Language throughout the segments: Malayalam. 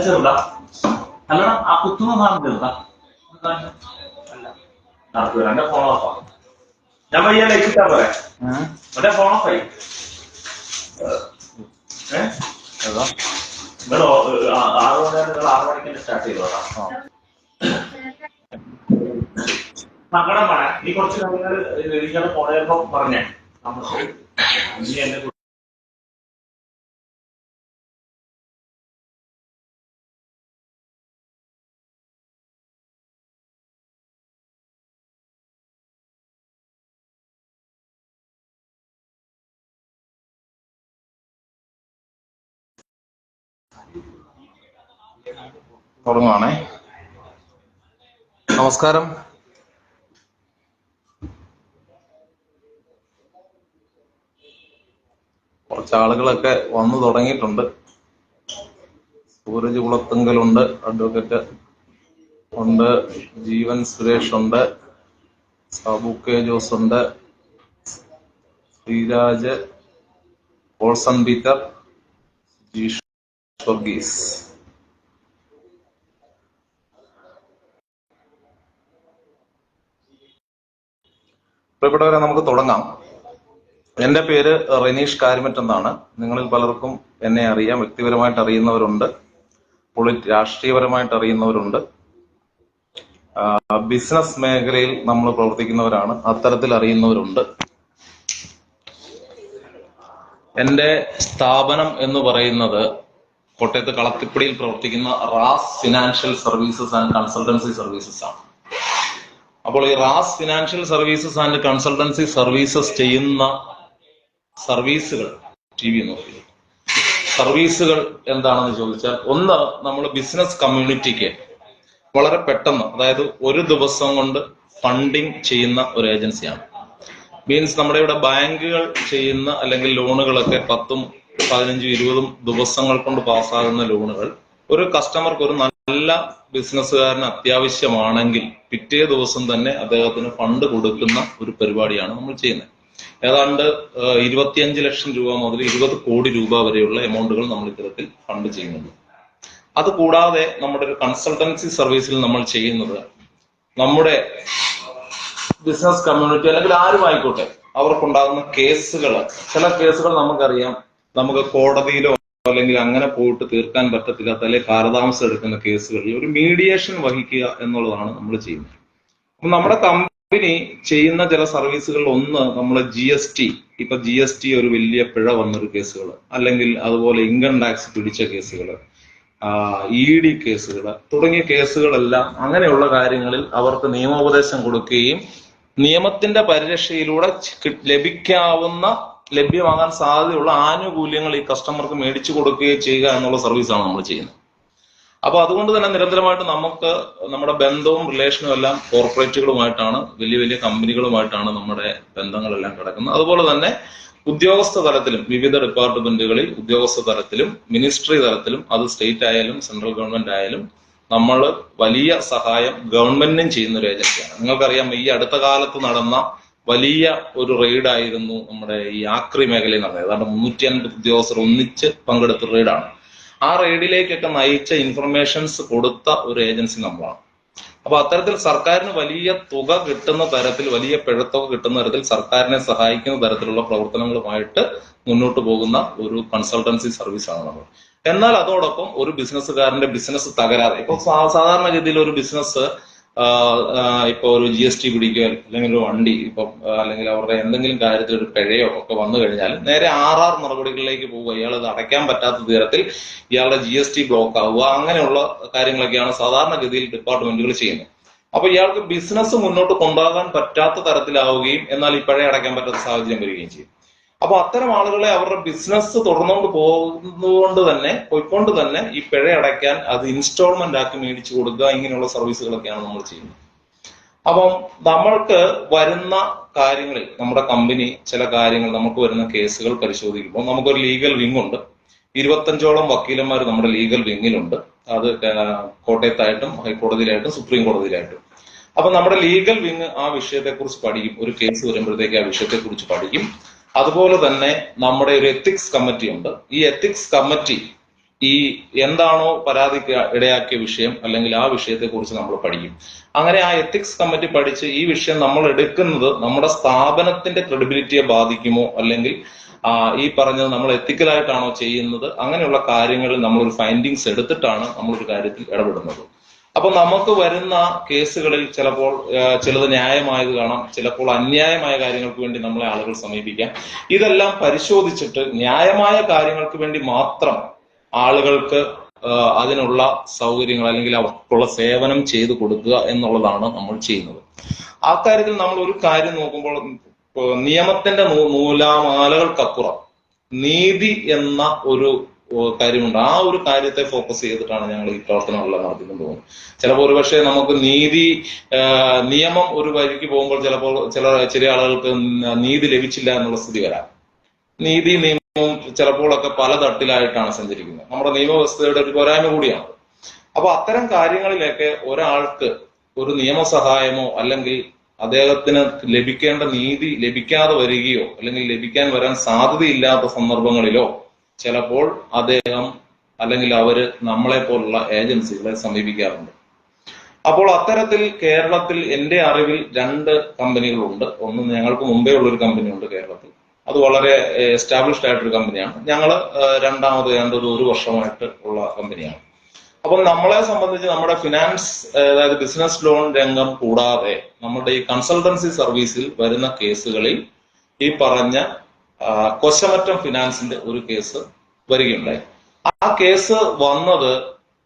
ചെറുതാ അല്ലടാ ആ കുത്തുന്ന സാധനം ചെറുതാ നടക്കുക എന്റെ ഫോൺ ഓഫാ ഞാൻ പയ്യ ലൈറ്റിട്ടാ പോരെ എന്റെ ഫോൺ ഓഫായി നിങ്ങൾ 6 മണിക്ക് സ്റ്റാർട്ട് ചെയ്തോട്ടാ സങ്കടം പറയാം നീ കുറച്ച് കാര്യങ്ങൾ ഇങ്ങനെ പോണേപ്പോ പറഞ്ഞേ നമുക്ക് ഇനി എന്നെ തുടങ്ങുവാണേ. നമസ്കാരം. കുറച്ച് ആളുകളൊക്കെ വന്നു തുടങ്ങിയിട്ടുണ്ട്. സൂരജ് കുളത്തുങ്കലുണ്ട്, അഡ്വക്കേറ്റ് ഉണ്ട്, ജീവൻ സുരേഷ് ഉണ്ട്, സാബു കെ ജോസ് ഉണ്ട്, ശ്രീരാജ്, പോൾസൺ പീറ്റർ, ജീഷ് വർഗീസ്. പ്രിയപ്പെട്ടവരെ, നമുക്ക് തുടങ്ങാം. എന്റെ പേര് റെനീഷ് കാരിമറ്റ് എന്നാണ്. നിങ്ങളിൽ പലർക്കും എന്നെ അറിയാം. വ്യക്തിപരമായിട്ട് അറിയുന്നവരുണ്ട്, രാഷ്ട്രീയപരമായിട്ട് അറിയുന്നവരുണ്ട്, ബിസിനസ് മേഖലയിൽ നമ്മൾ പ്രവർത്തിക്കുന്നവരാണ്, അത്തരത്തിൽ അറിയുന്നവരുണ്ട്. എന്റെ സ്ഥാപനം എന്ന് പറയുന്നത് കോട്ടയത്ത് കളത്തിപ്പടിയിൽ പ്രവർത്തിക്കുന്ന Raz financial services and consultancy services ആണ്. അപ്പോൾ ഈ Raz financial services and consultancy services ചെയ്യുന്ന സർവീസുകൾ നോക്കി സർവീസുകൾ എന്താണെന്ന് ചോദിച്ചാൽ, ഒന്ന്, നമ്മൾ ബിസിനസ് കമ്മ്യൂണിറ്റിക്ക് വളരെ പെട്ടെന്ന്, അതായത് ഒരു ദിവസം കൊണ്ട് ഫണ്ടിങ് ചെയ്യുന്ന ഒരു ഏജൻസിയാണ്. മീൻസ് നമ്മുടെ ഇവിടെ ബാങ്കുകൾ ചെയ്യുന്ന അല്ലെങ്കിൽ ലോണുകളൊക്കെ 10, 15, 20 ദിവസങ്ങൾ കൊണ്ട് പാസ്സാകുന്ന ലോണുകൾ ഒരു കസ്റ്റമർക്ക്, ഒരു നല്ല ബിസിനസ്സുകാരന് അത്യാവശ്യമാണെങ്കിൽ പിറ്റേ ദിവസം തന്നെ അദ്ദേഹത്തിന് ഫണ്ട് കൊടുക്കുന്ന ഒരു പരിപാടിയാണ് നമ്മൾ ചെയ്യുന്നത്. ഏതാണ്ട് 25 ലക്ഷം രൂപ മുതൽ 20 കോടി രൂപ വരെയുള്ള എമൗണ്ടുകൾ നമ്മൾ ഇത്തരത്തിൽ ഫണ്ട് ചെയ്യുന്നുണ്ട്. അത് കൂടാതെ നമ്മുടെ ഒരു കൺസൾട്ടൻസി സർവീസിൽ നമ്മൾ ചെയ്യുന്നത്, നമ്മുടെ ബിസിനസ് കമ്മ്യൂണിറ്റി അല്ലെങ്കിൽ ആരുമായിക്കോട്ടെ അവർക്കുണ്ടാകുന്ന കേസുകൾ, ചില കേസുകൾ നമുക്കറിയാം, നമുക്ക് കോടതിയിലോ അല്ലെങ്കിൽ അങ്ങനെ പോയിട്ട് തീർക്കാൻ പറ്റത്തില്ലാത്ത അല്ലെങ്കിൽ കാലതാമസം എടുക്കുന്ന കേസുകളിൽ ഒരു മീഡിയേഷൻ വഹിക്കുക എന്നുള്ളതാണ് നമ്മൾ ചെയ്യുന്നത്. അപ്പം നമ്മുടെ കമ്പനി ചെയ്യുന്ന ചില സർവീസുകളിൽ ഒന്ന്, നമ്മളെ GST, ഇപ്പൊ GST ഒരു വലിയ പിഴ വന്നൊരു കേസുകൾ, അല്ലെങ്കിൽ അതുപോലെ ഇൻകം ടാക്സ് പിടിച്ച കേസുകൾ, ED കേസുകൾ തുടങ്ങിയ കേസുകളെല്ലാം, അങ്ങനെയുള്ള കാര്യങ്ങളിൽ അവർക്ക് നിയമോപദേശം കൊടുക്കുകയും നിയമത്തിന്റെ പരിരക്ഷയിലൂടെ ലഭ്യമാകാൻ സാധ്യതയുള്ള ആനുകൂല്യങ്ങൾ ഈ കസ്റ്റമർക്ക് മേടിച്ചു കൊടുക്കുകയും ചെയ്യുക എന്നുള്ള സർവീസാണ് നമ്മൾ ചെയ്യുന്നത്. അപ്പൊ അതുകൊണ്ട് തന്നെ നിരന്തരമായിട്ട് നമുക്ക് നമ്മുടെ ബന്ധവും റിലേഷനും എല്ലാം കോർപ്പറേറ്റുകളുമായിട്ടാണ്, വലിയ വലിയ കമ്പനികളുമായിട്ടാണ് നമ്മുടെ ബന്ധങ്ങളെല്ലാം കിടക്കുന്നത്. അതുപോലെ തന്നെ ഉദ്യോഗസ്ഥ തലത്തിലും, വിവിധ ഡിപ്പാർട്ട്മെന്റുകളിൽ ഉദ്യോഗസ്ഥ തലത്തിലും മിനിസ്ട്രി തലത്തിലും, അത് സ്റ്റേറ്റ് ആയാലും സെൻട്രൽ ഗവൺമെന്റ് ആയാലും, നമ്മൾ വലിയ സഹായം ഗവൺമെന്റിനും ചെയ്യുന്ന ഒരു ഏജൻസിയാണ്. നിങ്ങൾക്കറിയാം, ഈ അടുത്ത കാലത്ത് നടന്ന വലിയ ഒരു റെയ്ഡായിരുന്നു നമ്മുടെ ഈ ആക്രി മേഖലയിൽ നടന്നത്. ഏതാണ്ട് 350 ഉദ്യോഗസ്ഥർ ഒന്നിച്ച് പങ്കെടുത്ത റെയ്ഡാണ്. ആ റെയ്ഡിലേക്കൊക്കെ നയിച്ച ഇൻഫർമേഷൻസ് കൊടുത്ത ഒരു ഏജൻസി നമ്മളാണ്. അപ്പൊ അത്തരത്തിൽ സർക്കാരിന് വലിയ തുക കിട്ടുന്ന തരത്തിൽ, വലിയ പിഴത്തുക കിട്ടുന്ന തരത്തിൽ സർക്കാരിനെ സഹായിക്കുന്ന തരത്തിലുള്ള പ്രവർത്തനങ്ങളുമായിട്ട് മുന്നോട്ട് പോകുന്ന ഒരു കൺസൾട്ടൻസി സർവീസാണ് നമ്മൾ. എന്നാൽ അതോടൊപ്പം ഒരു ബിസിനസ്സുകാരന്റെ ബിസിനസ് തകരാതെ, ഇപ്പൊ സാധാരണഗതിയിൽ ഒരു ബിസിനസ് ഇപ്പൊ ഒരു GST പിടിക്കുക, അല്ലെങ്കിൽ ഒരു വണ്ടി ഇപ്പം, അല്ലെങ്കിൽ അവരുടെ എന്തെങ്കിലും കാര്യത്തിൽ ഒരു പിഴയോ ഒക്കെ വന്നു കഴിഞ്ഞാൽ നേരെ RR നടപടികളിലേക്ക് പോവുക, ഇയാൾ ഇത് അടയ്ക്കാൻ പറ്റാത്ത തരത്തിൽ ഇയാളുടെ GST ബ്ലോക്ക് ആവുക, അങ്ങനെയുള്ള കാര്യങ്ങളൊക്കെയാണ് സാധാരണഗതിയിൽ ഡിപ്പാർട്ട്മെന്റുകൾ ചെയ്യുന്നത്. അപ്പൊ ഇയാൾക്ക് ബിസിനസ് മുന്നോട്ട് കൊണ്ടുപോകാൻ പറ്റാത്ത തരത്തിലാവുകയും എന്നാൽ ഈ പിഴ അടയ്ക്കാൻ പറ്റാത്ത സാഹചര്യം വരികയും ചെയ്യും. അപ്പൊ അത്തരം ആളുകളെ അവരുടെ ബിസിനസ് തുടർന്നുകൊണ്ട് പോയിക്കൊണ്ട് തന്നെ ഈ പിഴ അടയ്ക്കാൻ അത് ഇൻസ്റ്റാൾമെന്റ് ആക്കി മേടിച്ചു കൊടുക്കുക, ഇങ്ങനെയുള്ള സർവീസുകളൊക്കെയാണ് നമ്മൾ ചെയ്യുന്നത്. അപ്പം നമ്മൾക്ക് വരുന്ന കാര്യങ്ങളിൽ നമ്മുടെ കമ്പനി ചില കാര്യങ്ങൾ, നമുക്ക് വരുന്ന കേസുകൾ പരിശോധിക്കുമ്പോൾ നമുക്കൊരു ലീഗൽ വിങ് ഉണ്ട്. 25ഓളം വക്കീലന്മാർ നമ്മുടെ ലീഗൽ വിങ്ങിലുണ്ട്. അത് കോട്ടയത്തായിട്ടും ഹൈക്കോടതിയിലായിട്ടും സുപ്രീം കോടതിയിലായിട്ടും. അപ്പൊ നമ്മുടെ ലീഗൽ വിങ് ആ വിഷയത്തെക്കുറിച്ച് പഠിക്കും. ഒരു കേസ് വരുമ്പോഴത്തേക്ക് ആ വിഷയത്തെക്കുറിച്ച് പഠിക്കും. അതുപോലെ തന്നെ നമ്മുടെ ഒരു എത്തിക്സ് കമ്മിറ്റി ഉണ്ട്. ഈ എത്തിക്സ് കമ്മിറ്റി ഈ എന്താണോ പരാതിക്ക് ഇടയാക്കിയ വിഷയം അല്ലെങ്കിൽ ആ വിഷയത്തെ കുറിച്ച് നമ്മൾ പഠിക്കും. അങ്ങനെ ആ എത്തിക്സ് കമ്മിറ്റി പഠിച്ച് ഈ വിഷയം നമ്മൾ എടുക്കുന്നത് നമ്മുടെ സ്ഥാപനത്തിന്റെ ക്രെഡിബിലിറ്റിയെ ബാധിക്കുമോ, അല്ലെങ്കിൽ ഈ പറഞ്ഞത് നമ്മൾ എത്തിക്കലായിട്ടാണോ ചെയ്യുന്നത്, അങ്ങനെയുള്ള കാര്യങ്ങളിൽ നമ്മളൊരു ഫൈൻഡിങ്സ് എടുത്തിട്ടാണ് നമ്മളൊരു കാര്യത്തിൽ ഇടപെടുന്നത്. അപ്പൊ നമുക്ക് വരുന്ന കേസുകളിൽ ചിലപ്പോൾ ചിലത് ന്യായമായത് കാണാം, ചിലപ്പോൾ അന്യായമായ കാര്യങ്ങൾക്ക് വേണ്ടി നമ്മളെ ആളുകൾ സമീപിക്കാം. ഇതെല്ലാം പരിശോധിച്ചിട്ട് ന്യായമായ കാര്യങ്ങൾക്ക് വേണ്ടി മാത്രം ആളുകൾക്ക് അതിനുള്ള സൗകര്യങ്ങൾ അല്ലെങ്കിൽ അവർക്കുള്ള സേവനം ചെയ്തു കൊടുക്കുക എന്നുള്ളതാണ് നമ്മൾ ചെയ്യുന്നത്. ആ കാര്യത്തിൽ നമ്മൾ ഒരു കാര്യം നോക്കുമ്പോൾ നിയമത്തിന്റെ നൂലാമാലകൾക്കപ്പുറം നീതി എന്ന ഒരു കാര്യമുണ്ട്. ആ ഒരു കാര്യത്തെ ഫോക്കസ് ചെയ്തിട്ടാണ് ഞങ്ങൾ ഈ പ്രവർത്തനങ്ങളെല്ലാം നടത്തിക്കൊണ്ട് പോകുന്നത്. ചിലപ്പോൾ ഒരുപക്ഷെ നമുക്ക് നിയമം ഒരു വഴിക്ക് പോകുമ്പോൾ ചിലപ്പോൾ ചില ആളുകൾക്ക് നീതി ലഭിച്ചില്ല എന്നുള്ള സ്ഥിതി വരാം. നിയമവും ചിലപ്പോഴൊക്കെ പല തട്ടിലായിട്ടാണ് സഞ്ചരിക്കുന്നത്. നമ്മുടെ നിയമവ്യവസ്ഥയുടെ ഒരു പോരായ്മ കൂടിയാണ്. അപ്പൊ അത്തരം കാര്യങ്ങളിലൊക്കെ ഒരാൾക്ക് ഒരു നിയമസഹായമോ അല്ലെങ്കിൽ അദ്ദേഹത്തിന് ലഭിക്കേണ്ട നീതി ലഭിക്കാതെ വരികയോ അല്ലെങ്കിൽ ലഭിക്കാൻ വരാൻ സാധ്യതയില്ലാത്ത സന്ദർഭങ്ങളിലോ ചിലപ്പോൾ അദ്ദേഹം അല്ലെങ്കിൽ അവര് നമ്മളെ പോലുള്ള ഏജൻസികളെ സമീപിക്കാറുണ്ട്. അപ്പോൾ അത്തരത്തിൽ കേരളത്തിൽ എൻ്റെ അറിവിൽ 2 കമ്പനികളുണ്ട്. ഒന്ന് ഞങ്ങൾക്ക് മുമ്പേ ഉള്ളൊരു കമ്പനിയുണ്ട് കേരളത്തിൽ, അത് വളരെ എസ്റ്റാബ്ലിഷ്ഡ് ആയിട്ടൊരു കമ്പനിയാണ്. ഞങ്ങള് രണ്ടാമത് ഒരു വർഷമായിട്ട് ഉള്ള കമ്പനിയാണ്. അപ്പം നമ്മളെ സംബന്ധിച്ച് നമ്മുടെ ഫിനാൻസ്, അതായത് ബിസിനസ് ലോൺ രംഗം കൂടാതെ നമ്മുടെ ഈ കൺസൾട്ടൻസി സർവീസിൽ വരുന്ന കേസുകളിൽ ഈ പറഞ്ഞ കൊശമറ്റം ഫിനാൻസിന്റെ ഒരു കേസ് വരികയുണ്ടായി. ആ കേസ് വന്നത്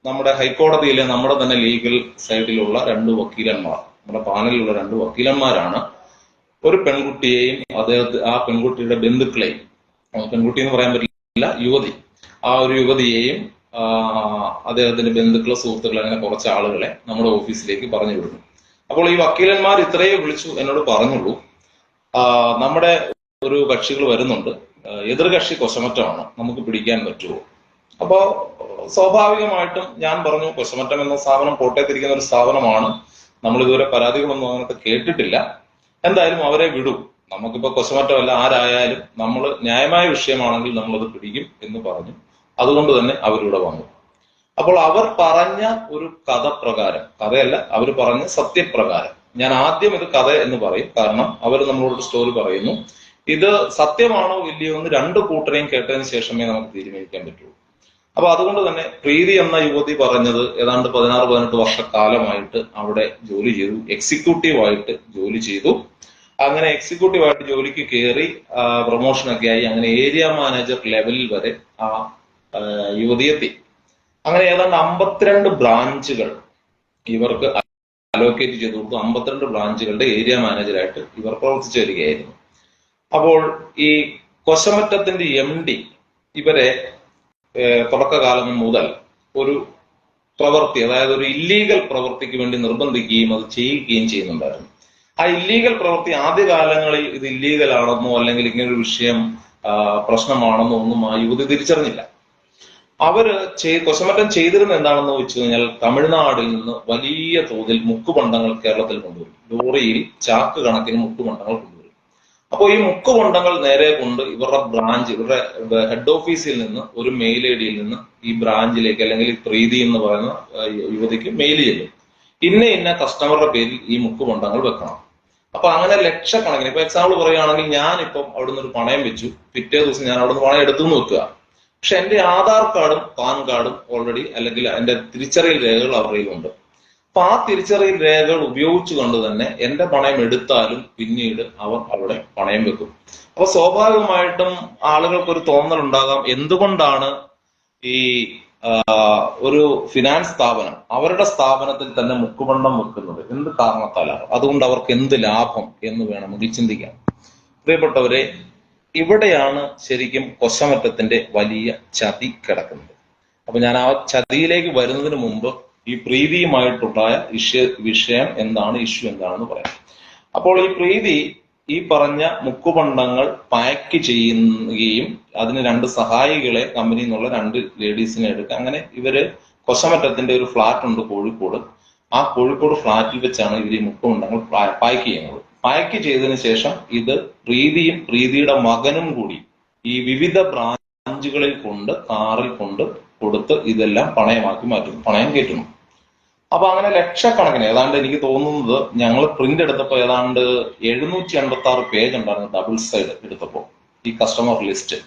നമ്മുടെ ഹൈക്കോടതിയിലെ നമ്മുടെ തന്നെ ലീഗൽ സൈഡിലുള്ള 2 വക്കീലന്മാർ, നമ്മുടെ പാനലിലുള്ള 2 വക്കീലന്മാരാണ് ഒരു പെൺകുട്ടിയെയും ആ പെൺകുട്ടിയുടെ ബന്ധുക്കളെയും, പെൺകുട്ടി എന്ന് പറയാൻ പറ്റില്ല, യുവതി, ആ ഒരു യുവതിയെയും അദ്ദേഹത്തിന്റെ ബന്ധുക്കളെ, സുഹൃത്തുക്കൾ, അങ്ങനെ കുറച്ച് ആളുകളെ നമ്മുടെ ഓഫീസിലേക്ക് പറഞ്ഞു വിടുന്നു. അപ്പോൾ ഈ വക്കീലന്മാർ ഇത്രയേ വിളിച്ചു എന്നോട് പറഞ്ഞുള്ളൂ, നമ്മുടെ ഒരു കക്ഷികൾ വരുന്നുണ്ട്, എതിർകക്ഷി കൊശമറ്റമാണ്, നമുക്ക് പിടിക്കാൻ പറ്റുമോ? അപ്പോ സ്വാഭാവികമായിട്ടും ഞാൻ പറഞ്ഞു, കൊശമറ്റം എന്ന സ്ഥാപനം കോട്ടയത്തിരിക്കുന്ന ഒരു സ്ഥാപനമാണ്, നമ്മൾ ഇതുവരെ പരാതികളൊന്നും അങ്ങനത്തെ കേട്ടിട്ടില്ല, എന്തായാലും അവരെ വിടും, നമുക്കിപ്പോ കൊശമറ്റമല്ല ആരായാലും നമ്മൾ ന്യായമായ വിഷയമാണെങ്കിൽ നമ്മളത് പിടിക്കും എന്ന് പറഞ്ഞു. അതുകൊണ്ട് തന്നെ അവരിവിടെ വന്നു. അപ്പോൾ അവർ പറഞ്ഞ ഒരു കഥ പ്രകാരം, കഥയല്ല, അവർ പറഞ്ഞ സത്യപ്രകാരം, ഞാൻ ആദ്യം ഇത് കഥ എന്ന് പറയും, കാരണം അവർ നമ്മളോട് സ്റ്റോറി പറയുന്നു. ഇത് സത്യമാണോ ഇല്ലയോ എന്ന് 2 കൂട്ടരെയും കേട്ടതിന് ശേഷമേ നമുക്ക് തീരുമാനിക്കാൻ പറ്റുള്ളൂ. അപ്പൊ അതുകൊണ്ട് തന്നെ പ്രീതി എന്ന യുവതി പറഞ്ഞത് ഏതാണ്ട് 16-18 വർഷക്കാലമായിട്ട് അവിടെ ജോലി ചെയ്തു, എക്സിക്യൂട്ടീവായിട്ട് ജോലി ചെയ്തു. അങ്ങനെ എക്സിക്യൂട്ടീവായിട്ട് ജോലിക്ക് കയറി പ്രൊമോഷനൊക്കെ ആയി അങ്ങനെ ഏരിയ മാനേജർ ലെവലിൽ വരെ ആ യുവതി എത്തി. അങ്ങനെ ഏതാണ്ട് 52 ബ്രാഞ്ചുകൾ ഇവർക്ക് അലോക്കേറ്റ് ചെയ്തു കൊടുത്തു. 52 ബ്രാഞ്ചുകളുടെ ഏരിയ മാനേജറായിട്ട് ഇവർ പ്രവർത്തിച്ചു വരികയായിരുന്നു. അപ്പോൾ ഈ കൊശമറ്റത്തിന്റെ MD ഇവരെ തുടക്കകാലം മുതൽ ഒരു പ്രവൃത്തി, അതായത് ഒരു ഇല്ലീഗൽ പ്രവൃത്തിക്ക് വേണ്ടി നിർബന്ധിക്കുകയും അത് ചെയ്യിക്കുകയും ചെയ്യുന്നുണ്ടായിരുന്നു. ആ ഇല്ലീഗൽ പ്രവൃത്തി ആദ്യകാലങ്ങളിൽ ഇത് ഇല്ലീഗൽ ആണെന്നോ അല്ലെങ്കിൽ ഇങ്ങനൊരു വിഷയം പ്രശ്നമാണെന്നോ ഒന്നും ആ യുവതി തിരിച്ചറിഞ്ഞില്ല. അവര് കൊശമറ്റം ചെയ്തിരുന്ന എന്താണെന്ന് വെച്ച് കഴിഞ്ഞാൽ തമിഴ്നാടിൽ നിന്ന് വലിയ തോതിൽ മുക്കുപണ്ടങ്ങൾ കേരളത്തിൽ കൊണ്ടുവരും. ലോറിയിൽ ചാക്ക് കണക്കിന് മുക്കുപണ്ടങ്ങൾ കൊണ്ടുവരും. അപ്പോൾ ഈ മുക്കുപണ്ടങ്ങൾ നേരെ കൊണ്ട് ഇവരുടെ ബ്രാഞ്ച്, ഇവരുടെ ഹെഡ് ഓഫീസിൽ നിന്ന് ഒരു മെയിൽ ഐഡിയിൽ നിന്ന് ഈ ബ്രാഞ്ചിലേക്ക് അല്ലെങ്കിൽ പ്രീതി എന്ന് പറയുന്ന യുവതിക്ക് മെയിൽ ചെയ്യും, ഇന്ന കസ്റ്റമറുടെ പേരിൽ ഈ മുക്കുപണ്ടങ്ങൾ വെക്കണം. അപ്പൊ അങ്ങനെ ലക്ഷക്കണക്കിന്, ഇപ്പൊ എക്സാമ്പിൾ പറയുകയാണെങ്കിൽ ഞാനിപ്പം അവിടുന്ന് ഒരു പണയം വെച്ചു, പിറ്റേ ദിവസം ഞാൻ അവിടുന്ന് പണയം എടുത്തു വെക്കുക, പക്ഷെ എന്റെ ആധാർ കാർഡും പാൻ കാർഡും ഓൾറെഡി അല്ലെങ്കിൽ എന്റെ തിരിച്ചറിയൽ രേഖകൾ അവരുണ്ട്. അപ്പൊ ആ തിരിച്ചറിയൽ രേഖകൾ ഉപയോഗിച്ചു കൊണ്ട് തന്നെ എന്റെ പണയം എടുത്താലും പിന്നീട് അവർ അവിടെ പണയം വെക്കും. അപ്പൊ സ്വാഭാവികമായിട്ടും ആളുകൾക്കൊരു തോന്നലുണ്ടാകാം, എന്തുകൊണ്ടാണ് ഈ ഒരു ഫിനാൻസ് സ്ഥാപനം അവരുടെ സ്ഥാപനത്തിൽ തന്നെ മുക്കുപണ്ടം വെക്കുന്നത്, എന്ത് കാരണത്താലാണ്, അതുകൊണ്ട് അവർക്ക് എന്ത് ലാഭം എന്ന് വേണമെങ്കിൽ ചിന്തിക്കാം. പ്രിയപ്പെട്ടവരെ, ഇവിടെയാണ് ശരിക്കും കൊശമറ്റത്തിന്റെ വലിയ ചതി കിടക്കുന്നത്. അപ്പൊ ഞാൻ ആ ചതിയിലേക്ക് വരുന്നതിന് മുമ്പ് ഈ പ്രീതിയുമായിട്ടുണ്ടായ വിഷയം എന്താണ്, ഇഷ്യൂ എന്താണെന്ന് പറയാം. അപ്പോൾ ഈ പ്രീതി ഈ പറഞ്ഞ മുക്കുപണ്ടങ്ങൾ പാക്ക് ചെയ്യുകയും അതിന് 2 സഹായികളെ കമ്പനിയിൽ നിന്നുള്ള 2 ലേഡീസിനെ എടുക്കുക. അങ്ങനെ ഇവര് കൊശമറ്റത്തിന്റെ ഒരു ഫ്ലാറ്റ് ഉണ്ട് കോഴിക്കോട്, ആ കോഴിക്കോട് ഫ്ലാറ്റിൽ വെച്ചാണ് ഇവർ ഈ മുക്കുപണ്ടങ്ങൾ പാക്ക് ചെയ്യുന്നത്. പാക്ക് ചെയ്തതിനു ശേഷം ഇത് പ്രീതിയും പ്രീതിയുടെ മകനും കൂടി ഈ വിവിധ ബ്രാഞ്ച് ബ്രാഞ്ചുകളിൽ കൊണ്ട് കാറിൽ കൊണ്ട് കൊടുത്ത് ഇതെല്ലാം പണയമാക്കി മാറ്റുന്നു, പണയം കയറ്റുന്നു. അപ്പൊ അങ്ങനെ ലക്ഷക്കണക്കിന്, ഏതാണ്ട് എനിക്ക് തോന്നുന്നത് ഞങ്ങൾ പ്രിന്റ് എടുത്തപ്പോൾ ഏതാണ്ട് 786 പേജ് ഉണ്ടായിരുന്നു ഡബിൾ സൈഡ് എടുത്തപ്പോൾ ഈ കസ്റ്റമർ ലിസ്റ്റ്.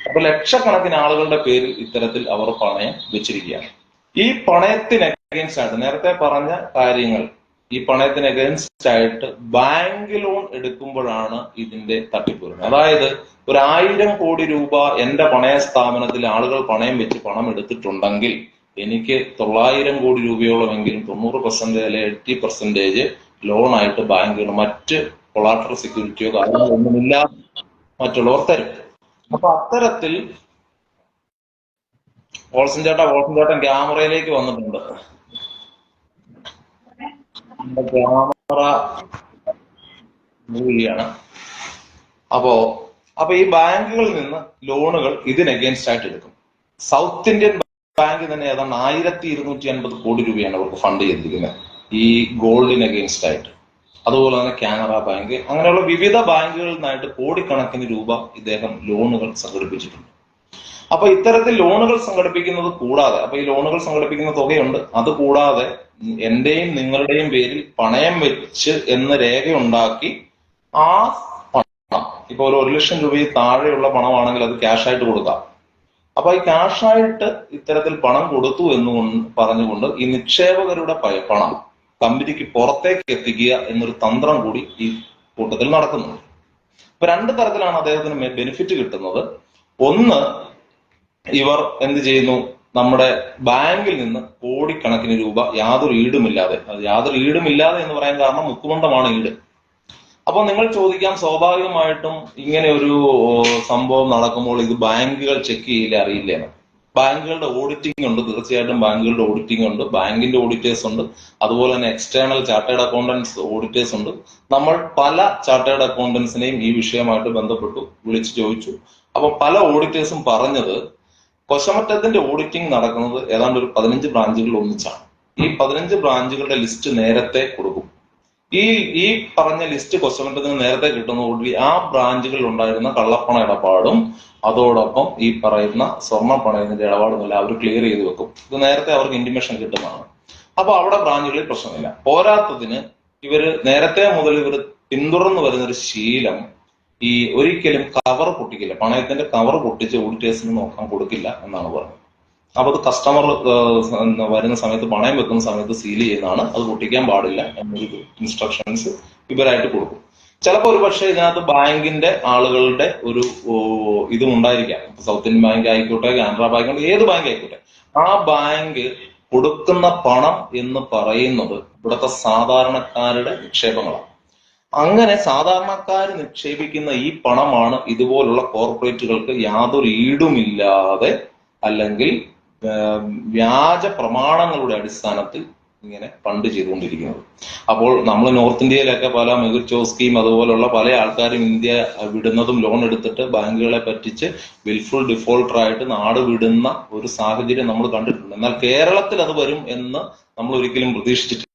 അപ്പൊ ലക്ഷക്കണക്കിന് ആളുകളുടെ പേരിൽ ഇത്തരത്തിൽ അവർ പണയം വെച്ചിരിക്കുകയാണ്. ഈ പണയത്തിന് അഗേൻസ്റ്റ് ആയിട്ട് നേരത്തെ പറഞ്ഞ കാര്യങ്ങൾ, ഈ പണയത്തിന് അഗേൻസ്റ്റ് ആയിട്ട് ബാങ്ക് ലോൺ എടുക്കുമ്പോഴാണ് ഇതിന്റെ തട്ടിപ്പ് വരുന്നത്. അതായത് ഒരു 1000 കോടി രൂപ എന്റെ പണയ സ്ഥാപനത്തിൽ ആളുകൾ പണയം വെച്ച് പണം എടുത്തിട്ടുണ്ടെങ്കിൽ എനിക്ക് 900 കോടി രൂപയോളമെങ്കിലും 90% അല്ലെ 80% ലോണായിട്ട് ബാങ്കുകൾ മറ്റ് കൊളാട്രൽ സെക്യൂരിറ്റിയോ കാര്യങ്ങളോ ഒന്നുമില്ലാതെ മറ്റുള്ളവർ തരും. അപ്പൊ അത്തരത്തിൽ വോൾസൻ ചേട്ടൻ ക്യാമറയിലേക്ക് വന്നിട്ടുണ്ട്. ക്യാമറ മൂവ് ചെയ്യാണ്. അപ്പൊ ഈ ബാങ്കുകളിൽ നിന്ന് ലോണുകൾ ഇതിന് അഗേൻസ്റ്റ് ആയിട്ട് എടുക്കും. സൗത്ത് ഇന്ത്യൻ ബാങ്ക് തന്നെ ഏതാണ്ട് 1250 കോടി രൂപയാണ് അവർക്ക് ഫണ്ട് ചെയ്തിരിക്കുന്നത് ഈ ഗോൾഡിന് അഗേൻസ്റ്റ് ആയിട്ട്. അതുപോലെ തന്നെ കാനറ ബാങ്ക്, അങ്ങനെയുള്ള വിവിധ ബാങ്കുകളിൽ നിന്നായിട്ട് കോടിക്കണക്കിന് രൂപ ഇദ്ദേഹം ലോണുകൾ സംഘടിപ്പിച്ചിട്ടുണ്ട്. അപ്പൊ ഇത്തരത്തിൽ ലോണുകൾ സംഘടിപ്പിക്കുന്നത് കൂടാതെ, അപ്പൊ ഈ ലോണുകൾ സംഘടിപ്പിക്കുന്ന തുകയുണ്ട്, അത് കൂടാതെ എന്റെയും നിങ്ങളുടെയും പേരിൽ പണയം വെച്ച് എന്ന് രേഖയുണ്ടാക്കി ആ പണം, ഇപ്പൊ ഒരു 1 ലക്ഷം രൂപയിൽ താഴെയുള്ള പണമാണെങ്കിൽ അത് ക്യാഷായിട്ട് കൊടുക്കാം. അപ്പൊ ഈ ക്യാഷായിട്ട് ഇത്തരത്തിൽ പണം കൊടുത്തു എന്ന് പറഞ്ഞുകൊണ്ട് ഈ നിക്ഷേപകരുടെ പണം കമ്പനിക്ക് പുറത്തേക്ക് എത്തിക്കുക എന്നൊരു തന്ത്രം കൂടി ഈ കൂട്ടത്തിൽ നടക്കുന്നുണ്ട്. ഇപ്പൊ 2 തരത്തിലാണ് അദ്ദേഹത്തിന് ബെനിഫിറ്റ് കിട്ടുന്നത്. ഒന്ന്, ഇവർ എന്ത് ചെയ്യുന്നു, നമ്മുടെ ബാങ്കിൽ നിന്ന് കോടിക്കണക്കിന് രൂപ യാതൊരു ഈടുമില്ലാതെ, അത് യാതൊരു ഈടുമില്ലാതെ എന്ന് പറയാൻ കാരണം മുക്കുമണ്ഡമാണ് ഈട്. അപ്പൊ നിങ്ങൾ ചോദിക്കാം, സ്വാഭാവികമായിട്ടും ഇങ്ങനെ ഒരു സംഭവം നടക്കുമ്പോൾ ഇത് ബാങ്കുകൾ ചെക്ക് ചെയ്യില്ല, അറിയില്ലേന്ന്. ബാങ്കുകളുടെ ഓഡിറ്റിംഗ് ഉണ്ട്, തീർച്ചയായിട്ടും ബാങ്കുകളുടെ ഓഡിറ്റിംഗ് ഉണ്ട്, ബാങ്കിന്റെ ഓഡിറ്റേഴ്സ് ഉണ്ട്, അതുപോലെ തന്നെ എക്സ്റ്റേണൽ ചാർട്ടേഡ് അക്കൗണ്ടൻസ് ഓഡിറ്റേഴ്സ് ഉണ്ട്. നമ്മൾ പല ചാർട്ടേഡ് അക്കൗണ്ടൻസിനെയും ഈ വിഷയമായിട്ട് ബന്ധപ്പെട്ടു വിളിച്ചു ചോദിച്ചു. അപ്പൊ പല ഓഡിറ്റേഴ്സും പറഞ്ഞത് കൊശമറ്റത്തിന്റെ ഓഡിറ്റിംഗ് നടക്കുന്നത് ഏതാണ്ട് ഒരു 15 ബ്രാഞ്ചുകളിൽ ഒന്നിച്ചാണ്. ഈ 15 ബ്രാഞ്ചുകളുടെ ലിസ്റ്റ് നേരത്തെ കൊടുക്കും. ഈ പറഞ്ഞ ലിസ്റ്റ് കൊശമറ്റത്തിന് നേരത്തെ കിട്ടുന്നതോടുകൂടി ആ ബ്രാഞ്ചുകളിൽ ഉണ്ടായിരുന്ന കള്ളപ്പണ ഇടപാടും അതോടൊപ്പം ഈ പറയുന്ന സ്വർണ്ണ പണയത്തിന്റെ ഇടപാടുമല്ല അവർ ക്ലിയർ ചെയ്ത് വെക്കും. ഇത് നേരത്തെ അവർക്ക് ഇന്റിമേഷൻ കിട്ടുന്നതാണ്. അപ്പൊ അവിടെ ബ്രാഞ്ചുകളിൽ പ്രശ്നമില്ല. പോരാത്തതിന് ഇവര് നേരത്തെ മുതൽ ഇവർ പിന്തുടർന്നു വരുന്നൊരു ശീലം, ഈ ഒരിക്കലും കവർ പൊട്ടിക്കില്ല, പണയത്തിന്റെ കവർ പൊട്ടിച്ച് ഓഡിറ്റേഴ്സിന് നോക്കാൻ കൊടുക്കില്ല എന്നാണ് പറഞ്ഞത്. അപ്പൊ അത് കസ്റ്റമർ വരുന്ന സമയത്ത്, പണയം വെക്കുന്ന സമയത്ത് സീൽ ചെയ്യുന്നതാണ്, അത് പൊട്ടിക്കാൻ പാടില്ല എന്നൊരു ഇൻസ്ട്രക്ഷൻസ് ഇവരായിട്ട് കൊടുക്കും. ചിലപ്പോൾ ഒരു പക്ഷേ ഇതിനകത്ത് ബാങ്കിന്റെ ആളുകളുടെ ഒരു ഇതും ഉണ്ടായിരിക്കാം. സൗത്ത് ഇന്ത്യൻ ബാങ്ക് ആയിക്കോട്ടെ, കാനറ ബാങ്ക്, ഏത് ബാങ്ക് ആയിക്കോട്ടെ, ആ ബാങ്ക് കൊടുക്കുന്ന പണം എന്ന് പറയുന്നത് ഇവിടുത്തെ സാധാരണക്കാരുടെ നിക്ഷേപങ്ങളാണ്. അങ്ങനെ സാധാരണക്കാർ നിക്ഷേപിക്കുന്ന ഈ പണമാണ് ഇതുപോലുള്ള കോർപ്പറേറ്റുകൾക്ക് യാതൊരു ഈടുമില്ലാതെ അല്ലെങ്കിൽ വ്യാജ പ്രമാണങ്ങളുടെ അടിസ്ഥാനത്തിൽ ഇങ്ങനെ ഫണ്ട് ചെയ്തുകൊണ്ടിരിക്കുന്നത്. അപ്പോൾ നമ്മൾ നോർത്ത് ഇന്ത്യയിലൊക്കെ പല മെഹുൽ ചോസ്കിയും അതുപോലുള്ള പല ആൾക്കാരും ഇന്ത്യ വിടുന്നതും ലോൺ എടുത്തിട്ട് ബാങ്കുകളെ പറ്റിച്ച് വിൽഫുൾ ഡിഫോൾട്ടറായിട്ട് നാട് വിടുന്ന ഒരു സാഹചര്യം നമ്മൾ കണ്ടിട്ടുണ്ട്. എന്നാൽ കേരളത്തിൽ അത് വരും എന്ന് നമ്മൾ ഒരിക്കലും പ്രതീക്ഷിച്ചിട്ടില്ല.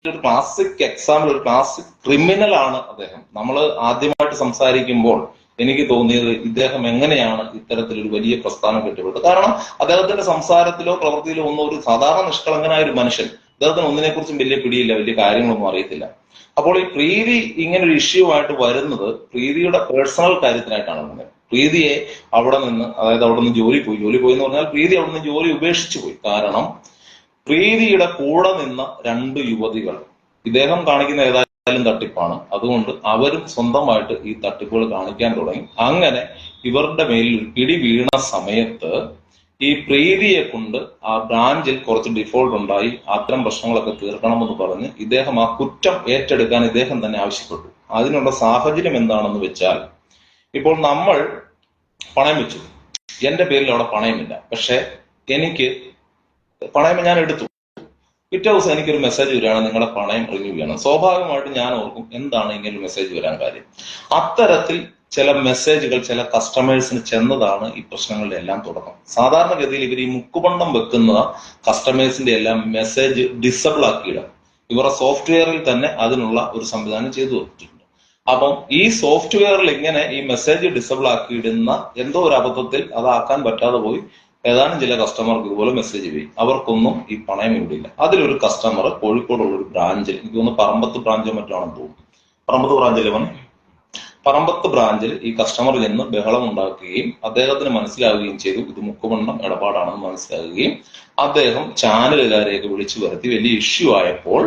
ഒരു ക്ലാസിക് എക്സാമ്പിൾ, ഒരു ക്ലാസിക് ക്രിമിനൽ ആണ് അദ്ദേഹം. നമ്മൾ ആദ്യമായിട്ട് സംസാരിക്കുമ്പോൾ എനിക്ക് തോന്നിയത് ഇദ്ദേഹം എങ്ങനെയാണ് ഇത്തരത്തിലൊരു വലിയ പ്രസ്ഥാനം കെട്ടിവിട്ടത്. കാരണം അദ്ദേഹത്തിന്റെ സംസാരത്തിലോ പ്രവൃത്തിയിലോ ഒന്നും ഒരു സാധാരണ നിഷ്കളങ്കനായ ഒരു മനുഷ്യൻ, അദ്ദേഹത്തിന് ഒന്നിനെ കുറിച്ചും വലിയ പിടിയില്ല, വലിയ കാര്യങ്ങളൊന്നും അറിയത്തില്ല. അപ്പോൾ ഈ പ്രീതി ഇങ്ങനെ ഒരു ഇഷ്യൂ ആയിട്ട് വരുന്നത് പ്രീതിയുടെ പേഴ്സണൽ കാര്യത്തിനായിട്ടാണ് വന്നത്. പ്രീതിയെ അവിടെ നിന്ന്, അതായത് അവിടെ നിന്ന് ജോലി പോയി എന്ന് പറഞ്ഞാൽ പ്രീതി അവിടെ നിന്ന് ജോലി ഉപേക്ഷിച്ചു പോയി. കാരണം പ്രീതിയുടെ കൂടെ നിന്ന 2 യുവതികൾ, ഇദ്ദേഹം കാണിക്കുന്ന ഏതായാലും തട്ടിപ്പാണ്, അതുകൊണ്ട് അവരും സ്വന്തമായിട്ട് ഈ തട്ടിപ്പുകൾ കാണിക്കാൻ തുടങ്ങി. അങ്ങനെ ഇവരുടെ മേലിൽ ഒരു പിടി വീണ സമയത്ത് ഈ പ്രീതിയെ കൊണ്ട് ആ ബ്രാഞ്ചിൽ കുറച്ച് ഡിഫോൾട്ട് ഉണ്ടായി, അത്തരം പ്രശ്നങ്ങളൊക്കെ തീർക്കണമെന്ന് പറഞ്ഞ് ഇദ്ദേഹം ആ കുറ്റം ഏറ്റെടുക്കാൻ ഇദ്ദേഹം തന്നെ ആവശ്യപ്പെട്ടു. അതിനുള്ള സാഹചര്യം എന്താണെന്ന് വെച്ചാൽ, ഇപ്പോൾ നമ്മൾ പണയം വെച്ചു, എന്റെ പേരിൽ അവിടെ പണയമില്ല, പക്ഷെ എനിക്ക് പണയം ഞാൻ എടുത്തു. പിറ്റേ ദിവസം എനിക്കൊരു മെസ്സേജ് വരികയാണ്, നിങ്ങളുടെ പണയം റിന്യൂ ചെയ്യണം. സ്വാഭാവികമായിട്ടും ഞാൻ ഓർക്കും, എന്താണ് ഇങ്ങനെ ഒരു മെസ്സേജ് വരാൻ കാര്യം? അത്തരത്തിൽ ചില മെസ്സേജുകൾ ചില കസ്റ്റമേഴ്സിന് ചെന്നതാണ് ഈ പ്രശ്നങ്ങളുടെ എല്ലാം തുടക്കം. സാധാരണഗതിയിൽ ഇവർ ഈ മുക്കുപണ്ടം വെക്കുന്ന കസ്റ്റമേഴ്സിന്റെ എല്ലാം മെസ്സേജ് ഡിസബിൾ ആക്കിയിടും. ഇവരുടെ സോഫ്റ്റ്വെയറിൽ തന്നെ അതിനുള്ള ഒരു സംവിധാനം ചെയ്തു വെച്ചിട്ടുണ്ട്. അപ്പം ഈ സോഫ്റ്റ്വെയറിൽ ഇങ്ങനെ ഈ മെസ്സേജ് ഡിസബിൾ ആക്കിയിടുന്ന എന്തോ ഒരു അബദ്ധത്തിൽ അതാക്കാൻ പറ്റാതെ പോയി ഏതാനും ചില കസ്റ്റമർക്ക് ഇതുപോലെ മെസ്സേജ് പോയി. അവർക്കൊന്നും ഈ പണയം ഇവിടില്ല. അതിലൊരു കസ്റ്റമർ കോഴിക്കോടുള്ള ഒരു ബ്രാഞ്ചിൽ, എനിക്ക് തോന്നുന്നു പറമ്പത്ത് ബ്രാഞ്ചോ മറ്റാണെന്ന് തോന്നുന്നു, പറമ്പത്ത് ബ്രാഞ്ചിൽ വന്ന് പറമ്പത്ത് ബ്രാഞ്ചിൽ ഈ കസ്റ്റമർ ചെന്ന് ബഹളം ഉണ്ടാക്കുകയും അദ്ദേഹത്തിന് മനസ്സിലാവുകയും ചെയ്തു ഇത് മുക്കുമണ്ണം ഇടപാടാണെന്ന് മനസ്സിലാക്കുകയും അദ്ദേഹം ചാനലുകാരെയൊക്കെ വിളിച്ചു വരുത്തി വലിയ ഇഷ്യൂ ആയപ്പോൾ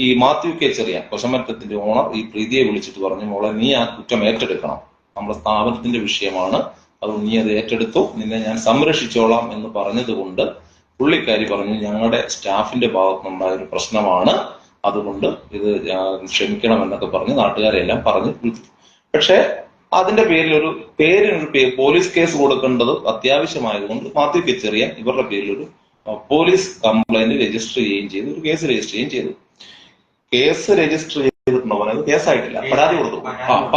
ഈ മാത്യു കെ ചെറിയാൻ കൊശമറ്റത്തിന്റെ ഓണർ ഈ പ്രീതിയെ വിളിച്ചിട്ട് പറഞ്ഞു, മോളെ നീ ആ കുറ്റം ഏറ്റെടുക്കണം, നമ്മുടെ സ്ഥാപനത്തിന്റെ വിഷയമാണ്, അതുകൊണ്ട് നീ അത് ഏറ്റെടുത്തു, നിന്നെ ഞാൻ സംരക്ഷിച്ചോളാം എന്ന് പറഞ്ഞതുകൊണ്ട് പുള്ളിക്കാരി പറഞ്ഞു ഞങ്ങളുടെ സ്റ്റാഫിന്റെ ഭാഗത്തുനിന്നുണ്ടായ ഒരു പ്രശ്നമാണ്, അതുകൊണ്ട് ഇത് ക്ഷമിക്കണം എന്നൊക്കെ പറഞ്ഞ് നാട്ടുകാരെല്ലാം പറഞ്ഞു വിളിച്ചു. പക്ഷെ അതിന്റെ പേരിലൊരു പോലീസ് കേസ് കൊടുക്കേണ്ടത് അത്യാവശ്യമായതുകൊണ്ട് മാത്യു കെ ചെറിയാൻ ഇവരുടെ പേരിലൊരു പോലീസ് കംപ്ലൈന്റ് രജിസ്റ്റർ ചെയ്യുകയും ചെയ്തു, ഒരു കേസ് രജിസ്റ്റർ ചെയ്യുകയും ചെയ്തു. കേസ് രജിസ്റ്റർ ചെയ്തിട്ടുണ്ടോ പറയുന്നത് കേസായിട്ടില്ല,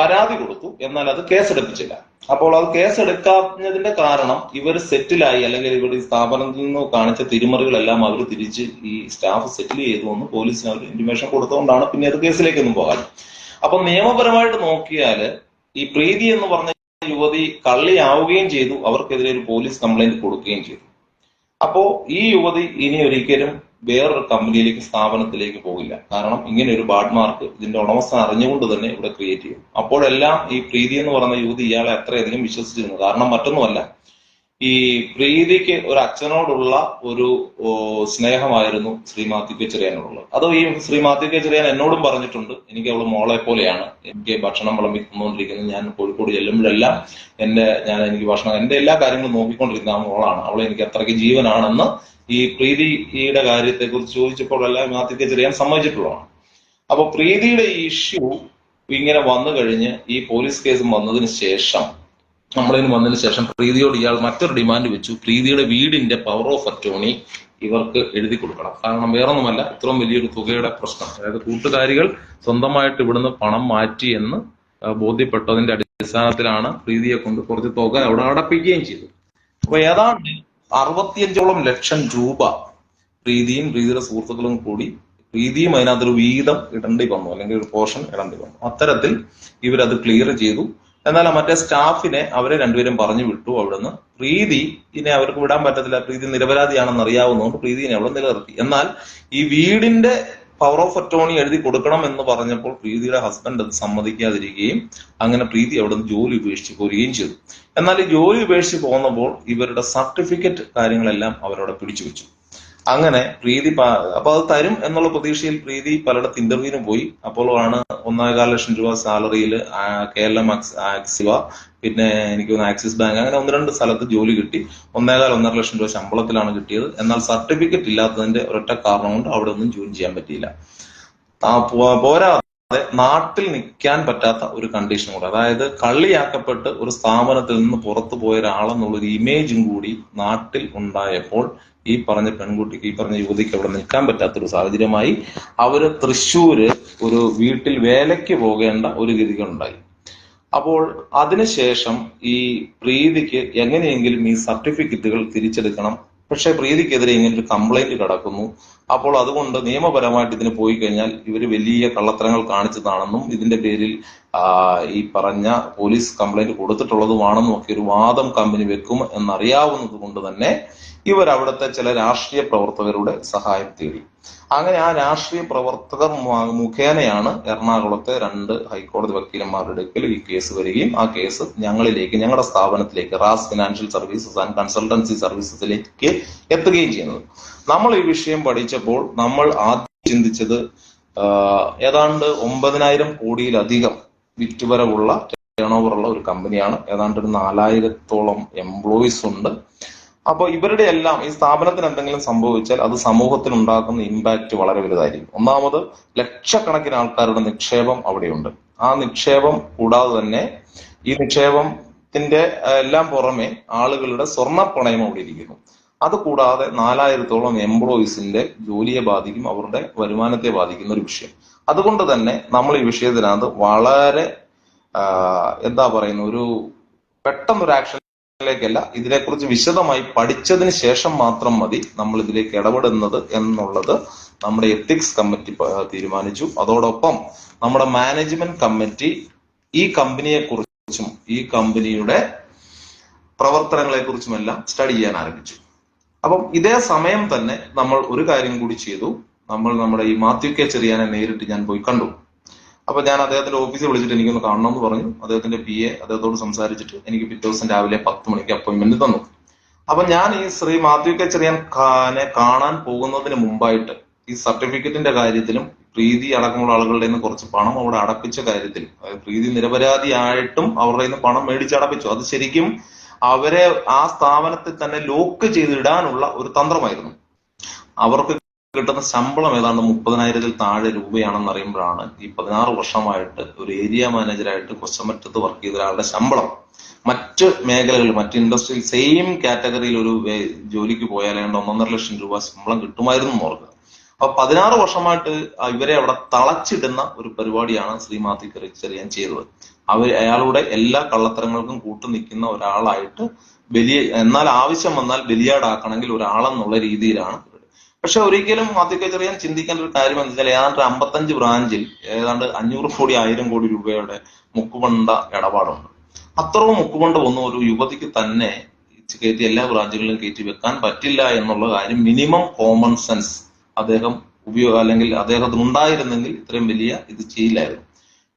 പരാതി കൊടുത്തു, എന്നാൽ അത് കേസെടുപ്പിച്ചില്ല. അപ്പോൾ അത് കേസെടുക്കാഞ്ഞതിന്റെ കാരണം ഇവർ സെറ്റിലായി, അല്ലെങ്കിൽ ഇവർ ഈ സ്ഥാപനത്തിൽ നിന്ന് കാണിച്ച തിരിമറികളെല്ലാം അവർ തിരിച്ച് ഈ സ്റ്റാഫ് സെറ്റിൽ ചെയ്തു എന്ന് പോലീസിന് അവർ ഇന്റിമേഷൻ കൊടുത്തുകൊണ്ടാണ് പിന്നെ അത് കേസിലേക്കൊന്നും പോകാൻ. അപ്പൊ നിയമപരമായിട്ട് നോക്കിയാല് ഈ പ്രീതി എന്ന് പറഞ്ഞ യുവതി കള്ളിയാവുകയും ചെയ്തു, അവർക്കെതിരെ ഒരു പോലീസ് കംപ്ലൈന്റ് കൊടുക്കുകയും ചെയ്തു. അപ്പോ ഈ യുവതി ഇനി ഒരിക്കലും വേറൊരു കമ്പനിയിലേക്ക് സ്ഥാപനത്തിലേക്ക് പോകില്ല. കാരണം ഇങ്ങനെ ഒരു ബാഡ് മാർക്ക് ഇതിന്റെ ഉടമസ്ഥൻ അറിഞ്ഞുകൊണ്ട് തന്നെ ഇവിടെ ക്രിയേറ്റ് ചെയ്യും. അപ്പോഴെല്ലാം ഈ പ്രീതി എന്ന് പറയുന്ന യുവതി ഇയാളെ അത്രയധികം വിശ്വസിച്ചിരുന്നു. കാരണം മറ്റൊന്നുമല്ല, ഈ പ്രീതിക്ക് ഒരു അച്ഛനോടുള്ള ഒരു സ്നേഹമായിരുന്നു ശ്രീ മാത്യു കെ ചെറിയാനോടുള്ളത്. അത് ഈ ശ്രീ മാത്യു കെ ചെറിയാൻ എന്നോടും പറഞ്ഞിട്ടുണ്ട്, എനിക്ക് അവള് മോളെ പോലെയാണ്, എനിക്ക് ഭക്ഷണം വിളമ്പി തന്നുകൊണ്ടിരിക്കുന്നത്, ഞാൻ കോഴിക്കോട് ചെല്ലുമ്പോഴെല്ലാം എനിക്ക് ഭക്ഷണം, എന്റെ എല്ലാ കാര്യങ്ങളും നോക്കിക്കൊണ്ടിരിക്കുന്ന ആ മോളാണ്, അവളെ എനിക്ക് അത്രയ്ക്ക് ജീവനാണെന്ന് ഈ പ്രീതിയുടെ കാര്യത്തെ കുറിച്ച് ചോദിച്ചപ്പോഴെല്ലാം മാത്യു കെ ചെറിയാൻ സമ്മതിച്ചിട്ടുള്ളതാണ്. അപ്പൊ പ്രീതിയുടെ ഈ ഇഷ്യൂ ഇങ്ങനെ വന്നു കഴിഞ്ഞ് ഈ പോലീസ് കേസും വന്നതിന് ശേഷം വന്നതിന് ശേഷം പ്രീതിയോട് ഇയാൾ മറ്റൊരു ഡിമാൻഡ് വെച്ചു, പ്രീതിയുടെ വീടിന്റെ പവർ ഓഫ് അറ്റോർണി ഇവർക്ക് എഴുതി കൊടുക്കണം. കാരണം വേറൊന്നുമല്ല, ഇത്രയും വലിയൊരു തുകയുടെ പ്രശ്നം, അതായത് കൂട്ടുകാരികൾ സ്വന്തമായിട്ട് ഇവിടുന്ന് പണം മാറ്റി എന്ന് ബോധ്യപ്പെട്ടതിന്റെ അടിസ്ഥാനത്തിലാണ് പ്രീതിയെ കൊണ്ട് കുറച്ച് തുക അവിടെ അടപ്പിക്കുകയും ചെയ്തു. അപ്പൊ ഏതാണ്ട് 65 ലക്ഷം രൂപ പ്രീതിയും പ്രീതിയുടെ സുഹൃത്തുക്കളും കൂടി, പ്രീതിയും അതിനകത്തൊരു വീതം ഇടേണ്ടി വന്നു, അല്ലെങ്കിൽ ഒരു പോർഷൻ ഇടേണ്ടി വന്നു. അത്തരത്തിൽ ഇവരത് ക്ലിയർ ചെയ്തു. എന്നാൽ മറ്റേ സ്റ്റാഫിനെ അവരെ രണ്ടുപേരും പറഞ്ഞു വിട്ടു അവിടുന്ന്. പ്രീതിനെ അവർക്ക് വിടാൻ പറ്റത്തില്ല, പ്രീതി നിരപരാധിയാണെന്ന് അറിയാവുന്നതുകൊണ്ട് പ്രീതിനെ അവിടെ നിലനിർത്തി. എന്നാൽ ഈ വീടിന്റെ പവർ ഓഫ് അറ്റോർണി എഴുതി കൊടുക്കണം എന്ന് പറഞ്ഞപ്പോൾ പ്രീതിയുടെ ഹസ്ബൻഡ് അത് സമ്മതിക്കാതിരിക്കുകയും അങ്ങനെ പ്രീതി അവിടെ നിന്ന് ജോലി ഉപേക്ഷിച്ച് പോരുകയും ചെയ്തു. എന്നാൽ ഈ ജോലി ഉപേക്ഷിച്ച് പോകുന്നപ്പോൾ ഇവരുടെ സർട്ടിഫിക്കറ്റ് കാര്യങ്ങളെല്ലാം അവരവിടെ പിടിച്ചു വെച്ചു. അങ്ങനെ പ്രീതി അപ്പൊ അത് തരും എന്നുള്ള പ്രതീക്ഷയിൽ പ്രീതി പലയിടത്ത് ഇന്റർവ്യൂവിന് പോയി. അപ്പോഴാണ് 1.25 ലക്ഷം രൂപ സാലറിയിൽ KLM ആക്സിവ, പിന്നെ എനിക്ക് തോന്നുന്നു ആക്സിസ് ബാങ്ക്, അങ്ങനെ 1-2 സ്ഥലത്ത് ജോലി കിട്ടി. 1.25-1.5 ലക്ഷം രൂപ ശമ്പളത്തിലാണ് കിട്ടിയത്. എന്നാൽ സർട്ടിഫിക്കറ്റ് ഇല്ലാത്തതിന്റെ ഒരൊറ്റ കാരണം കൊണ്ട് അവിടെ ഒന്നും ജോയിൻ ചെയ്യാൻ പറ്റിയില്ല. പോരാതെ നാട്ടിൽ നിൽക്കാൻ പറ്റാത്ത ഒരു കണ്ടീഷൻ കൂടെ, അതായത് കള്ളിയാക്കപ്പെട്ട് ഒരു സ്ഥാപനത്തിൽ നിന്ന് പുറത്തു പോയ ഒരാളെന്നുള്ളൊരു ഇമേജും കൂടി നാട്ടിൽ ഉണ്ടായപ്പോൾ ഈ പറഞ്ഞ പെൺകുട്ടിക്ക്, ഈ പറഞ്ഞ യുവതിക്ക് അവിടെ നിൽക്കാൻ പറ്റാത്തൊരു സാഹചര്യമായി. അവര് തൃശ്ശൂര് ഒരു വീട്ടിൽ വേലയ്ക്ക് പോകേണ്ട ഒരു ഗതികളുണ്ടായി. അപ്പോൾ അതിനുശേഷം ഈ പ്രീതിക്ക് എങ്ങനെയെങ്കിലും ഈ സർട്ടിഫിക്കറ്റുകൾ തിരിച്ചെടുക്കണം. പക്ഷെ പ്രീതിക്കെതിരെ ഇങ്ങനെ ഒരു കംപ്ലൈന്റ് കിടക്കുന്നു. അപ്പോൾ അതുകൊണ്ട് നിയമപരമായിട്ട് ഇതിന് പോയി കഴിഞ്ഞാൽ ഇവര് വലിയ കള്ളത്തരങ്ങൾ കാണിച്ചതാണെന്നും ഇതിന്റെ പേരിൽ ഈ പറഞ്ഞ പോലീസ് കംപ്ലൈന്റ് കൊടുത്തിട്ടുള്ളതുമാണെന്നും ഒക്കെ ഒരു വാദം കമ്പനി വെക്കും എന്നറിയാവുന്നത് കൊണ്ട് തന്നെ ഇവർ അവിടുത്തെ ചില രാഷ്ട്രീയ പ്രവർത്തകരുടെ സഹായം തേടി. അങ്ങനെ ആ രാഷ്ട്രീയ പ്രവർത്തകർ മുഖേനയാണ് എറണാകുളത്തെ 2 ഹൈക്കോടതി വക്കീലന്മാരുടെ അടുക്കൽ ഈ കേസ് വരികയും ആ കേസ് ഞങ്ങളിലേക്ക്, ഞങ്ങളുടെ സ്ഥാപനത്തിലേക്ക്, Raz financial services and consultancy സർവീസസിലേക്ക് എത്തുകയും ചെയ്യുന്നത്. നമ്മൾ ഈ വിഷയം പഠിച്ചപ്പോൾ നമ്മൾ ആദ്യം ചിന്തിച്ചത് ഏതാണ്ട് 9,000 കോടിയിലധികം വിറ്റുവരവുള്ള ടേൺ ഓവറുള്ള ഒരു കമ്പനിയാണ്. ഏതാണ്ട് ഒരു 4,000-ഓളം എംപ്ലോയീസ് ഉണ്ട്. അപ്പൊ ഇവരുടെ എല്ലാം ഈ സ്ഥാപനത്തിന് എന്തെങ്കിലും സംഭവിച്ചാൽ അത് സമൂഹത്തിന് ഉണ്ടാക്കുന്ന ഇമ്പാക്ട് വളരെ വലുതായിരിക്കും. ഒന്നാമത് ലക്ഷക്കണക്കിന് ആൾക്കാരുടെ നിക്ഷേപം അവിടെയുണ്ട്. ആ നിക്ഷേപം കൂടാതെ തന്നെ ഈ നിക്ഷേപത്തിന്റെ എല്ലാം പുറമെ ആളുകളുടെ സ്വർണ്ണപ്പണയം അവിടെ ഇരിക്കുന്നു. അത് കൂടാതെ 4,000-ഓളം എംപ്ലോയീസിന്റെ ജോലിയെ ബാധിക്കും, അവരുടെ വരുമാനത്തെ ബാധിക്കുന്ന ഒരു വിഷയം. അതുകൊണ്ട് തന്നെ നമ്മൾ ഈ വിഷയത്തിനകത്ത് വളരെ ഒരു പെട്ടെന്നൊരു ആക്ഷൻ ലേക്കല്ല, ഇതിനെക്കുറിച്ച് വിശദമായി പഠിച്ചതിന് ശേഷം മാത്രം മതി നമ്മൾ ഇതിലേക്ക് ഇടപെടുന്നത് എന്നുള്ളത് നമ്മുടെ എത്തിക്സ് കമ്മിറ്റി തീരുമാനിച്ചു. അതോടൊപ്പം നമ്മുടെ മാനേജ്മെന്റ് കമ്മിറ്റി ഈ കമ്പനിയെ കുറിച്ചും ഈ കമ്പനിയുടെ പ്രവർത്തനങ്ങളെ കുറിച്ചുമെല്ലാം സ്റ്റഡി ചെയ്യാൻ ആരംഭിച്ചു. അപ്പം ഇതേ സമയം തന്നെ നമ്മൾ ഒരു കാര്യം കൂടി ചെയ്തു. നമ്മൾ നമ്മുടെ ഈ മാത്യു കെ ചെറിയാനെ നേരിട്ട് ഞാൻ പോയി കണ്ടു. അപ്പൊ ഞാൻ അദ്ദേഹത്തിന്റെ ഓഫീസിൽ വിളിച്ചിട്ട് എനിക്കൊന്ന് കാണണം എന്ന് പറഞ്ഞു. അദ്ദേഹത്തിന്റെ PA അദ്ദേഹത്തോട് സംസാരിച്ചിട്ട് എനിക്ക് പിറ്റേ ദിവസം രാവിലെ 10 മണിക്ക് അപ്പോയിന്റ്മെന്റ് തന്നു. അപ്പൊ ഞാൻ ഈ ശ്രീ മാത്യു കെ ചെറിയാനെ കാണാൻ പോകുന്നതിന് മുമ്പായിട്ട് ഈ സർട്ടിഫിക്കറ്റിന്റെ കാര്യത്തിലും പ്രീതി അടക്കമുള്ള ആളുകളുടെ നിന്ന് കുറച്ച് പണം അവിടെ അടപ്പിച്ച കാര്യത്തിലും, അതായത് പ്രീതി നിരപരാധിയായിട്ടും അവരുടെ നിന്ന് പണം മേടിച്ചടപ്പിച്ചു. അത് ശരിക്കും അവരെ ആ സ്ഥാപനത്തിൽ തന്നെ ലോക്ക് ചെയ്തിടാനുള്ള ഒരു തന്ത്രമായിരുന്നു. അവർക്ക് കിട്ടുന്ന ശമ്പളം ഏതാണ്ട് 30,000-ൽ താഴെ രൂപയാണെന്ന് അറിയുമ്പോഴാണ് ഈ 16 വർഷമായിട്ട് ഒരു ഏരിയ മാനേജറായിട്ട് കൊച്ചമറ്റത്ത് വർക്ക് ചെയ്ത ഒരാളുടെ ശമ്പളം മറ്റ് മേഖലകളിൽ, മറ്റ് ഇൻഡസ്ട്രിയിൽ സെയിം കാറ്റഗറിയിൽ ഒരു ജോലിക്ക് പോയാൽ ഏതാണ്ട് 1.5 ലക്ഷം രൂപ ശമ്പളം കിട്ടുമായിരുന്നു ഓർക്കുക. അപ്പൊ 16 വർഷമായിട്ട് ഇവരെ അവിടെ തളച്ചിടുന്ന ഒരു പരിപാടിയാണ് ശ്രീ മാത്യു കെ ചെറിയാൻ ചെയ്തത്. അയാളുടെ എല്ലാ കള്ളത്തരങ്ങൾക്കും കൂട്ടു നിൽക്കുന്ന ഒരാളായിട്ട് എന്നാൽ ആവശ്യം വന്നാൽ ബലിയാടാക്കണമെങ്കിൽ ഒരാളെന്നുള്ള രീതിയിലാണ്. പക്ഷെ ഒരിക്കലും മാത്യു കെ ചെറിയാൻ ചിന്തിക്കേണ്ട ഒരു കാര്യം എന്താ വെച്ചാൽ ഏതാണ്ട് 55 ബ്രാഞ്ചിൽ ഏതാണ്ട് 500 കോടി 1000 കോടി രൂപയുടെ മുക്കുപണ്ട ഇടപാടുണ്ട്. അത്രയും മുക്കുപണ്ട ഒന്നും ഒരു യുവതിക്ക് തന്നെ കയറ്റി എല്ലാ ബ്രാഞ്ചുകളിലും കയറ്റി വെക്കാൻ പറ്റില്ല എന്നുള്ള കാര്യം മിനിമം കോമൺ സെൻസ് അദ്ദേഹം അല്ലെങ്കിൽ അദ്ദേഹത്തിന് ഉണ്ടായിരുന്നെങ്കിൽ ഇത്രയും വലിയ ഇത് ചെയ്യില്ലായിരുന്നു.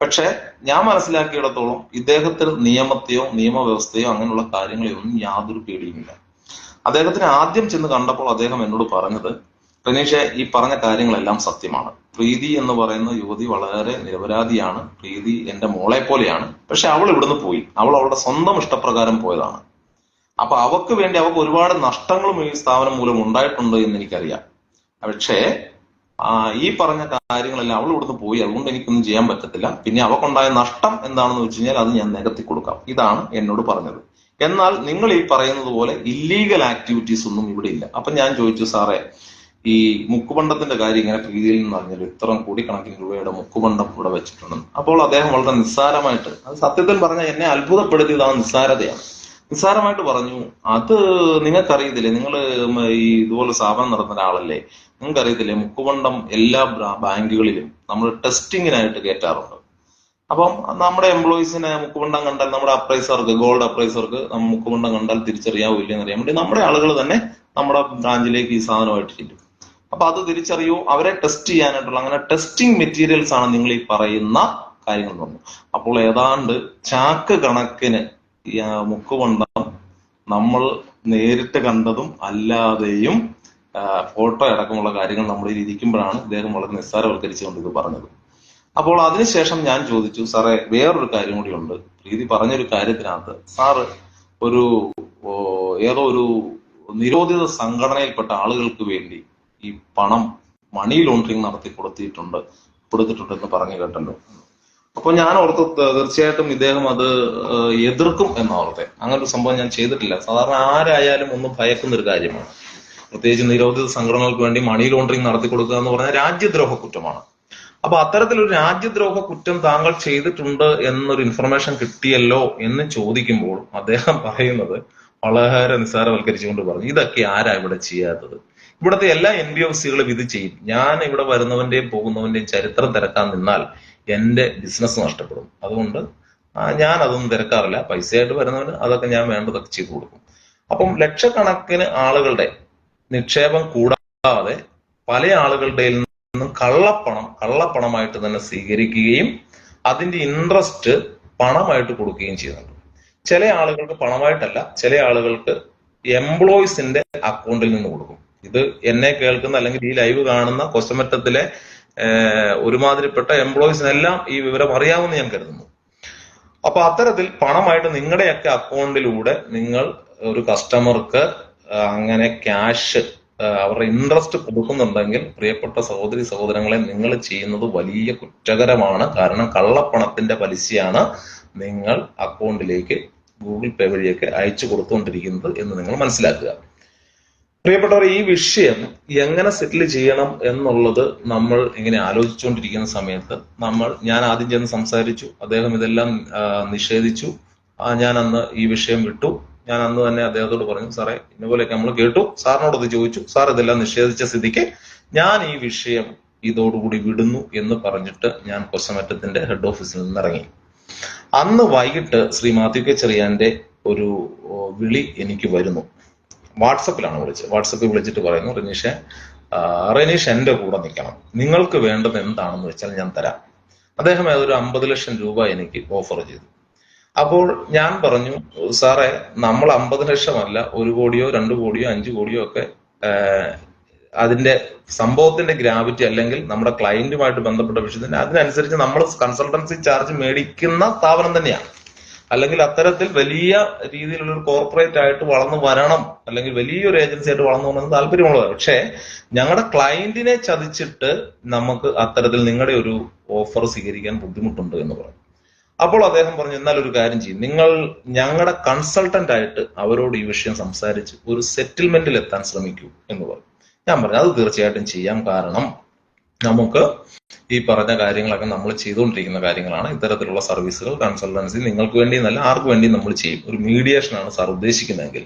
പക്ഷെ ഞാൻ മനസ്സിലാക്കിയിടത്തോളം ഇദ്ദേഹത്തിന് നിയമത്തെയോ നിയമവ്യവസ്ഥയോ അങ്ങനെയുള്ള കാര്യങ്ങളെയോ ഒന്നും യാതൊരു പേടിയുമില്ല. അദ്ദേഹത്തിന് ആദ്യം ചെന്ന് കണ്ടപ്പോൾ അദ്ദേഹം എന്നോട് പറഞ്ഞത്, റനീഷെ, ഈ പറഞ്ഞ കാര്യങ്ങളെല്ലാം സത്യമാണ്. പ്രീതി എന്ന് പറയുന്ന യുവതി വളരെ നിരപരാധിയാണ്. പ്രീതി എന്റെ മോളെ പോലെയാണ്. പക്ഷെ അവൾ ഇവിടുന്ന് പോയി. അവൾ അവളുടെ സ്വന്തം ഇഷ്ടപ്രകാരം പോയതാണ്. അപ്പൊ അവക്ക് വേണ്ടി അവക്ക് ഒരുപാട് നഷ്ടങ്ങളും ഈ സ്ഥാപനം മൂലം ഉണ്ടായിട്ടുണ്ട് എന്ന് എനിക്കറിയാം. പക്ഷേ ഈ പറഞ്ഞ കാര്യങ്ങളെല്ലാം അവൾ ഇവിടുന്ന് പോയി, അതുകൊണ്ട് എനിക്കൊന്നും ചെയ്യാൻ പറ്റത്തില്ല. പിന്നെ അവക്കുണ്ടായ നഷ്ടം എന്താണെന്ന് വെച്ച് കഴിഞ്ഞാൽ അത് ഞാൻ നികത്തി കൊടുക്കാം. ഇതാണ് എന്നോട് പറഞ്ഞത്. എന്നാൽ നിങ്ങൾ ഈ പറയുന്നത് പോലെ ഇല്ലീഗൽ ആക്ടിവിറ്റീസ് ഒന്നും ഇവിടെ ഇല്ല. അപ്പൊ ഞാൻ ചോദിച്ചു, സാറേ, ഈ മുക്കുപണ്ടത്തിന്റെ കാര്യം ഇങ്ങനെ പ്രീതിയിൽ നിന്ന് പറഞ്ഞാൽ ഇത്രയും കോടിക്കണക്കിന് രൂപയുടെ മുക്കുപണ്ടം ഇവിടെ വെച്ചിട്ടുണ്ടെന്ന്. അപ്പോൾ അദ്ദേഹം വളരെ നിസ്സാരമായിട്ട്, അത് സത്യത്തിൽ പറഞ്ഞാൽ എന്നെ അത്ഭുതപ്പെടുത്തിയത് ആ നിസ്സാരതയാണ്. നിസ്സാരമായിട്ട് പറഞ്ഞു, അത് നിങ്ങൾക്കറിയത്തില്ലേ, നിങ്ങൾ ഈ ഇതുപോലെ സ്ഥാപനം നടത്തുന്ന ഒരാളല്ലേ, നിങ്ങൾക്കറിയത്തില്ലേ, മുക്കുപണ്ടം എല്ലാ ബാങ്കുകളിലും നമ്മൾ ടെസ്റ്റിങ്ങിനായിട്ട് കയറ്റാറുണ്ട്. അപ്പം നമ്മുടെ എംപ്ലോയീസിനെ മുക്കുപണ്ടം കണ്ടാൽ, നമ്മുടെ അപ്രൈസർക്ക്, ഗോൾഡ് അപ്രൈസർക്ക് മുക്കുപണ്ടം കണ്ടാൽ തിരിച്ചറിയാവോ ഇല്ലെന്ന് അറിയാൻ വേണ്ടി നമ്മുടെ ആളുകൾ തന്നെ നമ്മുടെ ബ്രാഞ്ചിലേക്ക് ഈ സാധനമായിട്ട് ചെല്ലും. അപ്പൊ അത് തിരിച്ചറിയോ, അവരെ ടെസ്റ്റ് ചെയ്യാനായിട്ടുള്ള അങ്ങനെ ടെസ്റ്റിംഗ് മെറ്റീരിയൽസ് ആണ് നിങ്ങൾ ഈ പറയുന്ന കാര്യങ്ങൾ എന്ന് പറഞ്ഞു. അപ്പോൾ ഏതാണ്ട് ചാക്ക് കണക്കിന് മുക്കുപണ്ടം നമ്മൾ നേരിട്ട് കണ്ടതും അല്ലാതെയും ഫോട്ടോ അടക്കമുള്ള കാര്യങ്ങൾ നമ്മുടെ ഇരിക്കുമ്പോഴാണ് ഇദ്ദേഹം വളരെ നിസ്സാരവൽക്കരിച്ചുകൊണ്ട് ഇത് പറഞ്ഞത്. അപ്പോൾ അതിനുശേഷം ഞാൻ ചോദിച്ചു, സാറേ, വേറൊരു കാര്യം കൂടി ഉണ്ട്. പ്രീതി പറഞ്ഞൊരു കാര്യത്തിനകത്ത് സാറ് ഏതോ ഒരു നിരോധിത സംഘടനയിൽപ്പെട്ട ആളുകൾക്ക് വേണ്ടി ഈ പണം മണി ലോണ്ടറിങ് നടത്തി കൊടുത്തിട്ടുണ്ടെന്ന് പറഞ്ഞു കേട്ടല്ലോ. അപ്പൊ ഞാൻ ഓർത്ത് തീർച്ചയായിട്ടും ഇദ്ദേഹം അത് എതിർക്കും എന്നോർത്തെ. അങ്ങനെ ഒരു സംഭവം ഞാൻ ചെയ്തിട്ടില്ല. സാധാരണ ആരായാലും ഒന്ന് ഭയക്കുന്ന ഒരു കാര്യമാണ്. പ്രത്യേകിച്ച് നിരോധിത സംഘടനകൾക്ക് വേണ്ടി മണി ലോണ്ടറിങ് നടത്തി കൊടുക്കുക എന്ന് പറഞ്ഞാൽ രാജ്യദ്രോഹ കുറ്റമാണ്. അപ്പൊ അത്തരത്തിലൊരു രാജ്യദ്രോഹ കുറ്റം താങ്കൾ ചെയ്തിട്ടുണ്ട് എന്നൊരു ഇൻഫർമേഷൻ കിട്ടിയല്ലോ എന്ന് ചോദിക്കുമ്പോൾ അദ്ദേഹം പറയുന്നത് വളരെ നിസ്സാരവൽക്കരിച്ചുകൊണ്ട് പറഞ്ഞു, ഇതൊക്കെ ആരാ ഇവിടെ ചെയ്യാത്തത്? ഇവിടുത്തെ എല്ലാ NBFCകളും ഇത് ചെയ്യും. ഞാൻ ഇവിടെ വരുന്നവന്റെയും പോകുന്നവന്റെയും ചരിത്രം തിരക്കാൻ നിന്നാൽ എന്റെ ബിസിനസ് നഷ്ടപ്പെടും. അതുകൊണ്ട് ഞാൻ അതൊന്നും തിരക്കാറില്ല. പൈസയായിട്ട് വരുന്നവന് അതൊക്കെ ഞാൻ വേണ്ടതൊക്കെ ചെയ്തു കൊടുക്കും. അപ്പം ലക്ഷക്കണക്കിന് ആളുകളുടെ നിക്ഷേപം കൂടാതെ പല ആളുകളുടെ നിന്നും കള്ളപ്പണമായിട്ട് തന്നെ സ്വീകരിക്കുകയും അതിന്റെ ഇൻട്രസ്റ്റ് പണമായിട്ട് കൊടുക്കുകയും ചെയ്യുന്നുണ്ട്. ചില ആളുകൾക്ക് പണമായിട്ടല്ല, ചില ആളുകൾക്ക് എംപ്ലോയീസിന്റെ അക്കൗണ്ടിൽ നിന്ന് കൊടുക്കും. ഇത് എന്നെ കേൾക്കുന്ന അല്ലെങ്കിൽ ഈ ലൈവ് കാണുന്ന കൊച്ചമറ്റത്തിലെ ഒരുമാതിരിപ്പെട്ട എംപ്ലോയീസിനെല്ലാം ഈ വിവരം അറിയാമെന്ന് ഞാൻ കരുതുന്നു. അപ്പൊ അത്തരത്തിൽ പണമായിട്ട് നിങ്ങളുടെയൊക്കെ അക്കൗണ്ടിലൂടെ നിങ്ങൾ ഒരു കസ്റ്റമർക്ക് അങ്ങനെ ക്യാഷ് അവരുടെ ഇൻട്രസ്റ്റ് കൊടുക്കുന്നുണ്ടെങ്കിൽ പ്രിയപ്പെട്ട സഹോദരി സഹോദരങ്ങളെ, നിങ്ങൾ ചെയ്യുന്നത് വലിയ കുറ്റകരമാണ്. കാരണം കള്ളപ്പണത്തിന്റെ പലിശയാണ് നിങ്ങൾ അക്കൗണ്ടിലേക്ക് ഗൂഗിൾ പേ വഴിയൊക്കെ അയച്ചു കൊടുത്തുകൊണ്ടിരിക്കുന്നത് എന്ന് നിങ്ങൾ മനസ്സിലാക്കുക. പ്രിയപ്പെട്ടവർ, ഈ വിഷയം എങ്ങനെ സെറ്റിൽ ചെയ്യണം എന്നുള്ളത് നമ്മൾ ഇങ്ങനെ ആലോചിച്ചുകൊണ്ടിരിക്കുന്ന സമയത്ത് ഞാൻ ആദ്യം ചെന്ന് സംസാരിച്ചു. അദ്ദേഹം ഇതെല്ലാം നിഷേധിച്ചു. ഞാൻ അന്ന് ഈ വിഷയം വിട്ടു. ഞാൻ അന്ന് തന്നെ അദ്ദേഹത്തോട് പറഞ്ഞു, സാറേ ഇന്നപോലെയൊക്കെ നമ്മൾ കേട്ടു, സാറിനോടത് ചോദിച്ചു, സാർ ഇതെല്ലാം നിഷേധിച്ച സ്ഥിതിക്ക് ഞാൻ ഈ വിഷയം ഇതോടുകൂടി വിടുന്നു എന്ന് പറഞ്ഞിട്ട് ഞാൻ കൊശമറ്റത്തിന്റെ ഹെഡ് ഓഫീസിൽ നിന്ന് ഇറങ്ങി. അന്ന് വൈകിട്ട് ശ്രീ മാത്യു കെ ചെറിയാന്റെ ഒരു വിളി എനിക്ക് വരുന്നു. വാട്സപ്പിലാണ് വിളിച്ചത്. വാട്സപ്പിൽ വിളിച്ചിട്ട് പറയുന്നു, റെനീഷ് എന്റെ കൂടെ നിൽക്കണം, നിങ്ങൾക്ക് വേണ്ടത് എന്താണെന്ന് വെച്ചാൽ ഞാൻ തരാം. അദ്ദേഹം ഏതൊരു 50 ലക്ഷം രൂപ എനിക്ക് ഓഫർ ചെയ്തു. അപ്പോൾ ഞാൻ പറഞ്ഞു, സാറേ നമ്മൾ 50 ലക്ഷമല്ല 1 കോടിയോ 2 കോടിയോ 5 കോടിയോ ഒക്കെ അതിന്റെ സംഭവത്തിന്റെ ഗ്രാവിറ്റി അല്ലെങ്കിൽ നമ്മുടെ ക്ലയന്റുമായിട്ട് ബന്ധപ്പെട്ട വിഷയത്തിന് അതിനനുസരിച്ച് നമ്മൾ കൺസൾട്ടൻസി ചാർജ് മേടിക്കുന്ന സ്ഥാപനം തന്നെയാണ്. അല്ലെങ്കിൽ അത്തരത്തിൽ വലിയ രീതിയിലുള്ള ഒരു കോർപ്പറേറ്റ് ആയിട്ട് വളർന്നു വരണം, അല്ലെങ്കിൽ വലിയൊരു ഏജൻസി ആയിട്ട് വളർന്നു വരണം താല്പര്യമുള്ളതാണ്. പക്ഷേ ഞങ്ങളുടെ ക്ലയന്റിനെ ചതിച്ചിട്ട് നമുക്ക് അത്തരത്തിൽ നിങ്ങളുടെ ഒരു ഓഫർ സ്വീകരിക്കാൻ ബുദ്ധിമുട്ടുണ്ട് എന്ന് പറഞ്ഞു. അപ്പോൾ അദ്ദേഹം പറഞ്ഞു, എന്നാൽ ഒരു കാര്യം ചെയ്യും, നിങ്ങൾ ഞങ്ങളുടെ കൺസൾട്ടന്റ് ആയിട്ട് അവരോട് ഈ വിഷയം സംസാരിച്ച് ഒരു സെറ്റിൽമെന്റിൽ എത്താൻ ശ്രമിക്കൂ എന്ന് പറഞ്ഞു. ഞാൻ പറഞ്ഞു, അത് തീർച്ചയായിട്ടും ചെയ്യാം. കാരണം നമുക്ക് ഈ പറഞ്ഞ കാര്യങ്ങളൊക്കെ നമ്മൾ ചെയ്തുകൊണ്ടിരിക്കുന്ന കാര്യങ്ങളാണ്. ഇത്തരത്തിലുള്ള സർവീസുകൾ, കൺസൾട്ടൻസി നിങ്ങൾക്ക് വേണ്ടി എന്നല്ല ആർക്ക് വേണ്ടി നമ്മൾ ചെയ്യും. ഒരു മീഡിയേഷൻ ആണ് സാർ ഉദ്ദേശിക്കുന്നതെങ്കിൽ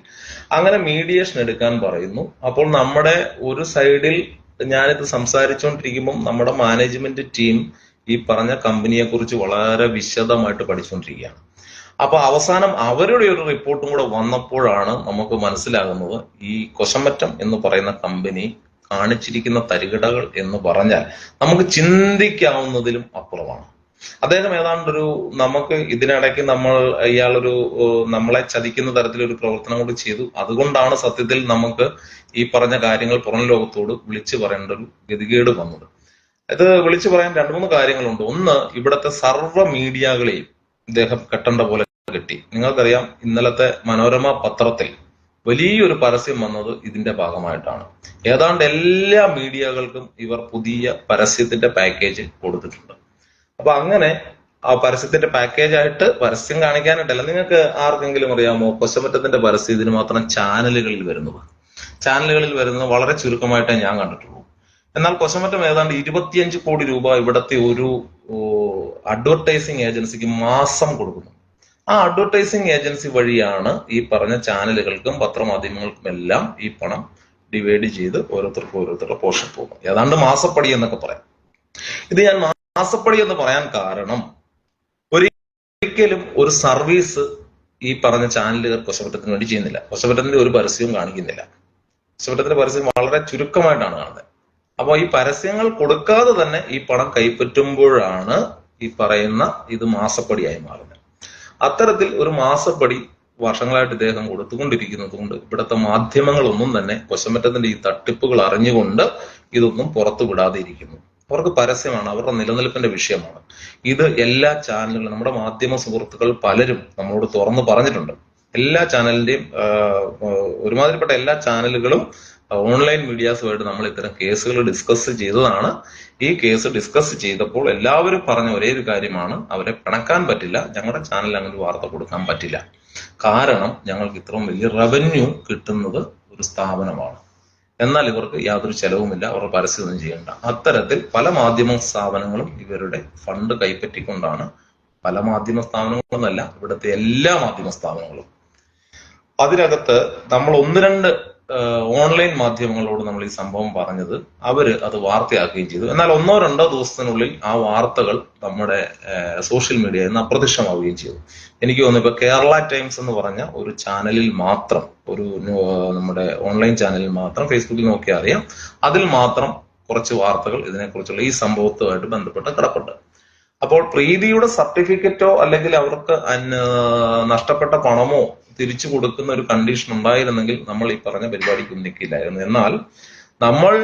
അങ്ങനെ മീഡിയേഷൻ എടുക്കാൻ പറയുന്നു. അപ്പോൾ നമ്മുടെ ഒരു സൈഡിൽ ഞാനിത് സംസാരിച്ചുകൊണ്ടിരിക്കുമ്പോൾ നമ്മുടെ മാനേജ്മെന്റ് ടീം ഈ പറഞ്ഞ കമ്പനിയെ കുറിച്ച് വളരെ വിശദമായിട്ട് പഠിച്ചുകൊണ്ടിരിക്കുകയാണ്. അപ്പൊ അവസാനം അവരുടെ ഒരു റിപ്പോർട്ടും കൂടെ വന്നപ്പോഴാണ് നമുക്ക് മനസ്സിലാകുന്നത് ഈ കൊശമറ്റം എന്ന് പറയുന്ന കമ്പനി കാണിച്ചിരിക്കുന്ന തരികിടകൾ എന്ന് പറഞ്ഞാൽ നമുക്ക് ചിന്തിക്കാവുന്നതിലും അപ്പുറമാണ്. അദ്ദേഹം ഏതാണ്ടൊരു നമുക്ക് ഇതിനിടയ്ക്ക് ഇയാളൊരു നമ്മളെ ചതിക്കുന്ന തരത്തിലൊരു പ്രവർത്തനം കൂടി ചെയ്തു. അതുകൊണ്ടാണ് സത്യത്തിൽ നമുക്ക് ഈ പറഞ്ഞ കാര്യങ്ങൾ പുറം ലോകത്തോട് വിളിച്ചു പറയേണ്ട ഒരു ഗതികേട് വന്നത്. ഇത് വിളിച്ചു പറയാൻ 2-3 കാര്യങ്ങളുണ്ട്. ഒന്ന്, ഇവിടുത്തെ സർവ്വ മീഡിയകളെയും ഇദ്ദേഹം കെട്ടേണ്ട പോലെ കെട്ടി. നിങ്ങൾക്കറിയാം, ഇന്നലത്തെ മനോരമ പത്രത്തിൽ വലിയൊരു പരസ്യം വന്നത് ഇതിന്റെ ഭാഗമായിട്ടാണ്. ഏതാണ്ട് എല്ലാ മീഡിയകൾക്കും ഇവർ പുതിയ പരസ്യത്തിന്റെ പാക്കേജ് കൊടുത്തിട്ടുണ്ട്. അപ്പൊ അങ്ങനെ ആ പരസ്യത്തിന്റെ പാക്കേജായിട്ട് പരസ്യം കാണിക്കാനായിട്ടല്ല, നിങ്ങൾക്ക് ആർക്കെങ്കിലും അറിയാമോ കൊശമറ്റത്തിന്റെ പരസ്യം ഇതിന് മാത്രം ചാനലുകളിൽ വരുന്നത് വളരെ ചുരുക്കമായിട്ടേ ഞാൻ കണ്ടിട്ടുള്ളൂ. എന്നാൽ കൊശമറ്റം ഏതാണ്ട് 25 കോടി രൂപ ഇവിടത്തെ ഒരു അഡ്വർടൈസിങ് ഏജൻസിക്ക് മാസം കൊടുക്കുന്നു. ആ അഡ്വർടൈസിങ് ഏജൻസി വഴിയാണ് ഈ പറഞ്ഞ ചാനലുകൾക്കും പത്രമാധ്യമങ്ങൾക്കും എല്ലാം ഈ പണം ഡിവൈഡ് ചെയ്ത് ഓരോരുത്തരുടെ പോർഷൻ പോകും. ഏതാണ്ട് മാസപ്പടി എന്നൊക്കെ പറയാം. ഇത് ഞാൻ മാസപ്പടി എന്ന് പറയാൻ കാരണം, ഒരിക്കലും ഒരു സർവീസ് ഈ പറഞ്ഞ ചാനലുകാർ കൊശമറ്റത്തിന് വേണ്ടി ചെയ്യുന്നില്ല. കൊശമറ്റത്തിന്റെ ഒരു പരസ്യവും കാണിക്കുന്നില്ല. കൊശമറ്റത്തിന്റെ പരസ്യം വളരെ ചുരുക്കമായിട്ടാണ് കാണുന്നത്. അപ്പൊ ഈ പരസ്യങ്ങൾ കൊടുക്കാതെ തന്നെ ഈ പണം കൈപ്പറ്റുമ്പോഴാണ് ഈ പറയുന്ന ഇത് മാസപ്പടിയായി മാറുന്നത്. അത്തരത്തിൽ ഒരു മാസപ്പടി വർഷങ്ങളായിട്ട് ഇദ്ദേഹം കൊടുത്തുകൊണ്ടിരിക്കുന്നത് കൊണ്ട് ഇവിടുത്തെ മാധ്യമങ്ങളൊന്നും തന്നെ കൊശമറ്റത്തിന്റെ ഈ തട്ടിപ്പുകൾ അറിഞ്ഞുകൊണ്ട് ഇതൊന്നും പുറത്തു വിടാതെ ഇരിക്കുന്നു. അവർക്ക് പരസ്യമാണ്, അവരുടെ നിലനിൽപ്പിന്റെ വിഷയമാണ്. ഇത് എല്ലാ ചാനലുകളും, നമ്മുടെ മാധ്യമ സുഹൃത്തുക്കൾ പലരും നമ്മളോട് തുറന്നു പറഞ്ഞിട്ടുണ്ട്. എല്ലാ ചാനലിന്റെയും ഒരുമാതിരിപ്പെട്ട എല്ലാ ചാനലുകളും ഓൺലൈൻ മീഡിയാസുമായിട്ട് നമ്മൾ ഇത്തരം കേസുകൾ ഡിസ്കസ് ചെയ്തതാണ്. ഈ കേസ് ഡിസ്കസ് ചെയ്തപ്പോൾ എല്ലാവരും പറഞ്ഞ ഒരേ ഒരു കാര്യമാണ്, അവരെ പിണക്കാൻ പറ്റില്ല, ഞങ്ങളുടെ ചാനലിൽ അങ്ങനെ വാർത്ത കൊടുക്കാൻ പറ്റില്ല. കാരണം ഞങ്ങൾക്ക് ഇത്രയും വലിയ റവന്യൂ കിട്ടുന്നത് ഒരു സ്ഥാപനമാണ്, എന്നാൽ ഇവർക്ക് യാതൊരു ചെലവുമില്ല, അവരുടെ പരസ്യമൊന്നും ചെയ്യണ്ട. അത്തരത്തിൽ പല മാധ്യമ സ്ഥാപനങ്ങളും ഇവരുടെ ഫണ്ട് കൈപ്പറ്റിക്കൊണ്ടാണ്, പല മാധ്യമ സ്ഥാപനങ്ങളൊന്നല്ല, ഇവിടുത്തെ എല്ലാ മാധ്യമ സ്ഥാപനങ്ങളും. അതിനകത്ത് നമ്മൾ 1-2 ഓൺലൈൻ മാധ്യമങ്ങളോട് നമ്മൾ ഈ സംഭവം പറഞ്ഞത്, അവര് അത് വാർത്തയാക്കുകയും ചെയ്തു. എന്നാൽ 1-2 ദിവസത്തിനുള്ളിൽ ആ വാർത്തകൾ നമ്മുടെ സോഷ്യൽ മീഡിയയിൽ നിന്ന് അപ്രത്യക്ഷമാവുകയും ചെയ്തു. എനിക്ക് തോന്നുന്നു ഇപ്പൊ കേരള ടൈംസ് എന്ന് പറഞ്ഞ ഒരു ചാനലിൽ മാത്രം, ഒരു നമ്മുടെ ഓൺലൈൻ ചാനലിൽ മാത്രം, ഫേസ്ബുക്കിൽ നോക്കിയാൽ അറിയാം, അതിൽ മാത്രം കുറച്ച് വാർത്തകൾ ഇതിനെക്കുറിച്ചുള്ള ഈ സംഭവത്തുമായിട്ട് ബന്ധപ്പെട്ട് കിടപ്പുണ്ട്. അപ്പോൾ പ്രീതിയുടെ സർട്ടിഫിക്കറ്റോ അല്ലെങ്കിൽ അവർക്ക് നഷ്ടപ്പെട്ട പണമോ തിരിച്ചു കൊടുക്കുന്ന ഒരു കണ്ടീഷൻ ഉണ്ടായിരുന്നെങ്കിൽ നമ്മൾ ഈ പറഞ്ഞ പരിപാടിക്ക് നിൽക്കില്ലായിരുന്നു. എന്നാൽ നമ്മൾ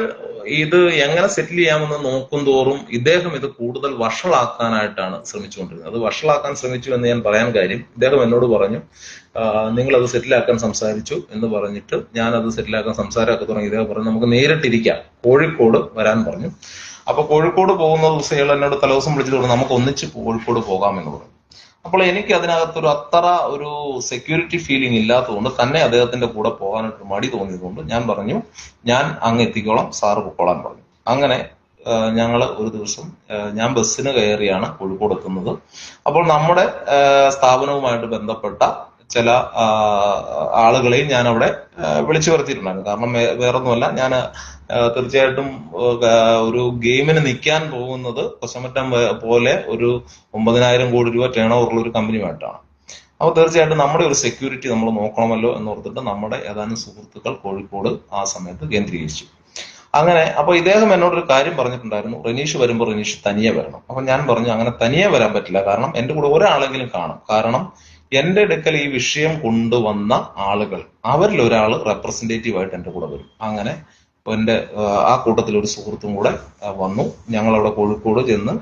ഇത് എങ്ങനെ സെറ്റിൽ ചെയ്യാമെന്ന് നോക്കും തോറും ഇദ്ദേഹം ഇത് കൂടുതൽ വഷളാക്കാനായിട്ടാണ് ശ്രമിച്ചുകൊണ്ടിരുന്നത്. അത് വഷളാക്കാൻ ശ്രമിച്ചു എന്ന് ഞാൻ പറയാൻ കാര്യം, ഇദ്ദേഹം എന്നോട് പറഞ്ഞു, നിങ്ങൾ അത് സെറ്റിലാക്കാൻ സംസാരിച്ചു എന്ന് പറഞ്ഞിട്ട് ഞാൻ അത് സെറ്റിലാക്കാൻ സംസാരമൊക്കെ തുടങ്ങി. ഇദ്ദേഹം പറഞ്ഞു, നമുക്ക് നേരിട്ടിരിക്കാം, കോഴിക്കോട് വരാൻ പറഞ്ഞു. അപ്പൊ കോഴിക്കോട് പോകുന്ന ദിവസം ഇയാൾ എന്നോട് തലേദിവസം വിളിച്ചിട്ട് പറഞ്ഞു, നമുക്ക് ഒന്നിച്ച് കോഴിക്കോട് പോകാമെന്ന് പറഞ്ഞു. അപ്പോൾ എനിക്ക് അതിനകത്തൊരു അത്ര ഒരു സെക്യൂരിറ്റി ഫീലിംഗ് ഇല്ലാത്തതുകൊണ്ട് തന്നെ അദ്ദേഹത്തിന്റെ കൂടെ പോകാനായിട്ട് മടി തോന്നിയതുകൊണ്ട് ഞാൻ പറഞ്ഞു, ഞാൻ അങ്ങ് എത്തിക്കോളാം, സാറ് പൊക്കോളാൻ പറഞ്ഞു. അങ്ങനെ ഞങ്ങൾ ഒരു ദിവസം ഞാൻ ബസ്സിന് കയറിയാണ് കോഴിക്കോട് എത്തുന്നത്. അപ്പോൾ നമ്മുടെ സ്ഥാപനവുമായിട്ട് ബന്ധപ്പെട്ട ചില ആളുകളെയും ഞാൻ അവിടെ വിളിച്ചു വരുത്തിയിട്ടുണ്ടായിരുന്നു. കാരണം വേറൊന്നുമല്ല, ഞാൻ തീർച്ചയായിട്ടും ഒരു ഗെയിമിന് നിൽക്കാൻ പോകുന്നത് കൊച്ചമറ്റം പോലെ ഒരു 9,000 കോടി രൂപ ടേൺ ഓവറുള്ള ഒരു കമ്പനിയുമായിട്ടാണ്. അപ്പോൾ തീർച്ചയായിട്ടും നമ്മുടെ ഒരു സെക്യൂരിറ്റി നമ്മൾ നോക്കണമല്ലോ എന്നോർത്തിട്ട് നമ്മുടെ ഏതാനും സുഹൃത്തുക്കൾ കോഴിക്കോട് ആ സമയത്ത് കേന്ദ്രീകരിച്ചു. അങ്ങനെ അപ്പൊ ഇദ്ദേഹം എന്നോടൊരു കാര്യം പറഞ്ഞിട്ടുണ്ടായിരുന്നു, റെനീഷ് വരുമ്പോൾ റെനീഷ് തനിയെ വരണം. അപ്പൊ ഞാൻ പറഞ്ഞു അങ്ങനെ തനിയെ വരാൻ പറ്റില്ല, കാരണം എന്റെ കൂടെ ഒരാളെങ്കിലും കാണും. കാരണം എന്റെ അടുക്കൽ ഈ വിഷയം കൊണ്ടുവന്ന ആളുകൾ അവരിൽ ഒരാൾ റെപ്രസെന്റേറ്റീവ് ആയിട്ട് എന്റെ കൂടെ വരും. അങ്ങനെ എന്റെ ആ കൂട്ടത്തിൽ ഒരു സുഹൃത്തും കൂടെ വന്നു. ഞങ്ങൾ അവിടെ കോഴിക്കോട് ചെന്ന്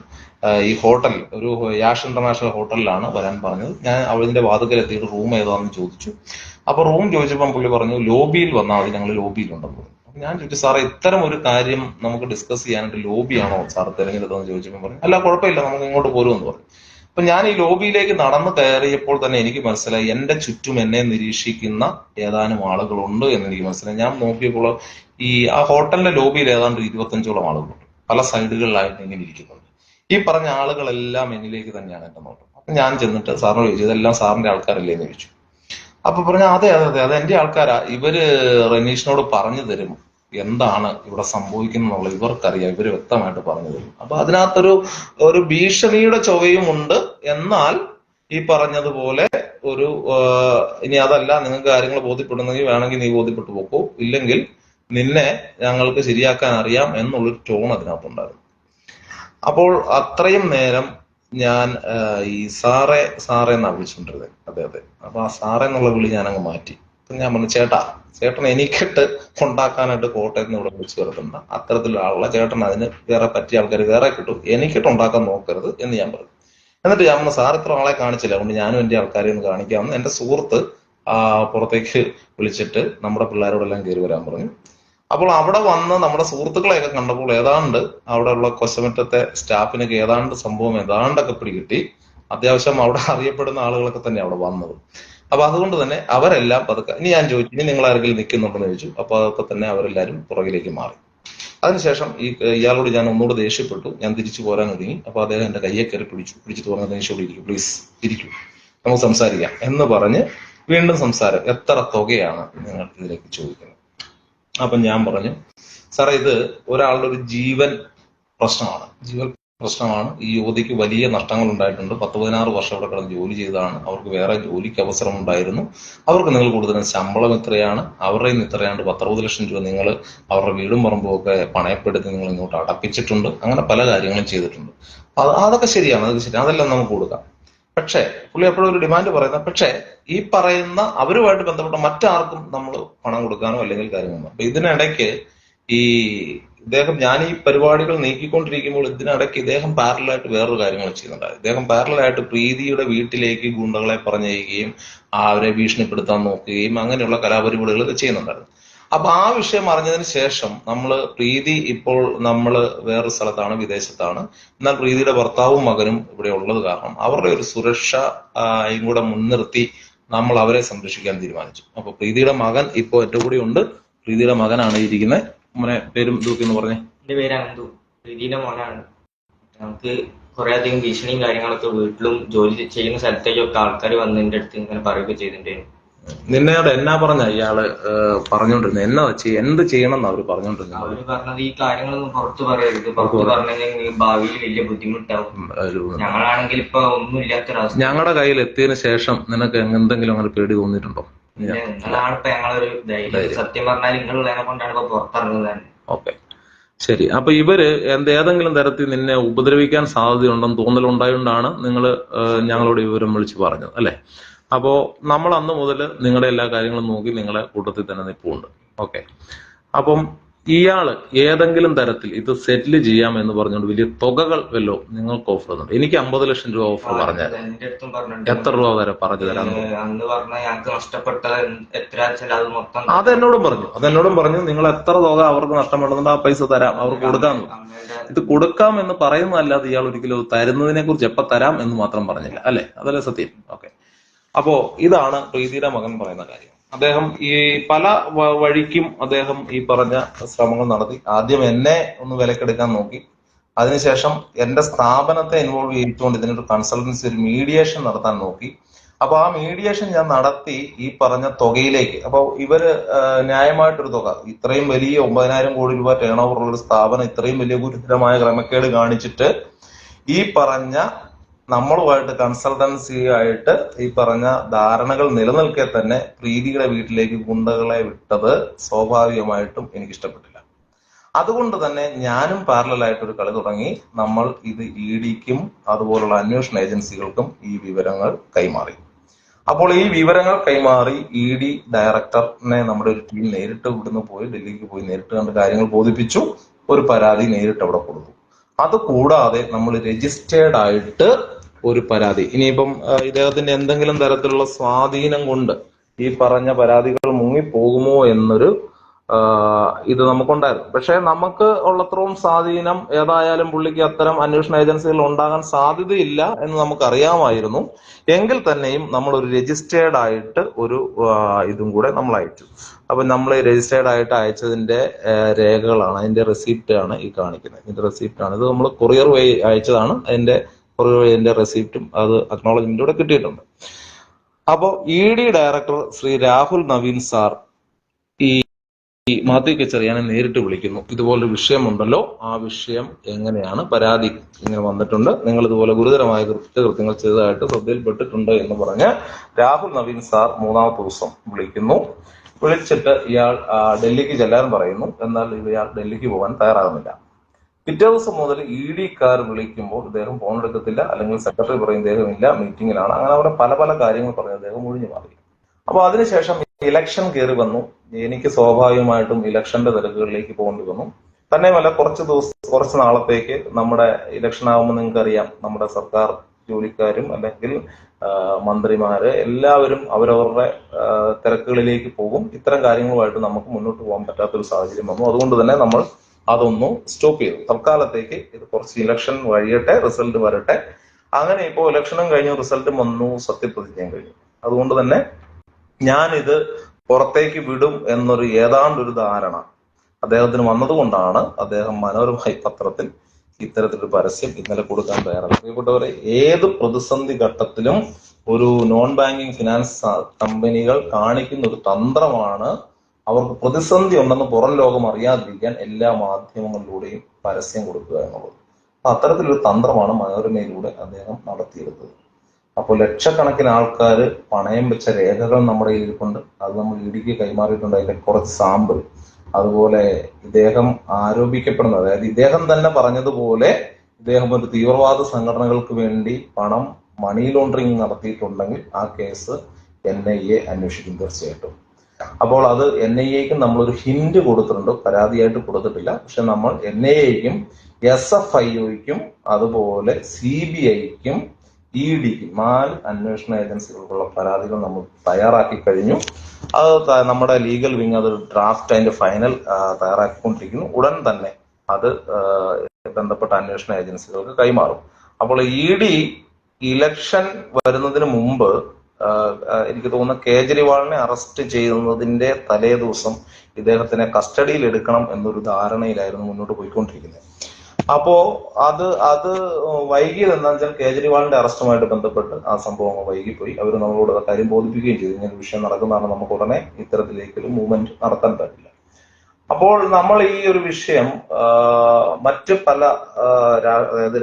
ഈ ഹോട്ടൽ, ഒരു യാഷ് ഇന്റർനാഷണൽ ഹോട്ടലിലാണ് വരാൻ പറഞ്ഞത്. ഞാൻ അവളിന്റെ വാതിക്കൽ എത്തിയിട്ട് റൂം ഏതാണെന്ന് ചോദിച്ചു. അപ്പൊ റൂം ചോദിച്ചപ്പോൾ പുള്ളി പറഞ്ഞു ലോബിയിൽ വന്നാൽ മതി, ഞങ്ങൾ ലോബിയിലുണ്ടെന്ന് പറഞ്ഞു. അപ്പൊ ഞാൻ ചോദിച്ചു, സാറേ ഇത്തരം ഒരു കാര്യം നമുക്ക് ഡിസ്കസ് ചെയ്യാനായിട്ട് ലോബിയാണോ സാർ തിരഞ്ഞെടുത്തതെന്ന് ചോദിച്ചപ്പോൾ പറഞ്ഞു അല്ല കുഴപ്പമില്ല, നമുക്ക് ഇങ്ങോട്ട് പോരുമെന്ന് പറഞ്ഞു. അപ്പൊ ഞാൻ ഈ ലോബിയിലേക്ക് നടന്നു കയറിയപ്പോൾ തന്നെ എനിക്ക് മനസ്സിലായി എന്റെ ചുറ്റും എന്നെ നിരീക്ഷിക്കുന്ന ഏതാനും ആളുകളുണ്ട് എന്ന് എനിക്ക് മനസ്സിലായി. ഞാൻ നോക്കിയപ്പോൾ ആ ഹോട്ടലിന്റെ ലോബിയിൽ ഏതാണ്ട് 25ഓളം ആളുകളുണ്ട്, പല സൈഡുകളിലായിട്ട് ഇങ്ങനെ ഇരിക്കുന്നുണ്ട്. ഈ പറഞ്ഞ ആളുകളെല്ലാം എന്നിലേക്ക് തന്നെയാണ് എന്റെ നോട്ടം. അപ്പൊ ഞാൻ ചെന്നിട്ട് സാറിനോട് ചോദിച്ചു, ഇതെല്ലാം സാറിന്റെ ആൾക്കാരല്ലേ എന്ന് ചോദിച്ചു. അപ്പൊ പറഞ്ഞു അതെ അതെ അതെ അത് എന്റെ ആൾക്കാരാ, ഇവര് റെനീഷിനോട് പറഞ്ഞു തരും എന്താണ് ഇവിടെ സംഭവിക്കുന്നുള്ളത്, ഇവർക്കറിയാം, ഇവര് വ്യക്തമായിട്ട് പറഞ്ഞു തരും. അപ്പൊ അതിനകത്തൊരു ഭീഷണിയുടെ ചൊവ്വയും ഉണ്ട്. എന്നാൽ ഈ പറഞ്ഞതുപോലെ ഒരു ഇനി അതല്ല, നിങ്ങൾക്ക് കാര്യങ്ങൾ ബോധ്യപ്പെടുന്നെങ്കിൽ വേണമെങ്കിൽ നീ ബോധ്യപ്പെട്ടു പോക്കോ, ഇല്ലെങ്കിൽ നിന്നെ ഞങ്ങൾക്ക് ശരിയാക്കാൻ അറിയാം എന്നുള്ളൊരു ടോൺ അതിനകത്തുണ്ടായിരുന്നു. അപ്പോൾ അത്രയും നേരം ഞാൻ ഈ സാറേ എന്നാ വിളിച്ചുകൊണ്ടിരുന്നത്. അതെ അതെ. അപ്പൊ ആ സാറേ എന്നുള്ള വിളി ഞാൻ അങ്ങ് മാറ്റി. ഞാൻ പറഞ്ഞു ചേട്ടൻ എനിക്കിട്ട് ഉണ്ടാക്കാനായിട്ട് കോട്ടയത്ത് നിന്ന് ഇവിടെ വിളിച്ചു വരുത്തണ്ട, അത്തരത്തിലുള്ള ആളുള്ള ചേട്ടൻ അതിന് വേറെ പറ്റിയ ആൾക്കാർ വേറെ കിട്ടും, എനിക്കിട്ട് ഉണ്ടാക്കാൻ നോക്കരുത് എന്ന് ഞാൻ പറഞ്ഞു. എന്നിട്ട് ഞാൻ പറഞ്ഞു സാർ ഇത്ര ആളെ കാണിച്ചില്ല, അതുകൊണ്ട് ഞാനും എന്റെ ആൾക്കാരെ ഒന്ന് കാണിക്കാമെന്ന് എന്റെ സുഹൃത്ത് പുറത്തേക്ക് വിളിച്ചിട്ട് നമ്മുടെ പിള്ളേരോടെല്ലാം കയറി വരാൻ പറഞ്ഞു. അപ്പോൾ അവിടെ വന്ന് നമ്മുടെ സുഹൃത്തുക്കളെയൊക്കെ കണ്ടപ്പോൾ ഏതാണ്ട് അവിടെ ഉള്ള കൊച്ചമറ്റത്തെ സ്റ്റാഫിനൊക്കെ ഏതാണ്ട് സംഭവം ഏതാണ്ടൊക്കെ പിടികിട്ടി. അത്യാവശ്യം അവിടെ അറിയപ്പെടുന്ന ആളുകളൊക്കെ തന്നെ അവിടെ വന്നത്. അപ്പൊ അതുകൊണ്ട് തന്നെ അവരെല്ലാം പതുക്കെ, ഇനി ഞാൻ ചോദിച്ചു ഇനി നിങ്ങൾ ആരെങ്കിലും നിൽക്കുന്നുണ്ടെന്ന് ചോദിച്ചു. അപ്പൊ അതൊക്കെ തന്നെ അവരെല്ലാരും പുറകിലേക്ക് മാറി. അതിനുശേഷം ഇയാളോട് ഞാൻ ഒന്നുകൂടെ ദേഷ്യപ്പെട്ടു, ഞാൻ തിരിച്ചു പോരാൻ ഒരുങ്ങി. അപ്പൊ അദ്ദേഹം എന്റെ കയ്യെ കയറി പിടിച്ചിട്ട് പറഞ്ഞു ദേഷ്യോട് ഇരിക്കും, പ്ലീസ് ഇരിക്കൂ, നമുക്ക് സംസാരിക്കാം എന്ന് പറഞ്ഞ് വീണ്ടും സംസാരം. എത്ര തുകയാണ് നിങ്ങൾ ഇതിലേക്ക് ചോദിക്കുന്നത്? അപ്പൊ ഞാൻ പറഞ്ഞു സാറേ ഇത് ഒരാളുടെ ഒരു ജീവൻ പ്രശ്നമാണ്. ഈ യുവതിക്ക് വലിയ നഷ്ടങ്ങൾ ഉണ്ടായിട്ടുണ്ട്. 10-16 വർഷം അവിടെ കിടന്ന് ജോലി ചെയ്തതാണ്. അവർക്ക് വേറെ ജോലിക്ക് അവസരം ഉണ്ടായിരുന്നു. അവർക്ക് നിങ്ങൾ കൂടുതലും ശമ്പളം എത്രയാണ്, അവരുടെ നിന്ന് ഇത്രയാണ്ട് 10-60 ലക്ഷം രൂപ നിങ്ങൾ അവരുടെ വീടും പറമ്പും ഒക്കെ പണയപ്പെടുത്തി നിങ്ങൾ ഇങ്ങോട്ട് അടപ്പിച്ചിട്ടുണ്ട്. അങ്ങനെ പല കാര്യങ്ങളും ചെയ്തിട്ടുണ്ട്. അതൊക്കെ ശരിയാണ്, അതെല്ലാം നമുക്ക് കൊടുക്കാം. പക്ഷേ പുള്ളി എപ്പോഴും ഒരു ഡിമാൻഡ് പറയുന്നത്, പക്ഷേ ഈ പറയുന്ന അവരുമായിട്ട് ബന്ധപ്പെട്ട മറ്റാർക്കും നമ്മൾ പണം കൊടുക്കാനോ അല്ലെങ്കിൽ കാര്യങ്ങളോ. അപ്പൊ ഇതിനിടയ്ക്ക് ഇദ്ദേഹം ഞാൻ ഈ പരിപാടികൾ നീക്കിക്കൊണ്ടിരിക്കുമ്പോൾ ഇതിനിടയ്ക്ക് ഇദ്ദേഹം പാരലായിട്ട് വേറൊരു കാര്യങ്ങൾ ചെയ്യുന്നുണ്ടായിരുന്നു. ഇദ്ദേഹം പാരലായിട്ട് പ്രീതിയുടെ വീട്ടിലേക്ക് ഗുണ്ടകളെ പറഞ്ഞയക്കുകയും അവരെ ഭീഷണിപ്പെടുത്താൻ നോക്കുകയും അങ്ങനെയുള്ള കലാപരിപാടികളൊക്കെ ചെയ്യുന്നുണ്ടായിരുന്നു. അപ്പൊ ആ വിഷയം അറിഞ്ഞതിന് ശേഷം പ്രീതി ഇപ്പോൾ വേറൊരു സ്ഥലത്താണ്, വിദേശത്താണ്. എന്നാൽ പ്രീതിയുടെ ഭർത്താവും മകനും ഇവിടെ ഉള്ളത് കാരണം അവരുടെ ഒരു സുരക്ഷയും കൂടെ മുൻനിർത്തി നമ്മൾ അവരെ സംരക്ഷിക്കാൻ തീരുമാനിച്ചു. അപ്പൊ പ്രീതിയുടെ മകൻ ഇപ്പോ എന്റെ കൂടെ ഉണ്ട്. പ്രീതിയുടെ മകനാണ് ഇരിക്കുന്നത്. മോനെ പേരും ഇതൊക്കെ എന്ന് പറഞ്ഞേ. എന്റെ പേര് അനന്തു, പ്രീതിയുടെ മോനാണ്. നമുക്ക് കുറെ അധികം ഭീഷണിയും കാര്യങ്ങളൊക്കെ വീട്ടിലും ജോലി ചെയ്യുന്ന സ്ഥലത്തേക്കൊക്കെ ആൾക്കാർ വന്ന് എന്റെ അടുത്ത് ഇങ്ങനെ പറയുകയൊക്കെ ചെയ്തിട്ടുണ്ടായിരുന്നു. നിന്നോട് എന്നാ പറഞ്ഞ ഇയാള് പറഞ്ഞോണ്ടിരുന്നത്? എന്നാ എന്ത് ചെയ്യണം എന്ന് അവര് പറഞ്ഞോണ്ടിരുന്നത്? അവര് പറഞ്ഞത് ഈ കാര്യങ്ങളൊന്നും പുറത്ത് പറയരുത്, പുറത്ത് പറഞ്ഞെങ്കിൽ ഭാവിയിൽ വലിയ ബുദ്ധിമുട്ടാവും. ഞങ്ങളാണെങ്കിൽ ഇപ്പൊ ഒന്നും ഇല്ലാത്തൊരവസ്ഥ. ഞങ്ങളുടെ കയ്യിൽ എത്തിയതിനു ശേഷം നിനക്ക് എന്തെങ്കിലും അങ്ങനെ പേടി തോന്നിയിട്ടുണ്ടോ? നിങ്ങളാണ് ഇപ്പൊ ഞങ്ങളൊരു ധൈര്യം. സത്യം പറഞ്ഞാൽ നിങ്ങളുള്ളതിനെ കൊണ്ടാണ് ഇപ്പൊ പുറത്തിറങ്ങുന്നത് തന്നെ. ഓക്കെ, ശരി. അപ്പൊ ഇവര് ഏതെങ്കിലും തരത്തിൽ നിന്നെ ഉപദ്രവിക്കാൻ സാധ്യതയുണ്ടെന്ന് തോന്നലുണ്ടായോണ്ടാണ് നിങ്ങൾ ഞങ്ങളോട് വിവരം വിളിച്ച് പറഞ്ഞത് അല്ലെ? അപ്പോ നമ്മൾ അന്ന് മുതൽ നിങ്ങളുടെ എല്ലാ കാര്യങ്ങളും നോക്കി നിങ്ങളെ കൂട്ടത്തിൽ തന്നെ നിൽപ്പുണ്ട്. ഓക്കെ. അപ്പം ഇയാള് ഏതെങ്കിലും തരത്തിൽ ഇത് സെറ്റിൽ ചെയ്യാം എന്ന് പറഞ്ഞുകൊണ്ട് വലിയ തുകകൾ വല്ലോ നിങ്ങൾക്ക് ഓഫർ തന്നുണ്ട്? എനിക്ക് 50 ലക്ഷം രൂപ ഓഫർ പറഞ്ഞത്. എത്ര രൂപ വരെ പറഞ്ഞു തരാം? അതെന്നോടും പറഞ്ഞു നിങ്ങൾ എത്ര തുക അവർക്ക് നഷ്ടപ്പെടുന്നുണ്ട് ആ പൈസ തരാം, അവർക്ക് കൊടുക്കാന്ന്. ഇത് കൊടുക്കാം എന്ന് പറയുന്നതല്ലാതെ ഇയാൾ ഒരിക്കലും തരുന്നതിനെ കുറിച്ച് എപ്പോ തരാം എന്ന് മാത്രം പറഞ്ഞില്ല അല്ലെ? അതല്ലേ സത്യം? ഓക്കെ. അപ്പോ ഇതാണ് പ്രീതിയുടെ മകൻ പറയുന്ന കാര്യം. അദ്ദേഹം ഈ പല വഴിക്കും അദ്ദേഹം ഈ പറഞ്ഞ ശ്രമങ്ങൾ നടത്തി. ആദ്യം എന്നെ ഒന്ന് വിലക്കെടുക്കാൻ നോക്കി. അതിനുശേഷം എന്റെ സ്ഥാപനത്തെ ഇൻവോൾവ് ചെയ്തുകൊണ്ട് ഇതിനൊരു കൺസൾട്ടൻസി, ഒരു മീഡിയേഷൻ നടത്താൻ നോക്കി. അപ്പൊ ആ മീഡിയേഷൻ ഞാൻ നടത്തി ഈ പറഞ്ഞ തുകയിലേക്ക്. അപ്പൊ ഇവര് ന്യായമായിട്ടൊരു തുക, ഇത്രയും വലിയ 9,000 കോടി രൂപ ടേൺ ഓവർ ഉള്ള ഒരു സ്ഥാപനം ഇത്രയും വലിയ ഗുരുതരമായ ക്രമക്കേട് കാണിച്ചിട്ട് ഈ പറഞ്ഞ നമ്മളുമായിട്ട് കൺസൾട്ടൻസി ആയിട്ട് ഈ പറഞ്ഞ ധാരണകൾ നിലനിൽക്കെ തന്നെ പ്രീതിയുടെ വീട്ടിലേക്ക് ഗുണ്ടകളെ വിട്ടത് സ്വാഭാവികമായിട്ടും എനിക്ക് ഇഷ്ടപ്പെട്ടില്ല. അതുകൊണ്ട് തന്നെ ഞാനും പാരലായിട്ടൊരു കളി തുടങ്ങി. നമ്മൾ ഇത് ഇഡിക്കും അതുപോലുള്ള അന്വേഷണ ഏജൻസികൾക്കും ഈ വിവരങ്ങൾ കൈമാറി. അപ്പോൾ ഈ വിവരങ്ങൾ കൈമാറി ഇഡി ഡയറക്ടറിനെ നമ്മുടെ ഒരു ടീം നേരിട്ട് ഇവിടുന്ന് പോയി ഡൽഹിക്ക് പോയി നേരിട്ട് കണ്ട് കാര്യങ്ങൾ ബോധിപ്പിച്ചു. ഒരു പരാതി നേരിട്ട് അവിടെ കൊടുത്തു. അത് കൂടാതെ നമ്മൾ രജിസ്റ്റേർഡ് ആയിട്ട് ഒരു പരാതി, ഇനിയിപ്പം ഇദ്ദേഹത്തിന്റെ എന്തെങ്കിലും തരത്തിലുള്ള സ്വാധീനം കൊണ്ട് ഈ പറഞ്ഞ പരാതികൾ മുങ്ങിപ്പോകുമോ എന്നൊരു ഇത് നമുക്കുണ്ടായിരുന്നു. പക്ഷെ നമുക്ക് ഉള്ളത്രയും സ്വാധീനം ഏതായാലും പുള്ളിക്ക് അത്തരം അന്വേഷണ ഏജൻസികൾ ഉണ്ടാകാൻ സാധ്യതയില്ല എന്ന് നമുക്കറിയാമായിരുന്നു. എങ്കിൽ തന്നെയും നമ്മൾ ഒരു രജിസ്റ്റേർഡ് ആയിട്ട് ഒരു ഇതും കൂടെ നമ്മൾ അയച്ചു. അപ്പൊ നമ്മൾ രജിസ്റ്റേർഡ് ആയിട്ട് അയച്ചതിന്റെ രേഖകളാണ്, അതിന്റെ റെസിപ്റ്റ് ആണ് ഈ കാണിക്കുന്നത്. ഇതിന്റെ റെസിപ്റ്റ് ആണ് ഇത്. നമ്മൾ കൊറിയർ വഴി അയച്ചതാണ്. അതിന്റെ കൊറിയർ വഴിന്റെ റെസിപ്റ്റും അത് അക്നോളജ്മെന്റ് കൂടെ കിട്ടിയിട്ടുണ്ട്. അപ്പോൾ ED director Shri Rahul Naveen sir ഈ മാത്യു കെച്ചറിയാനെ നേരിട്ട് വിളിക്കുന്നു. ഇതുപോലൊരു വിഷയമുണ്ടല്ലോ, ആ വിഷയം എങ്ങനെയാണ്, പരാതി ഇങ്ങനെ വന്നിട്ടുണ്ട്, നിങ്ങൾ ഇതുപോലെ ഗുരുതരമായ കുറ്റകൃത്യങ്ങൾ ചെയ്തതായിട്ട് ശ്രദ്ധയിൽപ്പെട്ടിട്ടുണ്ട് എന്ന് പറഞ്ഞ് രാഹുൽ നവീൻ സാർ 3ാമത്തെ ദിവസം വിളിക്കുന്നു. വിളിച്ചിട്ട് ഇയാൾ ഡൽഹിക്ക് ചെല്ലാൻ പറയുന്നു. എന്നാൽ ഇയാൾ ഡൽഹിക്ക് പോകാൻ തയ്യാറാകുന്നില്ല. പിറ്റേ ദിവസം മുതൽ ഇഡിക്കാർ വിളിക്കുമ്പോൾ ഇദ്ദേഹം ഫോൺ എടുക്കത്തില്ല, അല്ലെങ്കിൽ സെക്രട്ടറി പറയും ഇദ്ദേഹം ഇല്ല, മീറ്റിംഗിലാണ്. അങ്ങനെ അവിടെ പല പല കാര്യങ്ങൾ പറഞ്ഞ് അദ്ദേഹം ഒഴിഞ്ഞു മാറി. അപ്പൊ അതിനുശേഷം ഇലക്ഷൻ കയറി വന്നു. എനിക്ക് സ്വാഭാവികമായിട്ടും ഇലക്ഷന്റെ തിരക്കുകളിലേക്ക് പോകേണ്ടി വന്നു. തന്നെയുമല്ല കുറച്ച് നാളത്തേക്ക് നമ്മുടെ ഇലക്ഷൻ ആകുമ്പോൾ നിങ്ങൾക്കറിയാം, നമ്മുടെ സർക്കാർ ജോലിക്കാരും അല്ലെങ്കിൽ മന്ത്രിമാര് എല്ലാവരും അവരവരുടെ തിരക്കുകളിലേക്ക് പോകും. ഇത്തരം കാര്യങ്ങളുമായിട്ട് നമുക്ക് മുന്നോട്ട് പോകാൻ പറ്റാത്തൊരു സാഹചര്യം വന്നു. അതുകൊണ്ട് തന്നെ നമ്മൾ അതൊന്നും സ്റ്റോപ്പ് ചെയ്തു. തൽക്കാലത്തേക്ക് ഇത് കുറച്ച് ഇലക്ഷൻ കഴിയട്ടെ, റിസൾട്ട് വരട്ടെ. അങ്ങനെ ഇപ്പോൾ ഇലക്ഷനും കഴിഞ്ഞു, റിസൾട്ടും വന്നു, സത്യപ്രതിജ്ഞയും കഴിഞ്ഞു. അതുകൊണ്ട് തന്നെ ഞാനിത് പുറത്തേക്ക് വിടും എന്നൊരു ഏതാണ്ടൊരു ധാരണ അദ്ദേഹത്തിന് വന്നതുകൊണ്ടാണ് അദ്ദേഹം മനോരമ പത്രത്തിൽ ഇത്തരത്തിലൊരു പരസ്യം ഇന്നലെ കൊടുക്കാൻ തയ്യാറാണ്. പ്രിയപ്പെട്ടവരെ, ഏത് പ്രതിസന്ധി ഘട്ടത്തിലും ഒരു നോൺ ബാങ്കിങ് ഫിനാൻസ് കമ്പനികൾ കാണിക്കുന്ന ഒരു തന്ത്രമാണ് അവർക്ക് പ്രതിസന്ധി ഉണ്ടെന്ന് പുറം ലോകം അറിയാതിരിക്കാൻ എല്ലാ മാധ്യമങ്ങളിലൂടെയും പരസ്യം കൊടുക്കുക എന്നുള്ളത്. അപ്പൊ അത്തരത്തിലൊരു തന്ത്രമാണ് മനോരമയിലൂടെ അദ്ദേഹം നടത്തിയെടുത്തത്. അപ്പോൾ ലക്ഷക്കണക്കിന് ആൾക്കാർ പണയം വെച്ച രേഖകൾ നമ്മുടെ കയ്യിലിരിപ്പുണ്ട്. അത് നമ്മൾ ഇഡിക്ക് കൈമാറിയിട്ടുണ്ട്. അതിന്റെ കുറച്ച് സാമ്പിൾ. അതുപോലെ ഇദ്ദേഹം ആരോപിക്കപ്പെടുന്നത്, അതായത് ഇദ്ദേഹം തന്നെ പറഞ്ഞതുപോലെ ഇദ്ദേഹം ഒരു തീവ്രവാദ സംഘടനകൾക്ക് വേണ്ടി പണം മണി ലോണ്ടറിങ് നടത്തിയിട്ടുണ്ടെങ്കിൽ ആ കേസ് NIA അന്വേഷിക്കും തീർച്ചയായിട്ടും. അപ്പോൾ അത് NIAക്കും നമ്മളൊരു ഹിന്റ് കൊടുത്തിട്ടുണ്ട്, പരാതിയായിട്ട് കൊടുത്തിട്ടില്ല. പക്ഷെ നമ്മൾ NIAക്കും SFIOയ്ക്കും അതുപോലെ CBIക്കും ഇഡിക്കും 4 അന്വേഷണ ഏജൻസികൾക്കുള്ള പരാതികൾ നമ്മൾ തയ്യാറാക്കി കഴിഞ്ഞു. അത് നമ്മുടെ ലീഗൽ വിങ് അത് ഡ്രാഫ്റ്റ് അതിന്റെ ഫൈനൽ തയ്യാറാക്കിക്കൊണ്ടിരിക്കുന്നു. ഉടൻ തന്നെ അത് ബന്ധപ്പെട്ട അന്വേഷണ ഏജൻസികൾക്ക് കൈമാറും. അപ്പോൾ ഇഡി ഇലക്ഷൻ വരുന്നതിന് മുമ്പ് എനിക്ക് തോന്നുന്നു കേജ്രിവാളിനെ അറസ്റ്റ് ചെയ്യുന്നതിന്റെ തലേ ദിവസം ഇദ്ദേഹത്തിനെ കസ്റ്റഡിയിൽ എടുക്കണം എന്നൊരു ധാരണയിലായിരുന്നു മുന്നോട്ട് പോയിക്കൊണ്ടിരിക്കുന്നത്. അപ്പോ അത് വൈകിയത് എന്താണെന്ന് വെച്ചാൽ കേജ്രിവാളിന്റെ അറസ്റ്റുമായിട്ട് ബന്ധപ്പെട്ട് ആ സംഭവങ്ങൾ വൈകിപ്പോയി. അവർ നമ്മളോട് കാര്യം ബോധിപ്പിക്കുകയും ചെയ്തു. ഇങ്ങനെ വിഷയം നടക്കുന്നതാണ്, നമുക്ക് ഉടനെ ഇത്തരത്തിലേക്കൊരു മൂവ്മെന്റ് നടത്താൻ പറ്റില്ല. അപ്പോൾ നമ്മൾ ഈ ഒരു വിഷയം മറ്റ് പല അതായത്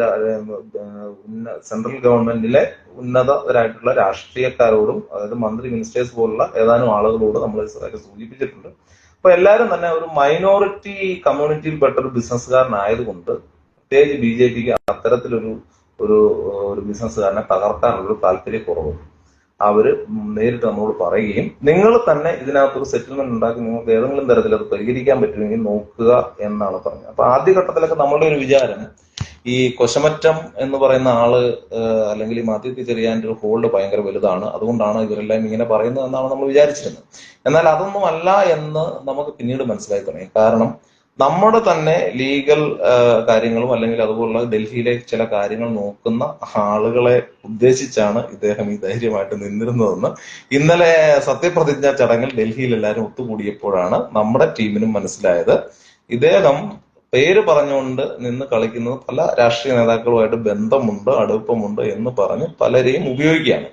സെൻട്രൽ ഗവൺമെന്റിലെ ഉന്നതരായിട്ടുള്ള രാഷ്ട്രീയക്കാരോടും, അതായത് മന്ത്രി മിനിസ്റ്റേഴ്സ് പോലുള്ള ഏതാനും ആളുകളോട് നമ്മൾ സൂചിപ്പിച്ചിട്ടുണ്ട്. അപ്പൊ എല്ലാവരും തന്നെ ഒരു മൈനോറിറ്റി കമ്മ്യൂണിറ്റിയിൽപ്പെട്ട ഒരു ബിസിനസ്സുകാരനായതുകൊണ്ട് പ്രത്യേകിച്ച് BJPക്ക് അത്തരത്തിലൊരു ഒരു ബിസിനസ്സുകാരനെ തകർക്കാനുള്ളൊരു താല്പര്യക്കുറവ് അവര് നേരിട്ട് നമ്മളോട് പറയുകയും, നിങ്ങൾ തന്നെ ഇതിനകത്തൊരു സെറ്റിൽമെന്റ് ഉണ്ടാക്കി നിങ്ങൾക്ക് ഏതെങ്കിലും തരത്തിൽ അത് പരിഹരിക്കാൻ പറ്റുമെങ്കിൽ നോക്കുക എന്നാണ് പറഞ്ഞത്. അപ്പൊ ആദ്യഘട്ടത്തിലൊക്കെ നമ്മളുടെ ഒരു വിചാരം ഈ കൊശമറ്റം എന്ന് പറയുന്ന ആള് അല്ലെങ്കിൽ ഈ മാത്യു കെച്ചറിയാന്റെ ഒരു ഹോൾഡ് ഭയങ്കര വലുതാണ്, അതുകൊണ്ടാണ് ഇവരെല്ലാം ഇങ്ങനെ പറയുന്നത് എന്നാണ് നമ്മൾ വിചാരിച്ചിരുന്നത്. എന്നാൽ അതൊന്നും അല്ല എന്ന് നമുക്ക് പിന്നീട് മനസ്സിലായി തുടങ്ങി. കാരണം നമ്മുടെ തന്നെ ലീഗൽ കാര്യങ്ങളും അല്ലെങ്കിൽ അതുപോലുള്ള ഡൽഹിയിലെ ചില കാര്യങ്ങൾ നോക്കുന്ന ആളുകളെ ഉദ്ദേശിച്ചാണ് ഇദ്ദേഹം ഈ ധൈര്യമായിട്ട് നിന്നിരുന്നതെന്ന് ഇന്നലെ സത്യപ്രതിജ്ഞാ ചടങ്ങിൽ ഡൽഹിയിൽ എല്ലാവരും ഒത്തുകൂടിയപ്പോഴാണ് നമ്മുടെ ടീമിനും മനസ്സിലായത്. ഇദ്ദേഹം പേര് പറഞ്ഞുകൊണ്ട് നിന്ന് കളിക്കുന്നത് പല രാഷ്ട്രീയ നേതാക്കളുമായിട്ട് ബന്ധമുണ്ട്, അടുപ്പമുണ്ട് എന്ന് പറഞ്ഞ് പലരെയും ഉപയോഗിക്കുകയാണ്.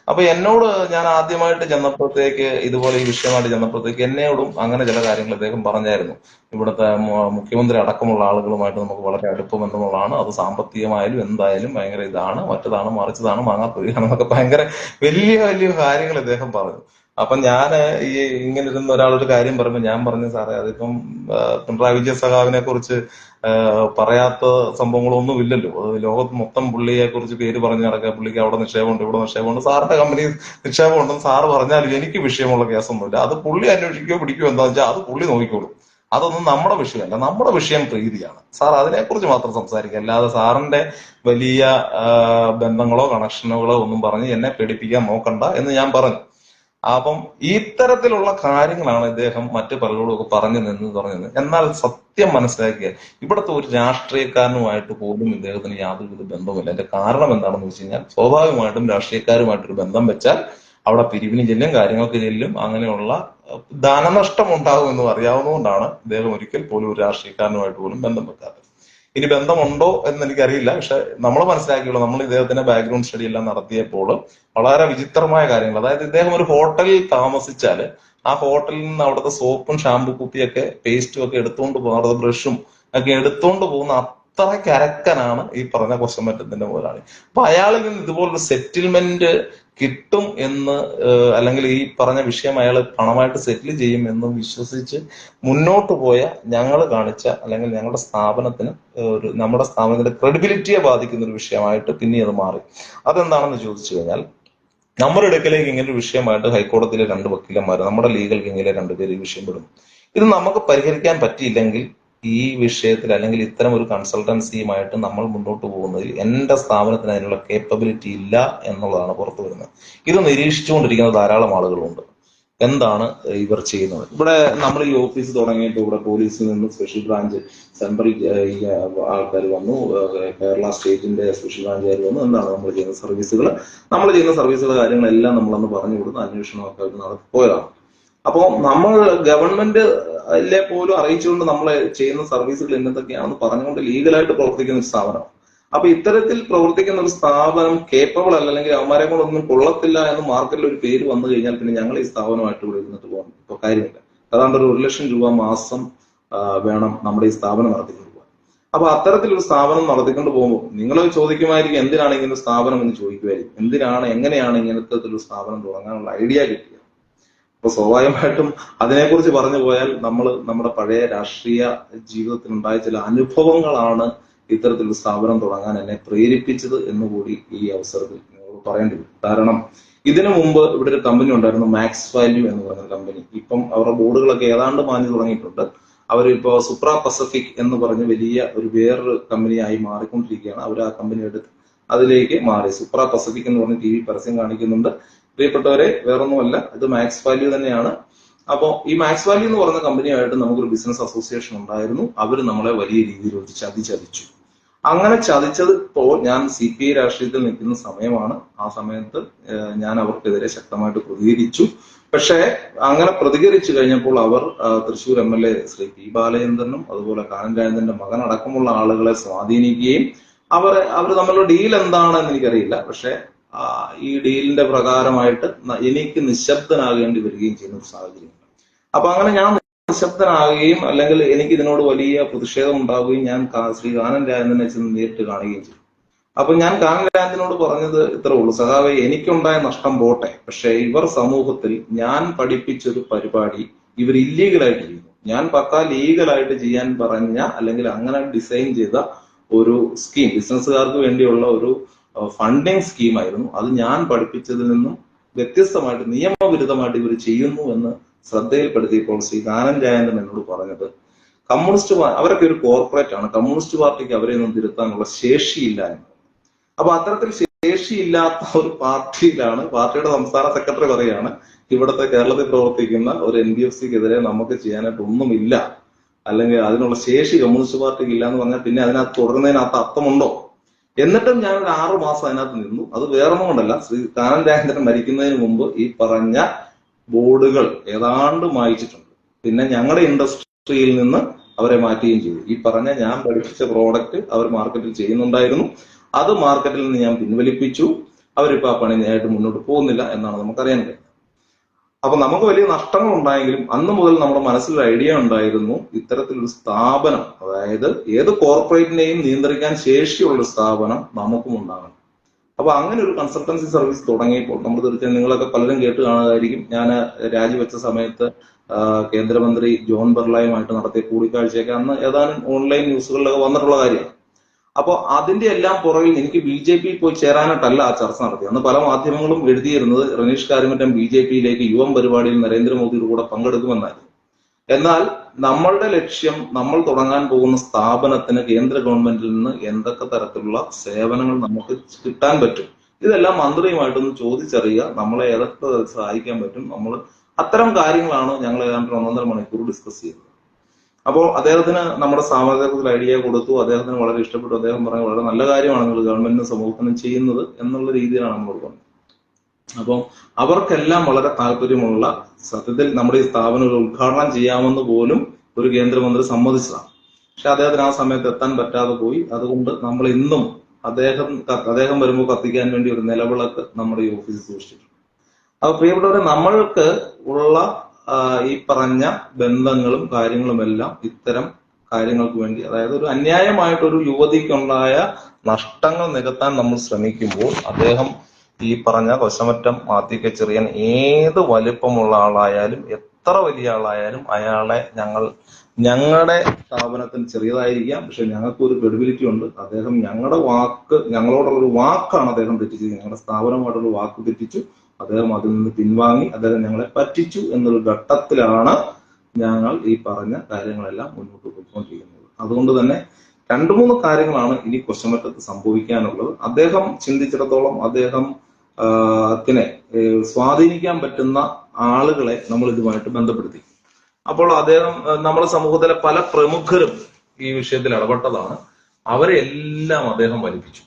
അപ്പൊ എന്നോട് ഞാൻ ആദ്യമായിട്ട് ചെന്നപ്പോഴത്തേക്ക് ഇതുപോലെ ഈ വിഷയമായിട്ട് ചെന്നപ്പോഴത്തേക്ക് എന്നോടും അങ്ങനെ ചില കാര്യങ്ങൾ അദ്ദേഹം പറഞ്ഞായിരുന്നു. ഇവിടുത്തെ മുഖ്യമന്ത്രി അടക്കമുള്ള ആളുകളുമായിട്ട് നമുക്ക് വളരെ അടുപ്പം എന്നുള്ളതാണ്. അത് സാമ്പത്തികമായാലും എന്തായാലും ഭയങ്കര ഇതാണ്, മറ്റതാണ്, മറിച്ചതാണ്, മാങ്ങാത്തൊലിയാണെന്നൊക്കെ ഭയങ്കര വലിയ വലിയ കാര്യങ്ങൾ ഇദ്ദേഹം പറഞ്ഞു. അപ്പൊ ഞാന് ഈ ഇങ്ങനെ ഇരുന്ന ഒരാളൊരു കാര്യം പറയുമ്പോൾ ഞാൻ പറഞ്ഞു, സാറേ അതിപ്പം പിണറായി വിജയൻ സഖാവിനെ കുറിച്ച് പറയാത്ത സംഭവങ്ങളൊന്നും ഇല്ലല്ലോ. അത് ലോകത്ത് മൊത്തം പുള്ളിയെ കുറിച്ച് പേര് പറഞ്ഞു നടക്കുക, പുള്ളിക്ക് അവിടെ നിക്ഷേപമുണ്ട്, ഇവിടെ നിക്ഷേപമുണ്ട്, സാറിന്റെ കമ്പനി നിക്ഷേപമുണ്ടെന്ന് സാറ് പറഞ്ഞാലും എനിക്ക് വിഷയമുള്ള കേസൊന്നുമില്ല. അത് പുള്ളി അന്വേഷിക്കുകയോ പിടിക്കുകയോ എന്താ വെച്ചാൽ അത് പുള്ളി നോക്കിക്കോളും. അതൊന്നും നമ്മുടെ വിഷയമല്ല. നമ്മുടെ വിഷയം പ്രീതിയാണ്. സാർ അതിനെക്കുറിച്ച് മാത്രം സംസാരിക്കുക, അല്ലാതെ സാറിന്റെ വലിയ ബന്ധങ്ങളോ കണക്ഷനുകളോ ഒന്നും പറഞ്ഞ് എന്നെ പേടിപ്പിക്കാൻ നോക്കണ്ട എന്ന് ഞാൻ പറഞ്ഞു. അപ്പം ഇത്തരത്തിലുള്ള കാര്യങ്ങളാണ് ഇദ്ദേഹം മറ്റു പലരോടൊക്കെ പറഞ്ഞു നിന്ന്. എന്നാൽ സത്യം മനസ്സിലാക്കിയ ഇവിടുത്തെ ഒരു രാഷ്ട്രീയക്കാരനുമായിട്ട് പോലും ഇദ്ദേഹത്തിന് യാതൊരുവിധ ബന്ധവുമില്ല. എന്റെ കാരണം എന്താണെന്ന് വെച്ച് കഴിഞ്ഞാൽ, സ്വാഭാവികമായിട്ടും രാഷ്ട്രീയക്കാരുമായിട്ടൊരു ബന്ധം വെച്ചാൽ അവിടെ പിരിവിന് ചെല്ലും, കാര്യങ്ങൾക്ക് ചെല്ലും, അങ്ങനെയുള്ള ധനനഷ്ടം ഉണ്ടാകും എന്നും അറിയാവുന്നതുകൊണ്ടാണ് ഇദ്ദേഹം ഒരിക്കൽ പോലും ഒരു രാഷ്ട്രീയക്കാരനുമായിട്ട് പോലും ബന്ധം വെക്കാത്തത്. ഇനി ബന്ധമുണ്ടോ എന്ന് എനിക്കറിയില്ല. പക്ഷെ നമ്മൾ മനസ്സിലാക്കിയുള്ളൂ, നമ്മൾ ഇദ്ദേഹത്തിന്റെ ബാക്ക്ഗ്രൗണ്ട് സ്റ്റഡി എല്ലാം നടത്തിയപ്പോൾ വളരെ വിചിത്രമായ കാര്യങ്ങൾ. അതായത് ഇദ്ദേഹം ഒരു ഹോട്ടലിൽ താമസിച്ചാല് ആ ഹോട്ടലിൽ നിന്ന് അവിടുത്തെ സോപ്പും ഷാമ്പു കുപ്പിയൊക്കെ പേസ്റ്റും ഒക്കെ എടുത്തുകൊണ്ട് പോകുന്ന, അവിടുത്തെ ബ്രഷും ഒക്കെ എടുത്തുകൊണ്ട് പോകുന്ന അത്രയ്ക്ക് അരക്കനാണ് ഈ പറഞ്ഞ കൊശമറ്റത്തിന്റെ മുതലാളി. അപ്പൊ അയാളിൽ നിന്ന് ഇതുപോലൊരു സെറ്റിൽമെന്റ് കിട്ടും എന്ന് അല്ലെങ്കിൽ ഈ പറഞ്ഞ വിഷയം അയാൾ പണമായിട്ട് സെറ്റിൽ ചെയ്യും എന്ന് വിശ്വസിച്ച് മുന്നോട്ട് പോയ ഞങ്ങൾ കാണിച്ച അല്ലെങ്കിൽ ഞങ്ങളുടെ സ്ഥാപനത്തിന് നമ്മുടെ സ്ഥാപനത്തിന്റെ ക്രെഡിബിലിറ്റിയെ ബാധിക്കുന്ന ഒരു വിഷയമായിട്ട് പിന്നീട് മാറി. അതെന്താണെന്ന് ചോദിച്ചു കഴിഞ്ഞാൽ, നമ്മുടെ ഇടയ്ക്കിലേക്ക് ഇങ്ങനെ ഒരു വിഷയമായിട്ട് ഹൈക്കോടതിയിലെ 2 വക്കീലന്മാർ, നമ്മുടെ ലീഗൽ വിങ്ങിലെ 2 പേര് ഈ വിഷയം പെടുന്നു. ഇത് നമുക്ക് പരിഹരിക്കാൻ പറ്റിയില്ലെങ്കിൽ ഈ വിഷയത്തിൽ അല്ലെങ്കിൽ ഇത്തരം ഒരു കൺസൾട്ടൻസിയുമായിട്ട് നമ്മൾ മുന്നോട്ട് പോകുന്നതിൽ എന്റെ സ്ഥാപനത്തിന് അതിനുള്ള കേപ്പബിലിറ്റി ഇല്ല എന്നുള്ളതാണ് പുറത്തു വരുന്നത്. ഇത് നിരീക്ഷിച്ചുകൊണ്ടിരിക്കുന്ന ധാരാളം ആളുകളുണ്ട്. എന്താണ് ഇവർ ചെയ്യുന്നത്? ഇവിടെ നമ്മൾ ഈ ഓഫീസ് തുടങ്ങിയിട്ട് ഇവിടെ പോലീസിൽ നിന്ന് സ്പെഷ്യൽ ബ്രാഞ്ച് സെൻട്രൽ ആൾക്കാർ വന്നു, കേരള സ്റ്റേറ്റിന്റെ സ്പെഷ്യൽ ബ്രാഞ്ചുകാർ വന്നു. എന്താണ് നമ്മൾ ചെയ്യുന്ന സർവീസുകൾ കാര്യങ്ങളെല്ലാം നമ്മളന്ന് പറഞ്ഞു കൊടുത്ത് അന്വേഷണമൊക്കെ അവർ നടത്തി പോയതാണ്. അപ്പോൾ നമ്മൾ ഗവൺമെന്റിലെ പോലും അറിയിച്ചുകൊണ്ട് നമ്മൾ ചെയ്യുന്ന സർവീസുകൾ എന്തൊക്കെയാണെന്ന് പറഞ്ഞുകൊണ്ട് ലീഗലായിട്ട് പ്രവർത്തിക്കുന്ന ഒരു സ്ഥാപനമാണ്. അപ്പൊ ഇത്തരത്തിൽ പ്രവർത്തിക്കുന്ന ഒരു സ്ഥാപനം കേപ്പബിൾ അല്ല, അല്ലെങ്കിൽ അവന്മാരെ കൊണ്ടൊന്നും കൊള്ളത്തില്ല എന്ന് മാർക്കറ്റിൽ ഒരു പേര് വന്നു കഴിഞ്ഞാൽ പിന്നെ ഞങ്ങൾ ഈ സ്ഥാപനമായിട്ട് ഇവിടെ ഇരുന്നിട്ട് പോകാൻ ഇപ്പൊ കാര്യമില്ല. അതാണ്ട് ഒരു 1 ലക്ഷം രൂപ മാസം വേണം നമ്മുടെ ഈ സ്ഥാപനം നടത്തിക്കൊണ്ട് പോകാൻ. അപ്പൊ അത്തരത്തിലൊരു സ്ഥാപനം നടത്തിക്കൊണ്ട് പോകുമ്പോൾ നിങ്ങൾ ചോദിക്കുമായിരിക്കും, എന്തിനാണ് ഇങ്ങനെ സ്ഥാപനം എന്ന് ചോദിക്കുമായിരിക്കും. എങ്ങനെയാണ് ഇങ്ങനത്തെ ഒരു സ്ഥാപനം തുടങ്ങാനുള്ള ഐഡിയ കിട്ടിയത്? അപ്പൊ സ്വാഭാവികമായിട്ടും അതിനെക്കുറിച്ച് പറഞ്ഞു പോയാൽ നമ്മുടെ പഴയ രാഷ്ട്രീയ ജീവിതത്തിൽ ഉണ്ടായ ചില അനുഭവങ്ങളാണ് ഇത്തരത്തിലൊരു സ്ഥാപനം തുടങ്ങാൻ എന്നെ പ്രേരിപ്പിച്ചത് എന്നുകൂടി ഈ അവസരത്തിൽ നിങ്ങൾ പറയേണ്ടി വരും. കാരണം ഇതിനു മുമ്പ് ഇവിടെ ഒരു കമ്പനി ഉണ്ടായിരുന്നു, മാക്സ് വാല്യൂ എന്ന് പറയുന്ന കമ്പനി. ഇപ്പം അവരുടെ ബോർഡുകളൊക്കെ ഏതാണ്ട് മാഞ്ഞു തുടങ്ങിയിട്ടുണ്ട്. അവരിപ്പോ സുപ്ര പസഫിക് എന്ന് പറഞ്ഞ് വലിയ ഒരു വേറൊരു കമ്പനിയായി മാറിക്കൊണ്ടിരിക്കുകയാണ്. അവർ ആ കമ്പനി എടുത്ത് അതിലേക്ക് മാറി. സുപ്ര പസഫിക് എന്ന് പറഞ്ഞ് TV പരസ്യം കാണിക്കുന്നുണ്ട്. പ്രിയപ്പെട്ടവരെ, വേറൊന്നുമല്ല, ഇത് മാക്സ് വാല്യൂ തന്നെയാണ്. അപ്പോൾ ഈ മാക്സ് വാല്യൂ എന്ന് പറയുന്ന കമ്പനിയായിട്ട് നമുക്കൊരു ബിസിനസ് അസോസിയേഷൻ ഉണ്ടായിരുന്നു. അവർ നമ്മളെ വലിയ രീതിയിൽ ഒരു ചതിച്ചു. അങ്ങനെ ചതിച്ചത് ഇപ്പോൾ ഞാൻ CPI രാഷ്ട്രീയത്തിൽ നിൽക്കുന്ന സമയമാണ്. ആ സമയത്ത് ഞാൻ അവർക്കെതിരെ ശക്തമായിട്ട് പ്രതികരിച്ചു. പക്ഷേ അങ്ങനെ പ്രതികരിച്ചു കഴിഞ്ഞപ്പോൾ അവർ തൃശ്ശൂർ MLA ശ്രീ P. ബാലചന്ദ്രനും അതുപോലെ കാനം രാജേന്ദ്രന്റെ മകൻ അടക്കമുള്ള ആളുകളെ സ്വാധീനിക്കുകയും അവർ തമ്മിലുള്ള ഡീൽ എന്താണെന്ന് എനിക്കറിയില്ല. പക്ഷെ ഈ ഡീലിന്റെ പ്രകാരമായിട്ട് എനിക്ക് നിശബ്ദനാകേണ്ടി വരികയും ചെയ്യുന്ന ഒരു സാഹചര്യം. അപ്പൊ അങ്ങനെ ഞാൻ നിശബ്ദനാകുകയും അല്ലെങ്കിൽ എനിക്ക് ഇതിനോട് വലിയ പ്രതിഷേധം ഉണ്ടാവുകയും ഞാൻ ശ്രീ കാനം രാജേന്ദ്രനെ ചെന്ന് നേരിട്ട് കാണുകയും ചെയ്തു. അപ്പൊ ഞാൻ കാനം രാജേന്ദ്രനോട് പറഞ്ഞത് ഇത്രേ ഉള്ളൂ: സഖാവേ, എനിക്കുണ്ടായ നഷ്ടം പോട്ടെ, പക്ഷെ ഇവർ സമൂഹത്തിൽ ഞാൻ പഠിപ്പിച്ചൊരു പരിപാടി ഇവർ ഇല്ലീഗലായിട്ട് ചെയ്യുന്നു. ഞാൻ പക്കാ ലീഗലായിട്ട് ചെയ്യാൻ പറഞ്ഞ അല്ലെങ്കിൽ അങ്ങനെ ഡിസൈൻ ചെയ്ത ഒരു സ്കീം, ബിസിനസ്സുകാർക്ക് വേണ്ടിയുള്ള ഒരു ഫണ്ടിങ് സ്കീമായിരുന്നു. അത് ഞാൻ പഠിപ്പിച്ചതിൽ നിന്നും വ്യത്യസ്തമായിട്ട് നിയമവിരുദ്ധമായിട്ട് ഇവർ ചെയ്യുന്നു എന്ന് ശ്രദ്ധയിൽപ്പെടുത്തിയപ്പോൾ ശ്രീ കാനം രാജേന്ദ്രൻ എന്നോട് പറഞ്ഞത്, അവരൊക്കെ ഒരു കോർപ്പറേറ്റ് ആണ്, കമ്മ്യൂണിസ്റ്റ് പാർട്ടിക്ക് അവരെ ഒന്നും തിരുത്താനുള്ള ശേഷിയില്ല എന്ന്. അപ്പൊ അത്തരത്തിൽ ശേഷിയില്ലാത്ത ഒരു പാർട്ടിയിലാണ്, പാർട്ടിയുടെ സംസ്ഥാന സെക്രട്ടറി പറയുകയാണ്, ഇവിടുത്തെ കേരളത്തിൽ പ്രവർത്തിക്കുന്ന ഒരു NBFCക്കെതിരെ നമുക്ക് ചെയ്യാനായിട്ട് ഒന്നുമില്ല, അല്ലെങ്കിൽ അതിനുള്ള ശേഷി കമ്മ്യൂണിസ്റ്റ് പാർട്ടിക്ക് ഇല്ല എന്ന് പറഞ്ഞാൽ പിന്നെ അതിനകത്ത് തുടരുന്നതിനകത്ത് അർത്ഥമുണ്ടോ? എന്നിട്ടും ഞാൻ ഒരു 6 മാസം അതിനകത്ത് നിന്നു. അത് വേറൊന്നും കൊണ്ടല്ല, ശ്രീ കാനം രാജേന്ദ്രൻ മരിക്കുന്നതിന് മുമ്പ് ഈ പറഞ്ഞ ബോർഡുകൾ ഏതാണ്ട് മായിച്ചിട്ടുണ്ട്. പിന്നെ ഞങ്ങളുടെ ഇൻഡസ്ട്രിയിൽ നിന്ന് അവരെ മാറ്റുകയും ചെയ്തു. ഈ പറഞ്ഞ ഞാൻ പഠിപ്പിച്ച പ്രോഡക്റ്റ് അവർ മാർക്കറ്റിൽ ചെയ്യുന്നുണ്ടായിരുന്നു. അത് മാർക്കറ്റിൽ നിന്ന് ഞാൻ പിൻവലിപ്പിച്ചു. അവരിപ്പോ ആ പണി നേരിട്ട് മുന്നോട്ട് പോകുന്നില്ല എന്നാണ് നമുക്കറിയാൻ കഴിയുന്നത്. അപ്പൊ നമുക്ക് വലിയ നഷ്ടങ്ങൾ ഉണ്ടായെങ്കിലും അന്ന് മുതൽ നമ്മുടെ മനസ്സിലൊരു ഐഡിയ ഉണ്ടായിരുന്നു, ഇത്തരത്തിലൊരു സ്ഥാപനം, അതായത് ഏത് കോർപ്പറേറ്റിനെയും നിയന്ത്രിക്കാൻ ശേഷിയുള്ള ഒരു സ്ഥാപനം നമുക്കും ഉണ്ടാകണം. അപ്പൊ അങ്ങനെ ഒരു കൺസൾട്ടൻസി സർവീസ് തുടങ്ങിയപ്പോൾ നമ്മൾ തീർച്ചയായും നിങ്ങളൊക്കെ പലരും കേട്ട് കാണുമായിരിക്കും. ഞാൻ രാജിവെച്ച സമയത്ത് കേന്ദ്രമന്ത്രി ജോൺ ബിർളയുമായിട്ട് നടത്തിയ കൂടിക്കാഴ്ചയൊക്കെ അന്ന് ഏതാനും ഓൺലൈൻ ന്യൂസുകളിലൊക്കെ വന്നിട്ടുള്ള കാര്യമാണ്. അപ്പോൾ അതിന്റെ എല്ലാം പുറകിൽ എനിക്ക് BJP പോയി ചേരാനായിട്ടല്ല ആ ചർച്ച നടത്തിയത്. അന്ന് പല മാധ്യമങ്ങളും എഴുതിയിരുന്നത് റനീഷ് കാരിമറ്റം BJPയിലേക്ക് യുവം പരിപാടിയിൽ നരേന്ദ്രമോദിയുടെ കൂടെ പങ്കെടുക്കുമെന്നായിരുന്നു. എന്നാൽ നമ്മളുടെ ലക്ഷ്യം, നമ്മൾ തുടങ്ങാൻ പോകുന്ന സ്ഥാപനത്തിന് കേന്ദ്ര ഗവൺമെന്റിൽ നിന്ന് എന്തൊക്കെ തരത്തിലുള്ള സേവനങ്ങൾ നമുക്ക് കിട്ടാൻ പറ്റും, ഇതെല്ലാം മന്ത്രിയുമായിട്ടൊന്ന് ചോദിച്ചറിയുക, നമ്മളെ ഏതൊക്കെ സഹായിക്കാൻ പറ്റും, നമ്മൾ അത്തരം കാര്യങ്ങളാണ് ഞങ്ങൾ ഏതാണ്ട് 1.5 മണിക്കൂർ ഡിസ്കസ് ചെയ്തത്. അപ്പോൾ അദ്ദേഹത്തിന് നമ്മുടെ സ്ഥാപനത്തെക്കുറിച്ച് ഐഡിയ കൊടുത്തു, അദ്ദേഹത്തിന് വളരെ ഇഷ്ടപ്പെട്ടു. അദ്ദേഹം പറഞ്ഞു വളരെ നല്ല കാര്യമാണ് നിങ്ങൾ ഗവൺമെന്റിനും സമൂഹത്തിനും ചെയ്യുന്നത് എന്നുള്ള രീതിയിലാണ് നമ്മൾ പറഞ്ഞത്. അപ്പം അവർക്കെല്ലാം വളരെ താല്പര്യമുള്ള, സത്യത്തിൽ നമ്മുടെ ഈ സ്ഥാപനം ഒരു ഉദ്ഘാടനം ചെയ്യാമെന്ന് പോലും ഒരു കേന്ദ്രമന്ത്രി സമ്മതിച്ചതാണ്. പക്ഷെ അദ്ദേഹത്തിന് ആ സമയത്ത് എത്താൻ പറ്റാതെ പോയി. അതുകൊണ്ട് നമ്മൾ ഇന്നും അദ്ദേഹം വരുമ്പോൾ കത്തിക്കാൻ വേണ്ടി ഒരു നിലവിളക്ക് നമ്മുടെ ഈ ഓഫീസിൽ സൂക്ഷിച്ചിട്ടുണ്ട്. അപ്പൊ പ്രിയപ്പെട്ടവരെ, നമ്മൾക്ക് ഉള്ള ഈ പറഞ്ഞ ബന്ധങ്ങളും കാര്യങ്ങളും എല്ലാം ഇത്തരം കാര്യങ്ങൾക്ക് വേണ്ടി, അതായത് ഒരു അന്യായമായിട്ടൊരു യുവതിക്കുണ്ടായ നഷ്ടങ്ങൾ നികത്താൻ നമ്മൾ ശ്രമിക്കുമ്പോൾ അദ്ദേഹം ഈ പറഞ്ഞ കൊശമറ്റം മാത്യു ചെറിയൻ ഏത് വലിപ്പമുള്ള ആളായാലും എത്ര വലിയ ആളായാലും അയാളെ ഞങ്ങളുടെ സ്ഥാപനത്തിന് ചെറിയതായിരിക്കാം, പക്ഷെ ഞങ്ങൾക്ക് ഒരു ക്രെഡിബിലിറ്റി ഉണ്ട്. അദ്ദേഹം ഞങ്ങളോടുള്ളൊരു വാക്കാണ് അദ്ദേഹം തെറ്റിച്ചത്. ഞങ്ങളുടെ സ്ഥാപനമായിട്ടുള്ള വാക്ക് തെറ്റിച്ചു, അദ്ദേഹം അതിൽ നിന്ന് പിൻവാങ്ങി, അദ്ദേഹം ഞങ്ങളെ പറ്റിച്ചു എന്നൊരു ഘട്ടത്തിലാണ് ഞങ്ങൾ ഈ പറഞ്ഞ കാര്യങ്ങളെല്ലാം മുന്നോട്ട് പോയിക്കൊണ്ടിരിക്കുന്നത്. അതുകൊണ്ട് തന്നെ 2-3 കാര്യങ്ങളാണ് ഇനി കൊശമറ്റത്ത് സംഭവിക്കാനുള്ളത്. അദ്ദേഹം ചിന്തിച്ചിടത്തോളം അദ്ദേഹത്തിനെ സ്വാധീനിക്കാൻ പറ്റുന്ന ആളുകളെ നമ്മൾ ഇതുമായിട്ട് ബന്ധപ്പെടുത്തി. അപ്പോൾ നമ്മുടെ സമൂഹത്തിലെ പല പ്രമുഖരും ഈ വിഷയത്തിൽ ഇടപെട്ടതാണ്. അവരെല്ലാം അദ്ദേഹം വലിപ്പിച്ചു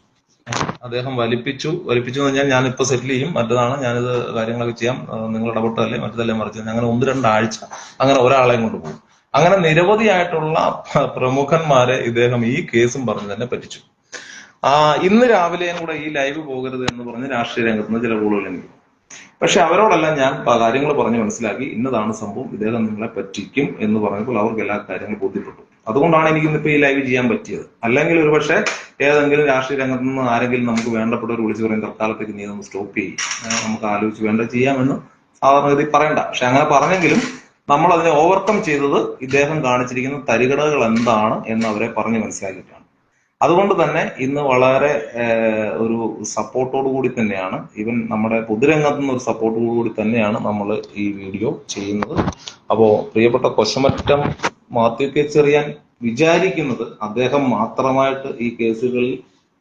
എന്ന് പറഞ്ഞാൽ ഞാനിപ്പോ സെറ്റിൽ ചെയ്യും, മറ്റതാണ്, ഞാനിത് കാര്യങ്ങളൊക്കെ ചെയ്യാം, നിങ്ങൾ ഇടപെട്ടതല്ലേ, മറ്റതല്ലേ, മറിച്ച് അങ്ങനെ 1-2 ആഴ്ച അങ്ങനെ ഒരാളെയും കൊണ്ടുപോകും. അങ്ങനെ നിരവധിയായിട്ടുള്ള പ്രമുഖന്മാരെ ഇദ്ദേഹം ഈ കേസും പറഞ്ഞ് തന്നെ പറ്റിച്ചു. ഇന്ന് രാവിലെയും കൂടെ ഈ ലൈവ് പോകരുത് എന്ന് പറഞ്ഞ് രാഷ്ട്രീയ രംഗത്ത് നിന്ന് ചില കോളുകൾ എനിക്ക്. പക്ഷെ അവരോടെല്ലാം ഞാൻ കാര്യങ്ങൾ പറഞ്ഞ് മനസ്സിലാക്കി, ഇന്നതാണ് സംഭവം, ഇദ്ദേഹം നിങ്ങളെ പറ്റിക്കും എന്ന് പറഞ്ഞപ്പോൾ അവർക്ക് എല്ലാ കാര്യങ്ങളും ബോധ്യപ്പെട്ടു. അതുകൊണ്ടാണ് എനിക്ക് ഇന്നിപ്പോ ഈ ലൈവ് ചെയ്യാൻ പറ്റിയത്. അല്ലെങ്കിൽ ഒരു പക്ഷേ ഏതെങ്കിലും രാഷ്ട്രീയ രംഗത്ത് നിന്ന് ആരെങ്കിലും നമുക്ക് വേണ്ടപ്പെട്ടവർ വിളിച്ചു പറയും, തൽക്കാലത്തേക്ക് നീ ഒന്ന് സ്റ്റോപ്പ് ചെയ്യും, നമുക്ക് ആലോചിച്ച് വേണ്ട ചെയ്യാമെന്ന് സാധാരണഗതി പറയണ്ട. പക്ഷെ അങ്ങനെ പറഞ്ഞെങ്കിലും നമ്മൾ അതിനെ ഓവർകം ചെയ്തത് ഇദ്ദേഹം കാണിച്ചിരിക്കുന്ന തരികടകൾ എന്താണ് എന്ന് അവരെ പറഞ്ഞ് മനസ്സിലാക്കിയിട്ടാണ്. അതുകൊണ്ട് തന്നെ ഇന്ന് വളരെ ഒരു സപ്പോർട്ടോടു കൂടി തന്നെയാണ്, ഈവൻ നമ്മുടെ പൊതുരംഗത്തു നിന്ന് ഒരു സപ്പോർട്ടോടു കൂടി തന്നെയാണ് നമ്മൾ ഈ വീഡിയോ ചെയ്യുന്നത്. അപ്പോ പ്രിയപ്പെട്ട കൊശമറ്റം മാത്യു ചെറിയാൻ വിചാരിക്കുന്നത് അദ്ദേഹം മാത്രമായിട്ട് ഈ കേസുകളിൽ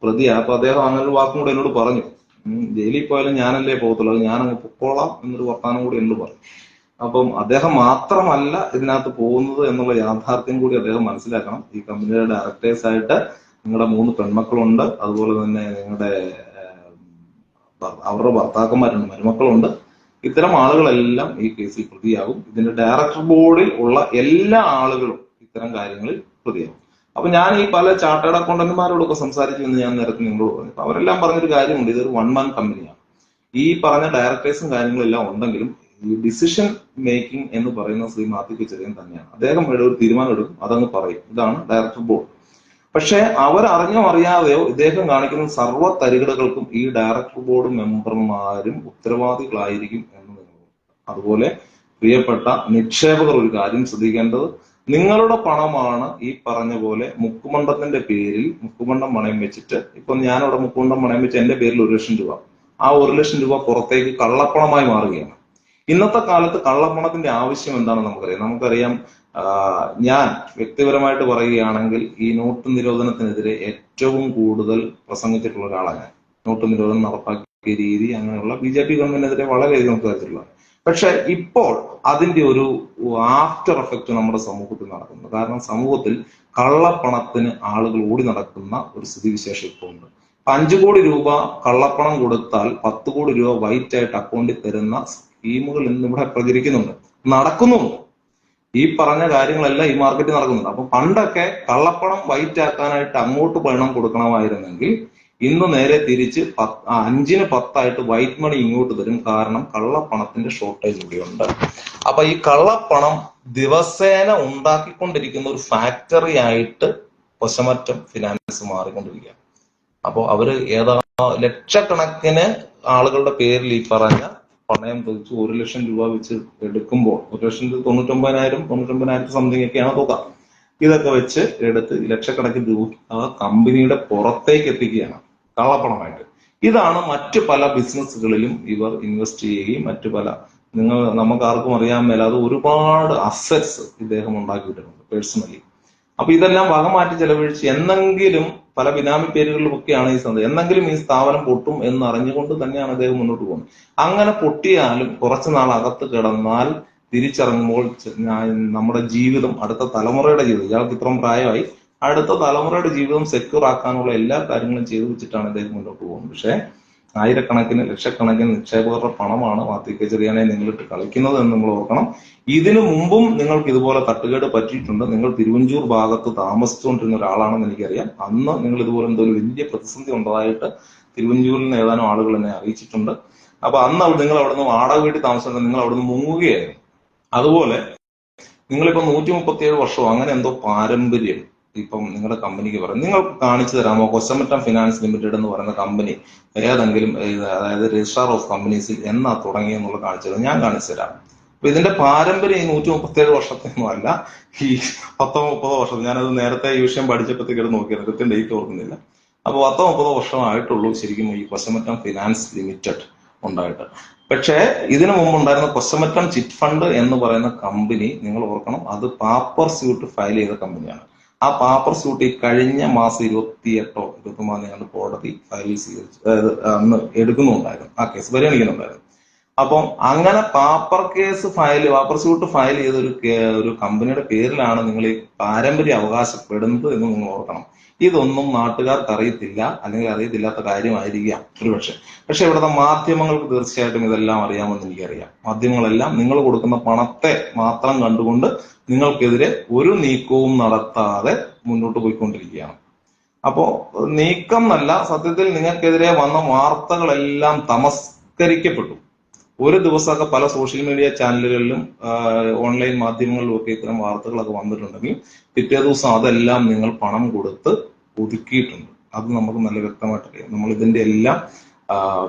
പ്രതിയാണ്. അപ്പൊ അദ്ദേഹം അങ്ങനെ ഒരു വാക്കും കൂടെ എന്നോട് പറഞ്ഞു, ജയിലിൽ പോയാലും ഞാനല്ലേ പോകത്തുള്ളൂ, അത് ഞാനങ്ങ് പൊക്കോളാം എന്നൊരു വർത്താനം കൂടി എന്നോട് പറഞ്ഞു. അപ്പം അദ്ദേഹം മാത്രമല്ല ഇതിനകത്ത് പോകുന്നത് എന്നുള്ള യാഥാർത്ഥ്യം കൂടി അദ്ദേഹം മനസ്സിലാക്കണം. ഈ കമ്പനിയുടെ ഡയറക്ടേഴ്സ് ആയിട്ട് നിങ്ങളുടെ 3 പെൺമക്കളുണ്ട്, അതുപോലെ തന്നെ അവരുടെ ഭർത്താക്കന്മാരുണ്ട്, മരുമക്കളുണ്ട്. ഇത്തരം ആളുകളെല്ലാം ഈ കേസിൽ പ്രതിയാകും. ഇതിന്റെ ഡയറക്ടർ ബോർഡിൽ ഉള്ള എല്ലാ ആളുകളും ഇത്തരം കാര്യങ്ങളിൽ പ്രതിയാകും. അപ്പൊ ഞാൻ ഈ പല ചാർട്ടേഡ് അക്കൗണ്ടന്റുമാരോടൊക്കെ സംസാരിച്ചു എന്ന് ഞാൻ നേരത്തെ നിങ്ങളോട് പറഞ്ഞു. അപ്പൊ അവരെല്ലാം പറഞ്ഞൊരു കാര്യമുണ്ട്, ഇതൊരു 1 man കമ്പനിയാണ്. ഈ പറഞ്ഞ ഡയറക്ടേഴ്സും കാര്യങ്ങളും എല്ലാം ഉണ്ടെങ്കിലും ഈ ഡിസിഷൻ മേക്കിംഗ് എന്ന് പറയുന്ന ശ്രീ മാത്യു ചെറിയൻ തന്നെയാണ്. അദ്ദേഹം ഒരു തീരുമാനം എടുക്കും, അതങ്ങ് പറയും, ഇതാണ് ഡയറക്ടർ ബോർഡ്. പക്ഷെ അവരറിഞ്ഞോ അറിയാതെയോ ഇദ്ദേഹം കാണിക്കുന്ന സർവ്വ തരികിടകൾക്കും ഈ ഡയറക്ടർ ബോർഡ് മെമ്പർമാരും ഉത്തരവാദികളായിരിക്കും എന്ന് നിങ്ങൾ. അതുപോലെ പ്രിയപ്പെട്ട നിക്ഷേപകർ ഒരു കാര്യം ശ്രദ്ധിക്കേണ്ടത്, നിങ്ങളുടെ പണമാണ് ഈ പറഞ്ഞ പോലെ മുക്കുമണ്ഡത്തിന്റെ പേരിൽ മുക്കുമണ്ഡം പണയം വെച്ചിട്ട്, ഇപ്പൊ ഞാനവിടെ മുക്കുമണ്ഡം പണയം വെച്ച് എന്റെ പേരിൽ 1 ലക്ഷം രൂപ, ആ 1 ലക്ഷം രൂപ പുറത്തേക്ക് കള്ളപ്പണമായി മാറുകയാണ്. ഇന്നത്തെ കാലത്ത് കള്ളപ്പണത്തിന്റെ ആവശ്യം എന്താണെന്ന് നമുക്കറിയാം. ഞാൻ വ്യക്തിപരമായിട്ട് പറയുകയാണെങ്കിൽ ഈ നോട്ട് നിരോധനത്തിനെതിരെ ഏറ്റവും കൂടുതൽ പ്രസംഗിച്ചിട്ടുള്ള ഒരാളാണ് ഞാൻ. നോട്ട് നിരോധനം നടപ്പാക്കിയ രീതി, അങ്ങനെയുള്ള BJP ഗവൺമെന്റിനെതിരെ വളരെയധികം സംസാരിച്ചിട്ടുള്ളത്. പക്ഷെ ഇപ്പോൾ അതിന്റെ ഒരു ആഫ്റ്റർ എഫക്റ്റ് നമ്മുടെ സമൂഹത്തിൽ നടക്കുന്നു. കാരണം സമൂഹത്തിൽ കള്ളപ്പണത്തിന് ആളുകൾ ഓടി നടക്കുന്ന ഒരു സ്ഥിതിവിശേഷം ഇപ്പോൾ ഉണ്ട്. 5 കോടി രൂപ കള്ളപ്പണം കൊടുത്താൽ 10 കോടി രൂപ വൈറ്റ് ആയിട്ട് അക്കൗണ്ടിൽ തരുന്ന സ്കീമുകൾ ഇന്നിവിടെ പ്രചരിക്കുന്നുണ്ട്, നടക്കുന്നുണ്ട്. ഈ പറഞ്ഞ കാര്യങ്ങളെല്ലാം ഈ മാർക്കറ്റിൽ നടക്കുന്നുണ്ട്. അപ്പൊ പണ്ടൊക്കെ കള്ളപ്പണം വൈറ്റ് ആക്കാനായിട്ട് അങ്ങോട്ട് പണം കൊടുക്കണമായിരുന്നെങ്കിൽ ഇന്ന് നേരെ തിരിച്ച് 5-ന് 10 വൈറ്റ് മണി ഇങ്ങോട്ട് തരും. കാരണം കള്ളപ്പണത്തിന്റെ ഷോർട്ടേജ് കൂടിയുണ്ട്. അപ്പൊ ഈ കള്ളപ്പണം ദിവസേന ഉണ്ടാക്കിക്കൊണ്ടിരിക്കുന്ന ഒരു ഫാക്ടറി ആയിട്ട് കൊശമറ്റം ഫിനാൻസ് മാറിക്കൊണ്ടിരിക്കുക. അപ്പോൾ അവര് ലക്ഷക്കണക്കിന് ആളുകളുടെ പേരിൽ ഈ പറഞ്ഞ പണയം വെച്ച് 1 ലക്ഷം രൂപ വെച്ച് എടുക്കുമ്പോൾ 1,99,000 സംതിങ് ഒക്കെയാണ് തുക. ഇതൊക്കെ വെച്ച് എടുത്ത് ലക്ഷക്കണക്കിന് രൂപ കമ്പനിയുടെ പുറത്തേക്ക് എത്തിക്കുകയാണ് കള്ളപ്പണമായിട്ട്. ഇതാണ് മറ്റു പല ബിസിനസ്സുകളിലും ഇവർ ഇൻവെസ്റ്റ് ചെയ്യുകയും മറ്റു പല നമുക്ക് ആർക്കും അറിയാൻ മേലാതെ ഒരുപാട് അസറ്റ്സ് ഇദ്ദേഹം ഉണ്ടാക്കിയിട്ടുണ്ട് പേഴ്സണലി. അപ്പൊ ഇതെല്ലാം വക മാറ്റി ചെലവഴിച്ച് എന്നെങ്കിലും പല ബിനാമി പേരുകളിലുമൊക്കെയാണ് ഈ സംഭവം, എന്നെങ്കിലും ഈ സ്ഥാപനം പൊട്ടും എന്ന് അറിഞ്ഞുകൊണ്ട് തന്നെയാണ് അദ്ദേഹം മുന്നോട്ട് പോകുന്നത്. അങ്ങനെ പൊട്ടിയാലും കുറച്ചു നാൾ അകത്ത് കിടന്നാൽ തിരിച്ചിറങ്ങുമ്പോൾ നമ്മുടെ ജീവിതം, അടുത്ത തലമുറയുടെ ജീവിതം, ഇയാൾക്ക് ഇത്രയും പ്രായമായി, അടുത്ത തലമുറയുടെ ജീവിതം സെക്യൂർ ആക്കാനുള്ള എല്ലാ കാര്യങ്ങളും ചെയ്തു വെച്ചിട്ടാണ് അദ്ദേഹം മുന്നോട്ട് പോകുന്നത്. പക്ഷെ ആയിരക്കണക്കിന് ലക്ഷക്കണക്കിന് നിക്ഷേപകരുടെ പണമാണ് മാത്യു കെ ചെറിയാനെ നിങ്ങളിട്ട് കളിക്കുന്നത് എന്ന് നിങ്ങൾ ഓർക്കണം. ഇതിനു മുമ്പും നിങ്ങൾക്ക് ഇതുപോലെ തട്ടുകേട് പറ്റിയിട്ടുണ്ട്. നിങ്ങൾ തിരുവഞ്ചൂർ ഭാഗത്ത് താമസിച്ചുകൊണ്ടിരുന്ന ഒരാളാണെന്ന് എനിക്കറിയാം. അന്ന് നിങ്ങൾ ഇതുപോലെ എന്തോ വലിയ പ്രതിസന്ധി ഉണ്ടായിട്ട് തിരുവഞ്ചൂരിൽ നിന്ന് ഏതാനും ആളുകൾ എന്നെ അറിയിച്ചിട്ടുണ്ട്. അപ്പൊ അന്ന് നിങ്ങൾ അവിടുന്ന് വാടക വീട്ടിൽ താമസിച്ചിട്ട് നിങ്ങൾ അവിടുന്ന് മുങ്ങുകയായിരുന്നു. അതുപോലെ നിങ്ങളിപ്പോ 137 വർഷമോ അങ്ങനെ എന്തോ പാരമ്പര്യം ഇപ്പം നിങ്ങളുടെ കമ്പനിക്ക് പറയും. നിങ്ങൾക്ക് കാണിച്ചു തരാമോ കൊശമറ്റം ഫിനാൻസ് ലിമിറ്റഡ് എന്ന് പറയുന്ന കമ്പനി ഏതെങ്കിലും അതായത് രജിസ്ട്രാർ ഓഫ് കമ്പനീസിൽ എന്നാ തുടങ്ങിയെന്നുള്ള കാണിച്ചു തരാം. ഞാൻ കാണിച്ചു തരാം. അപ്പൊ ഇതിന്റെ പാരമ്പര്യം ഈ 137 വർഷത്തൊന്നും അല്ല, ഈ 10-30 വർഷം. ഞാനത് നേരത്തെ ഈ വിഷയം പഠിച്ചപ്പോഴത്തേക്ക് നോക്കിയത്, കൃത്യം ഡേറ്റ് ഓർക്കുന്നില്ല. അപ്പൊ 10-30 വർഷമായിട്ടുള്ളൂ ശരിക്കും ഈ കൊശമറ്റം ഫിനാൻസ് ലിമിറ്റഡ് ഉണ്ടായിട്ട്. പക്ഷേ ഇതിനു മുമ്പ് ഉണ്ടായിരുന്ന കൊശമറ്റം ചിറ്റ് ഫണ്ട് എന്ന് പറയുന്ന കമ്പനി നിങ്ങൾ ഓർക്കണം, അത് പാപ്പർ സ്യൂട്ട് ഫയൽ ചെയ്ത കമ്പനിയാണ്. ആ പാപ്പർ സ്യൂട്ട് ഈ കഴിഞ്ഞ മാസം 28-ഓ 29 കോടതി ഫയൽ സ്വീകരിച്ചു, അതായത് അന്ന് എടുക്കുന്നുണ്ടായിരുന്നു, ആ കേസ് പരിഗണിക്കുന്നുണ്ടായിരുന്നു. അപ്പം അങ്ങനെ പാപ്പർ സ്യൂട്ട് ഫയൽ ചെയ്ത ഒരു കമ്പനിയുടെ പേരിലാണ് നിങ്ങൾ ഈ പാരമ്പര്യം അവകാശപ്പെടുന്നത് എന്ന് നിങ്ങൾ ഓർക്കണം. ഇതൊന്നും നാട്ടുകാർക്ക് അറിയത്തില്ല, അല്ലെങ്കിൽ അറിയത്തില്ലാത്ത കാര്യമായിരിക്കാം ഒരുപക്ഷെ. പക്ഷെ ഇവിടുത്തെ മാധ്യമങ്ങൾക്ക് തീർച്ചയായിട്ടും ഇതെല്ലാം അറിയാമെന്ന് എനിക്കറിയാം. മാധ്യമങ്ങളെല്ലാം നിങ്ങൾ കൊടുക്കുന്ന പണത്തെ മാത്രം കണ്ടുകൊണ്ട് നിങ്ങൾക്കെതിരെ ഒരു നീക്കവും നടത്താതെ മുന്നോട്ട് പോയിക്കൊണ്ടിരിക്കുകയാണ്. അപ്പോ നീക്കം എന്നല്ല, സത്യത്തിൽ നിങ്ങൾക്കെതിരെ വന്ന വാർത്തകളെല്ലാം തമസ്കരിക്കപ്പെട്ടു. ഒരു ദിവസമൊക്കെ പല സോഷ്യൽ മീഡിയ ചാനലുകളിലും ഓൺലൈൻ മാധ്യമങ്ങളിലും ഒക്കെ ഇത്തരം വാർത്തകളൊക്കെ വന്നിട്ടുണ്ടെങ്കിൽ പിറ്റേ ദിവസം അതെല്ലാം നിങ്ങൾ പണം കൊടുത്ത് ഒതുക്കിയിട്ടുണ്ട്. അത് നമുക്ക് നല്ല വ്യക്തമായിട്ട് അറിയാം. നമ്മൾ ഇതിന്റെ എല്ലാം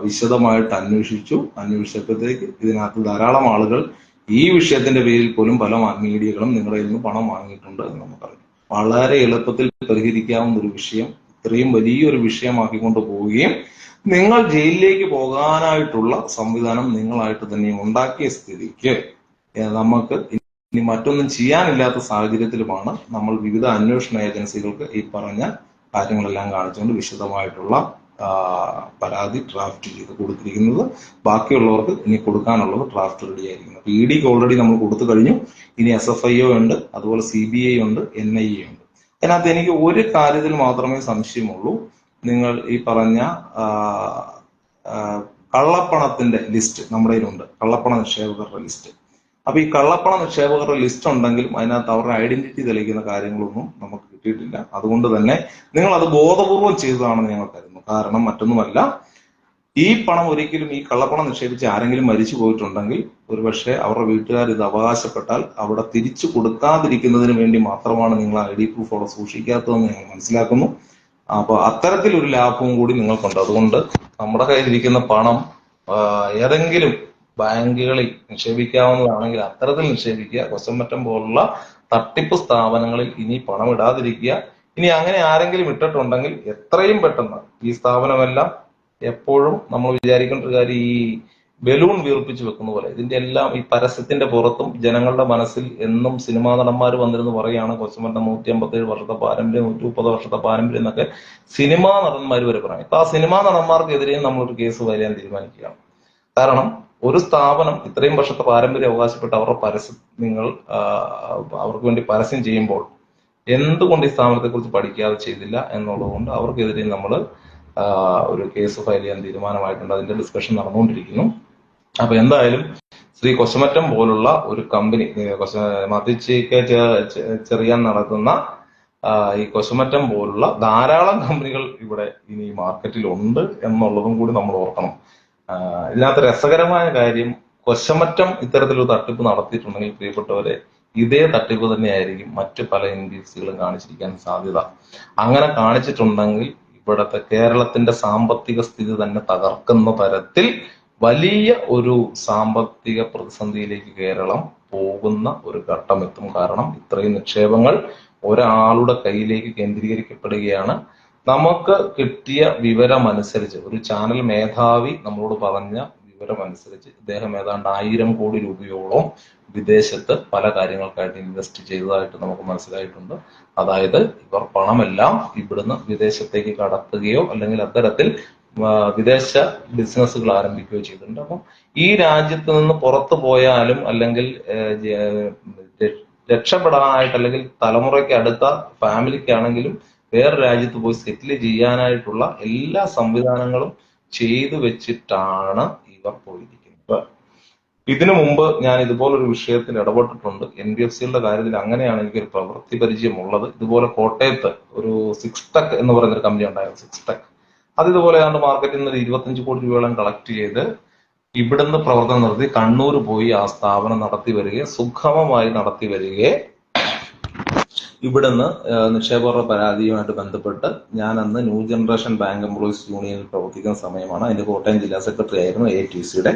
വിശദമായിട്ട് അന്വേഷിച്ചപ്പോഴത്തേക്ക് ഇതിനകത്ത് ധാരാളം ആളുകൾ ഈ വിഷയത്തിന്റെ പേരിൽ പോലും പല മീഡിയകളും നിങ്ങളുടെ നിന്ന് പണം വാങ്ങിയിട്ടുണ്ട് എന്ന് നമുക്കറിയാം. വളരെ എളുപ്പത്തിൽ പരിഹരിക്കാവുന്ന ഒരു വിഷയം ഇത്രയും വലിയൊരു വിഷയമാക്കിക്കൊണ്ട് പോവുകയും നിങ്ങൾ ജയിലിലേക്ക് പോകാനായിട്ടുള്ള സംവിധാനം നിങ്ങളായിട്ട് തന്നെ ഉണ്ടാക്കിയ സ്ഥിതിക്ക് നമുക്ക് ഇനി മറ്റൊന്നും ചെയ്യാനില്ലാത്ത സാഹചര്യത്തിലുമാണ് നമ്മൾ വിവിധ അന്വേഷണ ഏജൻസികൾക്ക് ഈ പറഞ്ഞ കാര്യങ്ങളെല്ലാം കാണിച്ചുകൊണ്ട് വിശദമായിട്ടുള്ള പരാതി ഡ്രാഫ്റ്റ് ചെയ്ത് കൊടുത്തിരിക്കുന്നത്. ബാക്കിയുള്ളവർക്ക് ഇനി കൊടുക്കാനുള്ളത് ഡ്രാഫ്റ്റ് റെഡി ആയിരിക്കുന്നത്. EDക്ക് ഓൾറെഡി നമ്മൾ കൊടുത്തു കഴിഞ്ഞു. ഇനി SFIO ഉണ്ട്, അതുപോലെ CBI ഉണ്ട്, NIA ഉണ്ട്. അതിനകത്ത് എനിക്ക് ഒരു കാര്യത്തിൽ മാത്രമേ സംശയമുള്ളൂ. നിങ്ങൾ ഈ പറഞ്ഞ കള്ളപ്പണത്തിന്റെ ലിസ്റ്റ് നമ്മുടെ കയ്യിലുണ്ട്, കള്ളപ്പണ നിക്ഷേപകരുടെ ലിസ്റ്റ്. അപ്പൊ ഈ കള്ളപ്പണ നിക്ഷേപകരുടെ ലിസ്റ്റ് ഉണ്ടെങ്കിലും അതിനകത്ത് അവരുടെ ഐഡന്റിറ്റി തെളിയിക്കുന്ന കാര്യങ്ങളൊന്നും നമുക്ക് കിട്ടിയിട്ടില്ല. അതുകൊണ്ട് തന്നെ നിങ്ങൾ അത് ബോധപൂർവം ചെയ്തതാണെന്ന് ഞങ്ങൾ കരുതുന്നു. കാരണം മറ്റൊന്നുമല്ല, ഈ പണം ഒരിക്കലും ഈ കള്ളപ്പണം നിക്ഷേപിച്ച് ആരെങ്കിലും മരിച്ചു പോയിട്ടുണ്ടെങ്കിൽ ഒരുപക്ഷെ അവരുടെ വീട്ടുകാർ ഇത് അവകാശപ്പെട്ടാൽ അവിടെ തിരിച്ചു കൊടുക്കാതിരിക്കുന്നതിന് വേണ്ടി മാത്രമാണ് നിങ്ങൾ ID പ്രൂഫ് അവിടെ സൂക്ഷിക്കാത്തതെന്ന് ഞങ്ങൾ മനസ്സിലാക്കുന്നു. അപ്പൊ അത്തരത്തിലൊരു ലാഭവും കൂടി നിങ്ങൾക്കുണ്ട്. അതുകൊണ്ട് നമ്മുടെ കയ്യിലിരിക്കുന്ന പണം ഏതെങ്കിലും ബാങ്കുകളിൽ നിക്ഷേപിക്കാവുന്നതാണെങ്കിൽ അത്തരത്തിൽ നിക്ഷേപിക്കുക. കൊശമറ്റം പോലുള്ള തട്ടിപ്പ് സ്ഥാപനങ്ങളിൽ ഇനി പണം ഇടാതിരിക്കുക. ഇനി അങ്ങനെ ആരെങ്കിലും ഇട്ടിട്ടുണ്ടെങ്കിൽ എത്രയും പെട്ടെന്ന് ഈ സ്ഥാപനമെല്ലാം എപ്പോഴും നമ്മൾ വിചാരിക്കേണ്ട ഒരു കാര്യം, ഈ ബലൂൺ വീർപ്പിച്ച് വെക്കുന്ന പോലെ ഇതിന്റെ എല്ലാം ഈ പരസ്യത്തിന്റെ പുറത്തും ജനങ്ങളുടെ മനസ്സിൽ എന്നും സിനിമാ നടന്മാർ വന്നിരുന്ന് പറയുകയാണ് കൊശമറ്റം 157 വർഷത്തെ പാരമ്പര്യം, 130 വർഷത്തെ പാരമ്പര്യം എന്നൊക്കെ സിനിമാ നടന്മാർ വരെ പറയും. ഇപ്പൊ ആ സിനിമാ നടന്മാർക്കെതിരെയും നമ്മളൊരു കേസ് വരാൻ തീരുമാനിക്കുകയാണ്. കാരണം ഒരു സ്ഥാപനം ഇത്രയും വർഷത്തെ പാരമ്പര്യം അവകാശപ്പെട്ട് അവരുടെ പരസ്യം നിങ്ങൾ അവർക്ക് വേണ്ടി പരസ്യം ചെയ്യുമ്പോൾ എന്തുകൊണ്ട് ഈ സ്ഥാപനത്തെ കുറിച്ച് പഠിക്കാതെ ചെയ്തില്ല എന്നുള്ളതുകൊണ്ട് അവർക്കെതിരെ നമ്മൾ ഒരു കേസ് ഫയൽ ചെയ്യാൻ തീരുമാനമായിട്ടുണ്ട്. അതിന്റെ ഡിസ്കഷൻ നടന്നുകൊണ്ടിരിക്കുന്നു. അപ്പൊ എന്തായാലും ശ്രീ കൊശമറ്റം പോലുള്ള ഒരു കമ്പനി, മാത്യു കെ ചെറിയാൻ നടത്തുന്ന ഈ കൊശമറ്റം പോലുള്ള ധാരാളം കമ്പനികൾ ഇവിടെ ഇനി മാർക്കറ്റിൽ ഉണ്ട് എന്നുള്ളതും കൂടി നമ്മൾ ഓർക്കണം. ഇതിനകത്ത് രസകരമായ കാര്യം, കൊശമറ്റം ഇത്തരത്തിലൊരു തട്ടിപ്പ് നടത്തിയിട്ടുണ്ടെങ്കിൽ പ്രിയപ്പെട്ടവരെ, ഇതേ തട്ടിപ്പ് തന്നെയായിരിക്കും മറ്റു പല NBFCകളും കാണിച്ചിരിക്കാൻ സാധ്യത. അങ്ങനെ കാണിച്ചിട്ടുണ്ടെങ്കിൽ ഇവിടുത്തെ കേരളത്തിന്റെ സാമ്പത്തിക സ്ഥിതി തന്നെ തകർക്കുന്ന തരത്തിൽ വലിയ ഒരു സാമ്പത്തിക പ്രതിസന്ധിയിലേക്ക് കേരളം പോകുന്ന ഒരു ഘട്ടമെത്തും. കാരണം ഇത്രയും നിക്ഷേപങ്ങൾ ഒരാളുടെ കയ്യിലേക്ക് കേന്ദ്രീകരിക്കപ്പെടുകയാണ്. നമുക്ക് കിട്ടിയ വിവരമനുസരിച്ച്, ഒരു ചാനൽ മേധാവി നമ്മളോട് പറഞ്ഞ വിവരമനുസരിച്ച്, ഇദ്ദേഹം ഏതാണ്ട് 1000 കോടി രൂപയോളം വിദേശത്ത് പല കാര്യങ്ങൾക്കായിട്ട് ഇൻവെസ്റ്റ് ചെയ്തതായിട്ട് നമുക്ക് മനസ്സിലായിട്ടുണ്ട്. അതായത് ഇവർ പണമെല്ലാം ഇവിടുന്ന് വിദേശത്തേക്ക് കടത്തുകയോ അല്ലെങ്കിൽ അത്തരത്തിൽ വിദേശ ബിസിനസ്സുകൾ ആരംഭിക്കുകയോ ചെയ്തിട്ടുണ്ട്. അപ്പം ഈ രാജ്യത്ത് നിന്ന് പുറത്തു പോയാലും അല്ലെങ്കിൽ രക്ഷപ്പെടാനായിട്ട് അല്ലെങ്കിൽ തലമുറയ്ക്ക് അടുത്ത ഫാമിലിക്കാണെങ്കിലും വേറെ രാജ്യത്ത് പോയി സെറ്റിൽ ചെയ്യാനായിട്ടുള്ള എല്ലാ സംവിധാനങ്ങളും ചെയ്തു വെച്ചിട്ടാണ് ഇവർ പോയിരിക്കുന്നത്. ഇതിനു മുമ്പ് ഞാൻ ഇതുപോലൊരു വിഷയത്തിൽ ഇടപെട്ടിട്ടുണ്ട്. NBFCകളുടെ കാര്യത്തിൽ അങ്ങനെയാണ് എനിക്കൊരു പ്രവൃത്തി പരിചയമുള്ളത്. ഇതുപോലെ കോട്ടയത്ത് ഒരു സിക്സ്ടെക് എന്ന് പറയുന്നൊരു കമ്പനി ഉണ്ടായിരുന്നു, സിക്സ്ടെക്. അത് ഇതുപോലെ ഏതാണ്ട് മാർക്കറ്റിൽ നിന്ന് 25 കോടി രൂപയോളം കളക്ട് ചെയ്ത് ഇവിടുന്ന് പ്രവർത്തനം നടത്തി കണ്ണൂർ പോയി ആ സ്ഥാപനം നടത്തി വരികയെ, സുഗമമായി നടത്തി വരികയെ, ഇവിടുന്ന് നിക്ഷേപകരുടെ പരാതിയുമായിട്ട് ബന്ധപ്പെട്ട് ഞാൻ അന്ന് ന്യൂ ജനറേഷൻ ബാങ്ക് എംപ്ലോയീസ് യൂണിയനിൽ പ്രവർത്തിക്കുന്ന സമയമാണ്. അതിന്റെ കോട്ടയം ജില്ലാ സെക്രട്ടറി ആയിരുന്നു ATCയുടെ.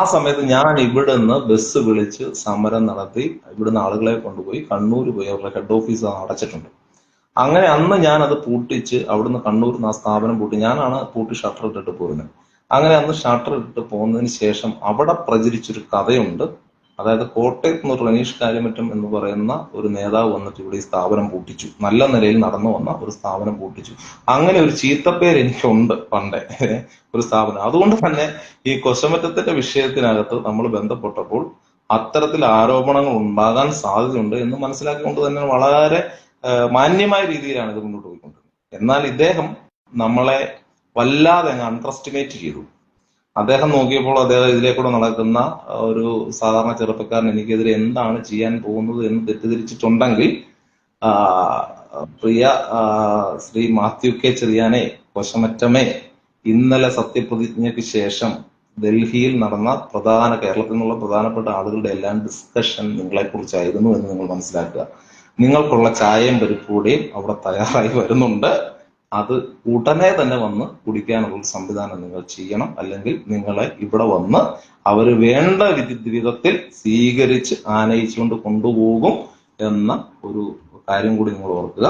ആ സമയത്ത് ഞാൻ ഇവിടുന്ന് ബസ് വിളിച്ച് സമരം നടത്തി ഇവിടുന്ന് ആളുകളെ കൊണ്ടുപോയി കണ്ണൂർ പോയി അവരുടെ ഹെഡ് ഓഫീസ് അടച്ചിട്ടുണ്ട്. അങ്ങനെ അന്ന് ഞാൻ അത് പൂട്ടിച്ച് അവിടുന്ന് കണ്ണൂർ ആ സ്ഥാപനം പൂട്ടി, ഞാനാണ് പൂട്ടി ഷട്ടർ ഇട്ടിട്ട് പോരുന്നത്. അങ്ങനെ അന്ന് ഷട്ടർ ഇട്ടിട്ട് പോകുന്നതിന് ശേഷം അവിടെ പ്രചരിച്ചൊരു കഥയുണ്ട്. അതായത് കോട്ടയത്ത് നിന്ന് റനീഷ് കാര്യമറ്റം എന്ന് പറയുന്ന ഒരു നേതാവ് വന്നിട്ട് ഇവിടെ ഈ സ്ഥാപനം പൂട്ടിച്ചു, നല്ല നിലയിൽ നടന്നു വന്ന ഒരു സ്ഥാപനം പൂട്ടിച്ചു. അങ്ങനെ ഒരു ചീത്തപ്പേര് എനിക്കുണ്ട് പണ്ടേ ഒരു സ്ഥാപനം. അതുകൊണ്ട് തന്നെ ഈ കൊശമറ്റത്തിന്റെ വിഷയത്തിനകത്ത് നമ്മൾ ബന്ധപ്പെട്ടപ്പോൾ അത്തരത്തിൽ ആരോപണങ്ങൾ ഉണ്ടാകാൻ സാധ്യതയുണ്ട് എന്ന് മനസ്സിലാക്കിക്കൊണ്ട് തന്നെ വളരെ മാന്യമായ രീതിയിലാണ് ഇത് മുന്നോട്ട് പോയിക്കൊണ്ടിരുന്നത്. എന്നാൽ ഇദ്ദേഹം നമ്മളെ വല്ലാതെ അങ്ങ് അണ്ടർ എസ്റ്റിമേറ്റ് ചെയ്തു. അദ്ദേഹം നോക്കിയപ്പോൾ അദ്ദേഹം ഇതിലേക്കൂടെ നടക്കുന്ന ഒരു സാധാരണ ചെറുപ്പക്കാരൻ എനിക്കെതിരെ എന്താണ് ചെയ്യാൻ പോകുന്നത് എന്ന് തെറ്റിദ്ധരിച്ചിട്ടുണ്ടെങ്കിൽ, പ്രിയ ശ്രീ മാത്യു കെ ചെറിയാനെ, കൊശമറ്റമേ, ഇന്നലെ സത്യപ്രതിജ്ഞയ്ക്ക് ശേഷം ഡൽഹിയിൽ നടന്ന കേരളത്തിൽ നിന്നുള്ള പ്രധാനപ്പെട്ട ആളുകളുടെ എല്ലാം ഡിസ്കഷൻ നിങ്ങളെ കുറിച്ചായിരുന്നു എന്ന് നിങ്ങൾ മനസ്സിലാക്കുക. നിങ്ങൾക്കുള്ള ചായയും പരിപ്പൂടെയും അവിടെ തയ്യാറായി വരുന്നുണ്ട്. അത് ഉടനെ തന്നെ വന്ന് കുടിക്കാനുള്ള സംവിധാനം നിങ്ങൾ ചെയ്യണം. അല്ലെങ്കിൽ നിങ്ങളെ ഇവിടെ വന്ന് അവർ വേണ്ട വിധത്തിൽ സ്വീകരിച്ച് ആനയിച്ചുകൊണ്ട് കൊണ്ടുപോകും എന്ന ഒരു കാര്യം കൂടി നിങ്ങൾ ഓർക്കുക.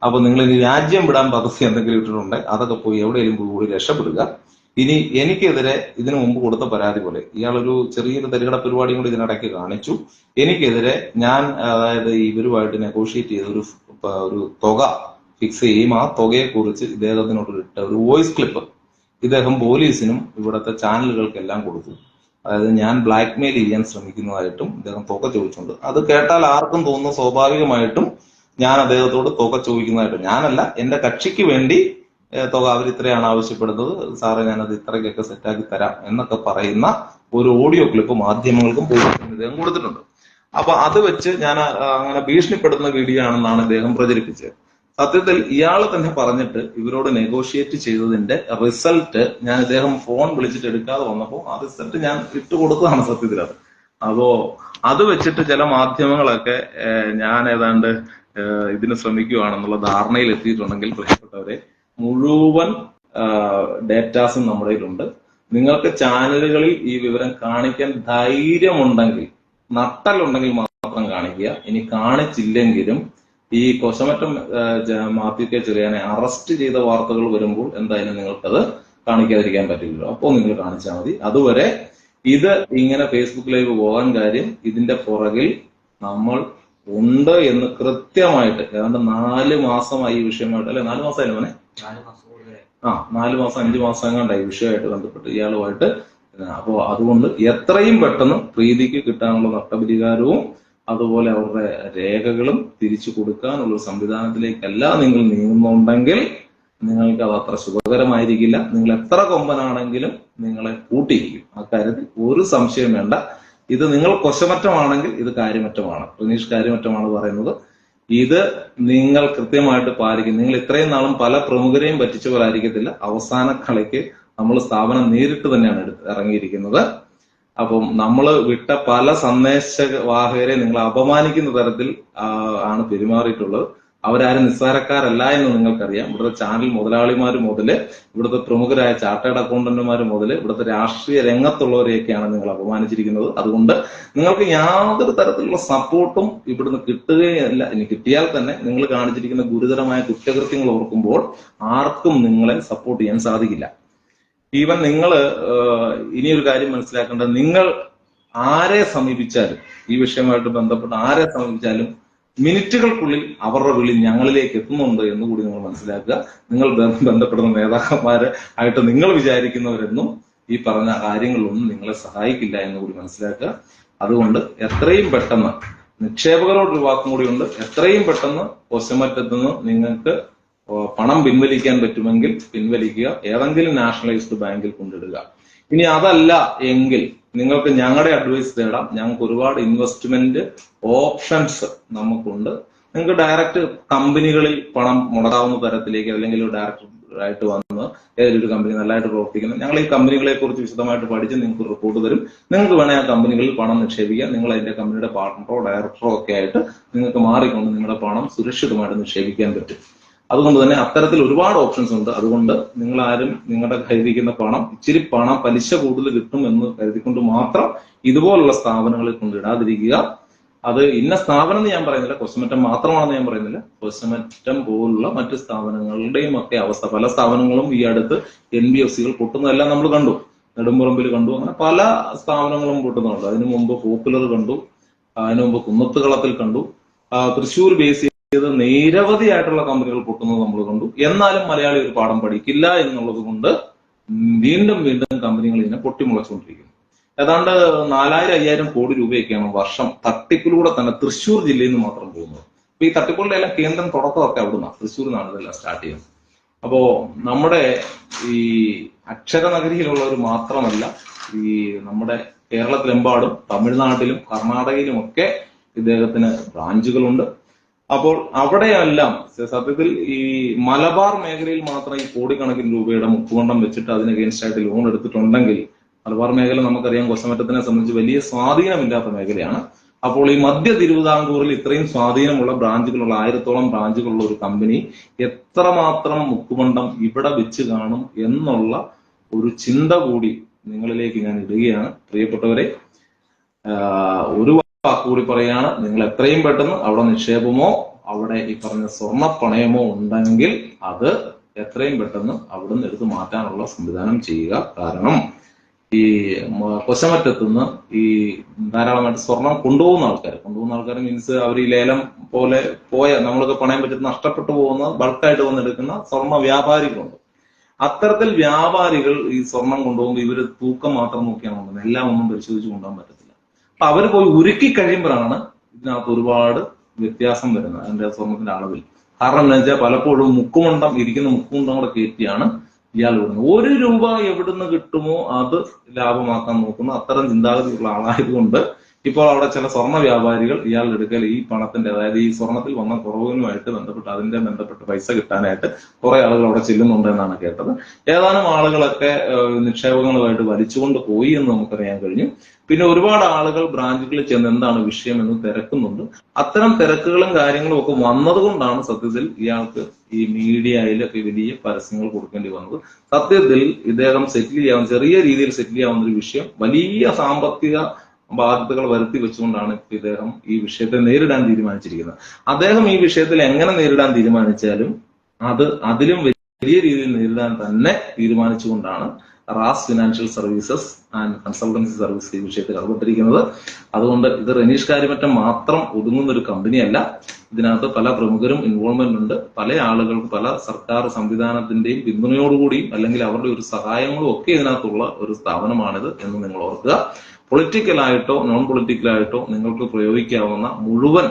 അപ്പൊ നിങ്ങൾ ഇനി രാജ്യം വിടാൻ പദ്ധതി എന്തെങ്കിലും ഇട്ടിട്ടുണ്ടെങ്കിൽ അതൊക്കെ പോയി എവിടെയെങ്കിലും കൂടി രക്ഷപ്പെടുക. ഇനി എനിക്കെതിരെ ഇതിനു മുമ്പ് കൊടുത്ത പരാതി പോലെ ഇയാളൊരു ചെറിയൊരു തരികട പരിപാടിയും കൂടി ഇതിനിടയ്ക്ക് കാണിച്ചു. എനിക്കെതിരെ ഞാൻ അതായത് ഇവരുമായിട്ട് നെഗോഷിയേറ്റ് ചെയ്ത ഒരു തുക ഫിക്സ് ചെയ്യും. ആ തുകയെ കുറിച്ച് ഇദ്ദേഹത്തിനോട് ഇട്ട ഒരു വോയിസ് ക്ലിപ്പ് ഇദ്ദേഹം പോലീസിനും ഇവിടുത്തെ ചാനലുകൾക്കെല്ലാം കൊടുത്തു. അതായത് ഞാൻ ബ്ലാക്ക് മെയിൽ ചെയ്യാൻ ശ്രമിക്കുന്നതായിട്ടും ഇദ്ദേഹം തുക ചോദിച്ചുണ്ട്. അത് കേട്ടാൽ ആർക്കും തോന്നുന്നു സ്വാഭാവികമായിട്ടും ഞാൻ അദ്ദേഹത്തോട് തുക ചോദിക്കുന്നതായിട്ടും, ഞാനല്ല, എന്റെ കക്ഷിക്ക് വേണ്ടി തുക അവർ ഇത്രയാണ് ആവശ്യപ്പെടുന്നത്, സാറേ ഞാനത് ഇത്രയ്ക്കൊക്കെ സെറ്റാക്കി തരാം എന്നൊക്കെ പറയുന്ന ഒരു ഓഡിയോ ക്ലിപ്പ് മാധ്യമങ്ങൾക്കും പോലീസിനും ഇദ്ദേഹം കൊടുത്തിട്ടുണ്ട്. അപ്പൊ അത് വെച്ച് ഞാൻ അങ്ങനെ ഭീഷണിപ്പെടുത്തുന്ന വീഡിയോ ആണെന്നാണ് ഇദ്ദേഹം പ്രചരിപ്പിച്ചത്. സത്യത്തിൽ ഇയാൾ തന്നെ പറഞ്ഞിട്ട് ഇവരോട് നെഗോഷിയേറ്റ് ചെയ്തതിന്റെ റിസൾട്ട് ഞാൻ ഇദ്ദേഹം ഫോൺ വിളിച്ചിട്ട് എടുക്കാതെ വന്നപ്പോൾ ആ റിസൾട്ട് ഞാൻ ഇട്ടുകൊടുത്തതാണ് സത്യത്തിൽ അത്. അപ്പോ അത് വെച്ചിട്ട് ചില മാധ്യമങ്ങളൊക്കെ ഞാൻ ഏതാണ്ട് ഇതിന് ശ്രമിക്കുകയാണെന്നുള്ള ധാരണയിൽ എത്തിയിട്ടുണ്ടെങ്കിൽ പ്രിയപ്പെട്ടവരെ, മുഴുവൻ ഡേറ്റാസും നമ്മുടെ കയ്യിലുണ്ട്. നിങ്ങൾക്ക് ചാനലുകളിൽ ഈ വിവരം കാണിക്കാൻ ധൈര്യമുണ്ടെങ്കിൽ, നട്ടലുണ്ടെങ്കിൽ മാത്രം കാണിക്കുക. ഇനി കാണിച്ചില്ലെങ്കിലും ഈ കൊശമറ്റം മാത്യു കെ ചെറിയാനെ അറസ്റ്റ് ചെയ്ത വാർത്തകൾ വരുമ്പോൾ എന്തായാലും നിങ്ങൾക്കത് കാണിക്കാതിരിക്കാൻ പറ്റില്ലല്ലോ. അപ്പോൾ നിങ്ങൾ കാണിച്ചാൽ മതി. അതുവരെ ഇത് ഇങ്ങനെ ഫേസ്ബുക്ക് ലൈവ് പോകാൻ കാര്യം ഇതിന്റെ പുറകിൽ നമ്മൾ ഉണ്ട് എന്ന് കൃത്യമായിട്ട് ഏതാണ്ട് 4 മാസമായി ഈ വിഷയമായിട്ട്, അല്ലെ 4 മാസമായില്ലേ മോനെ? 4 മാസം 5 മാസം എങ്ങാണ്ടായി വിഷയമായിട്ട് ബന്ധപ്പെട്ട് ഇയാളുമായിട്ട്. അപ്പോ അതുകൊണ്ട് എത്രയും പെട്ടെന്ന് പ്രീതിക്ക് കിട്ടാനുള്ള നഷ്ടപരിഹാരവും അതുപോലെ അവരുടെ രേഖകളും തിരിച്ചു കൊടുക്കാനുള്ള സംവിധാനത്തിലേക്കല്ല നിങ്ങൾ നീങ്ങുന്നുണ്ടെങ്കിൽ നിങ്ങൾക്ക് അത് അത്ര ശുഭകരമായിരിക്കില്ല. നിങ്ങൾ എത്ര കൊമ്പനാണെങ്കിലും നിങ്ങളെ കൂട്ടിയിരിക്കും. അക്കാര്യത്തിൽ ഒരു സംശയം വേണ്ട. ഇത് നിങ്ങൾ കൊശമറ്റമാണെങ്കിൽ ഇത് കാര്യമറ്റമാണ്. റനീഷ് കാര്യമറ്റമാണ് പറയുന്നത്. ഇത് നിങ്ങൾ കൃത്യമായിട്ട് പാലിക്കും. നിങ്ങൾ ഇത്രയും നാളും പല പ്രമുഖരെയും പറ്റിച്ചവരായിരിക്കത്തില്ല. അവസാന കളിക്ക് നമ്മൾ സ്ഥാപനം നേരിട്ട് തന്നെയാണ് ഇറങ്ങിയിരിക്കുന്നത്. അപ്പം നമ്മൾ വിട്ട പല സന്ദേശവാഹകരെ നിങ്ങൾ അപമാനിക്കുന്ന തരത്തിൽ ആണ് പെരുമാറിയിട്ടുള്ളത്. അവരാരും നിസ്സാരക്കാരല്ല എന്ന് നിങ്ങൾക്കറിയാം. ഇവിടുത്തെ ചാനൽ മുതലാളിമാർ മുതല്, ഇവിടുത്തെ പ്രമുഖരായ ചാർട്ടേഡ് അക്കൗണ്ടന്റുമാർ മുതല്, ഇവിടുത്തെ രാഷ്ട്രീയ രംഗത്തുള്ളവരെയൊക്കെയാണ് നിങ്ങൾ അപമാനിച്ചിരിക്കുന്നത്. അതുകൊണ്ട് നിങ്ങൾക്ക് യാതൊരു തരത്തിലുള്ള സപ്പോർട്ടും ഇവിടുന്ന് കിട്ടുകയല്ല. ഇനി കിട്ടിയാൽ തന്നെ നിങ്ങൾ കാണിച്ചിരിക്കുന്ന ഗുരുതരമായ കുറ്റകൃത്യങ്ങൾ ഓർക്കുമ്പോൾ ആർക്കും നിങ്ങളെ സപ്പോർട്ട് ചെയ്യാൻ സാധിക്കില്ല. ഈവൻ നിങ്ങൾ ഇനിയൊരു കാര്യം മനസ്സിലാക്കേണ്ടത്, നിങ്ങൾ ആരെ സമീപിച്ചാലും, ഈ വിഷയമായിട്ട് ബന്ധപ്പെട്ട് ആരെ സമീപിച്ചാലും മിനിറ്റുകൾക്കുള്ളിൽ അവരുടെ വിളി ഞങ്ങളിലേക്ക് എത്തുന്നുണ്ട് എന്നുകൂടി നിങ്ങൾ മനസ്സിലാക്കുക. നിങ്ങൾ ബന്ധപ്പെടുന്ന നേതാക്കന്മാര് ആയിട്ട് നിങ്ങൾ വിചാരിക്കുന്നവരെന്നും ഈ പറഞ്ഞ കാര്യങ്ങളിലൊന്നും നിങ്ങളെ സഹായിക്കില്ല എന്നുകൂടി മനസ്സിലാക്കുക. അതുകൊണ്ട് എത്രയും പെട്ടെന്ന്, നിക്ഷേപകരോടൊരു വാക്കും കൂടിയുണ്ട്, എത്രയും പെട്ടെന്ന് കൊശമറ്റത്തുനിന്ന് നിങ്ങൾക്ക് പണം പിൻവലിക്കാൻ പറ്റുമെങ്കിൽ പിൻവലിക്കുക. ഏതെങ്കിലും നാഷണലൈസ്ഡ് ബാങ്കിൽ കൊണ്ടിടുക. ഇനി അതല്ല എങ്കിൽ നിങ്ങൾക്ക് ഞങ്ങളുടെ അഡ്വൈസ് തേടാം. ഞങ്ങൾക്ക് ഒരുപാട് ഇൻവെസ്റ്റ്മെന്റ് ഓപ്ഷൻസ് നമുക്കുണ്ട്. നിങ്ങൾക്ക് ഡയറക്റ്റ് കമ്പനികളിൽ പണം മുടക്കാവുന്ന തരത്തിലേക്ക്, അല്ലെങ്കിൽ ഡയറക്ടറായിട്ട് വന്ന് ഏതൊരു കമ്പനി നല്ലതായിട്ട് പ്രവർത്തിക്കുന്നത്, ഞങ്ങൾ ഈ കമ്പനികളെ കുറിച്ച് വിശദമായിട്ട് പഠിച്ച് നിങ്ങൾക്ക് റിപ്പോർട്ട് തരും. നിങ്ങൾക്ക് വേണേൽ ആ കമ്പനികളിൽ പണം നിക്ഷേപിക്കാം. നിങ്ങൾ അതിന്റെ കമ്പനിയുടെ പാർട്ണറോ ഡയറക്ടറോ ഒക്കെ ആയിട്ട് നിങ്ങൾക്ക് മാറിക്കൊണ്ട് നിങ്ങളുടെ പണം സുരക്ഷിതമായിട്ട് നിക്ഷേപിക്കാൻ പറ്റും. അതുകൊണ്ട് തന്നെ അത്തരത്തിൽ ഒരുപാട് ഓപ്ഷൻസ് ഉണ്ട്. അതുകൊണ്ട് നിങ്ങൾ ആരും നിങ്ങളുടെ കയ്യിരിക്കുന്ന പണം, ഇച്ചിരി പണം പലിശ കൂടുതൽ കിട്ടും എന്ന് കരുതിക്കൊണ്ട് മാത്രം ഇതുപോലുള്ള സ്ഥാപനങ്ങളിൽ കൊണ്ടിടാതിരിക്കുക. അത് ഇന്ന സ്ഥാപനം എന്ന് ഞാൻ പറയുന്നില്ല, കൊശമറ്റം മാത്രമാണെന്ന് ഞാൻ പറയുന്നില്ല. കൊശമറ്റം പോലുള്ള മറ്റ് സ്ഥാപനങ്ങളുടെയും ഒക്കെ അവസ്ഥ, പല സ്ഥാപനങ്ങളും ഈ അടുത്ത് NBFCകൾ പൊട്ടുന്നതെല്ലാം നമ്മൾ കണ്ടു. നെടുമ്പറമ്പിൽ കണ്ടു, അങ്ങനെ പല സ്ഥാപനങ്ങളും പൊട്ടുന്നുണ്ട്. അതിനു മുമ്പ് പോപ്പുലർ കണ്ടു, അതിനു മുമ്പ് കുന്നത്തുകളത്തിൽ കണ്ടു, തൃശ്ശൂർ ബേസ് ചെയ്ത് നിരവധിയായിട്ടുള്ള കമ്പനികൾ പൊട്ടുന്നത് നമ്മൾ കണ്ടു. എന്നാലും മലയാളി ഒരു പാഠം പഠിക്കില്ല എന്നുള്ളത് കൊണ്ട് വീണ്ടും വീണ്ടും കമ്പനികൾ ഇതിനെ പൊട്ടിമുളച്ചുകൊണ്ടിരിക്കുന്നു. ഏതാണ്ട് 4000-5000 കോടി രൂപയൊക്കെയാണ് വർഷം തട്ടിപ്പിലൂടെ തന്നെ തൃശ്ശൂർ ജില്ലയിൽ നിന്ന് മാത്രം പോകുന്നത്. അപ്പൊ ഈ തട്ടിപ്പുകളുടെ എല്ലാം കേന്ദ്രം തുടക്കമൊക്കെ അവിടുന്ന്, തൃശ്ശൂരിൽ നിന്നാണ് ഇതെല്ലാം സ്റ്റാർട്ട് ചെയ്യുന്നത്. അപ്പോ നമ്മുടെ ഈ അക്ഷരനഗരിയിലുള്ളവർ മാത്രമല്ല, ഈ നമ്മുടെ കേരളത്തിലെമ്പാടും തമിഴ്നാട്ടിലും കർണാടകയിലും ഒക്കെ ഇദ്ദേഹത്തിന് ബ്രാഞ്ചുകളുണ്ട്. അപ്പോൾ അവിടെയെല്ലാം സത്യത്തിൽ ഈ മലബാർ മേഖലയിൽ മാത്രം ഈ കോടിക്കണക്കിന് രൂപയുടെ മുക്കുകൊണ്ടം വെച്ചിട്ട് അതിന് അഗേൻസ്റ്റ് ആയിട്ട് ലോൺ എടുത്തിട്ടുണ്ടെങ്കിൽ, മലബാർ മേഖല നമുക്കറിയാം കൊശമറ്റത്തിനെ സംബന്ധിച്ച് വലിയ സ്വാധീനമില്ലാത്ത മേഖലയാണ്. അപ്പോൾ ഈ മധ്യ തിരുവിതാംകൂറിൽ ഇത്രയും സ്വാധീനമുള്ള ബ്രാഞ്ചുകളുള്ള 1000-ഓളം ബ്രാഞ്ചുകളുള്ള ഒരു കമ്പനി എത്രമാത്രം മുക്കുകൊണ്ടം ഇവിടെ വെച്ച് കാണും എന്നുള്ള ഒരു ചിന്ത കൂടി നിങ്ങളിലേക്ക് ഞാൻ ഇടുകയാണ്. പ്രിയപ്പെട്ടവരെ, ഒരു കൂടി പറയാണ്, നിങ്ങൾ എത്രയും പെട്ടെന്ന് അവിടെ നിക്ഷേപമോ അവിടെ ഈ പറഞ്ഞ സ്വർണ്ണ പണയമോ ഉണ്ടെങ്കിൽ അത് എത്രയും പെട്ടെന്ന് അവിടുന്ന് എടുത്ത് മാറ്റാനുള്ള സംവിധാനം ചെയ്യുക. കാരണം ഈ കൊശമറ്റത്തുനിന്ന് ഈ ധാരാളമായിട്ട് സ്വർണം കൊണ്ടുപോകുന്ന ആൾക്കാർ മീൻസ് അവർ ഈ ലേലം പോലെ പോയ നമ്മളൊക്കെ പണയം വെച്ചിട്ട് നഷ്ടപ്പെട്ടു പോകുന്ന ബൾക്കായിട്ട് വന്നെടുക്കുന്ന സ്വർണ്ണ വ്യാപാരികളുണ്ട്. അത്തരത്തിൽ വ്യാപാരികൾ ഈ സ്വർണം കൊണ്ടുപോകുമ്പോൾ ഇവര് തൂക്കം മാത്രം നോക്കിയാണ് കൊണ്ടുപോകുന്നത്, എല്ലാം ഒന്നും പരിശോധിച്ച് കൊണ്ടുപോകാൻ പറ്റത്തില്ല. അപ്പൊ അവർ പോയി ഉരുക്കി കഴിയുമ്പോഴാണ് ഇതിനകത്ത് ഒരുപാട് വ്യത്യാസം വരുന്നത് അതിന്റെ സ്വർണത്തിന്റെ അളവിൽ. കാരണം എന്താ വെച്ചാൽ പലപ്പോഴും ഇരിക്കുന്ന മുക്കുമുണ്ടം കൂടെ കയറ്റിയാണ് ഇയാൾ വിടുന്നത്. 1 രൂപ എവിടുന്ന് കിട്ടുമോ അത് ലാഭമാക്കാൻ നോക്കുന്ന അത്തരം ചിന്താഗതിയുള്ള ആളായതുകൊണ്ട് ഇപ്പോൾ അവിടെ ചില സ്വർണ്ണ വ്യാപാരികൾ ഇയാളുടെ അടുക്കൽ ഈ പണത്തിന്റെ, അതായത് ഈ സ്വർണത്തിൽ വന്ന കുറവുമായിട്ട് ബന്ധപ്പെട്ട് പൈസ കിട്ടാനായിട്ട് കുറെ ആളുകൾ അവിടെ ചെല്ലുന്നുണ്ട് എന്നാണ് കേട്ടത്. ഏതാനും ആളുകളൊക്കെ നിക്ഷേപങ്ങളുമായിട്ട് വലിച്ചുകൊണ്ട് പോയി എന്ന് നമുക്കറിയാൻ കഴിഞ്ഞു. പിന്നെ ഒരുപാട് ആളുകൾ ബ്രാഞ്ചുകളിൽ ചെന്ന് എന്താണ് വിഷയം എന്ന് തിരക്കുന്നുണ്ട്. അത്തരം തിരക്കുകളും കാര്യങ്ങളും ഒക്കെ വന്നതുകൊണ്ടാണ് സത്യത്തിൽ ഇയാൾക്ക് ഈ മീഡിയയിലൊക്കെ വലിയ പരസ്യങ്ങൾ കൊടുക്കേണ്ടി വന്നത്. സത്യത്തിൽ ഇദ്ദേഹം ചെറിയ രീതിയിൽ സെറ്റിൽ ചെയ്യാവുന്ന ഒരു വിഷയം വലിയ സാമ്പത്തിക ബാധ്യതകൾ വരുത്തി വെച്ചുകൊണ്ടാണ് ഇദ്ദേഹം ഈ വിഷയത്തെ നേരിടാൻ തീരുമാനിച്ചിരിക്കുന്നത്. അദ്ദേഹം ഈ വിഷയത്തിൽ എങ്ങനെ നേരിടാൻ തീരുമാനിച്ചാലും അതിലും വലിയ രീതിയിൽ നേരിടാൻ തന്നെ തീരുമാനിച്ചുകൊണ്ടാണ് Raz financial services and consultancy service ഈ വിഷയത്തിൽ ഇടപെട്ടിരിക്കുന്നത്. അതുകൊണ്ട് ഇത് റനീഷ് കാര്യമറ്റം മാത്രം ഒതുങ്ങുന്ന ഒരു കമ്പനിയല്ല. ഇതിനകത്ത് പല പ്രമുഖരും ഇൻവോൾവ്മെന്റ് ഉണ്ട്. പല ആളുകൾക്ക് പല സർക്കാർ സംവിധാനത്തിന്റെയും പിന്തുണയോടുകൂടിയും അല്ലെങ്കിൽ അവരുടെ ഒരു സഹായങ്ങളും ഒക്കെ ഇതിനകത്തുള്ള ഒരു സ്ഥാപനമാണിത് എന്ന് നിങ്ങൾ ഓർക്കുക. പൊളിറ്റിക്കലായിട്ടോ നോൺ പൊളിറ്റിക്കലായിട്ടോ നിങ്ങൾക്ക് പ്രയോഗിക്കാവുന്ന മുഴുവൻ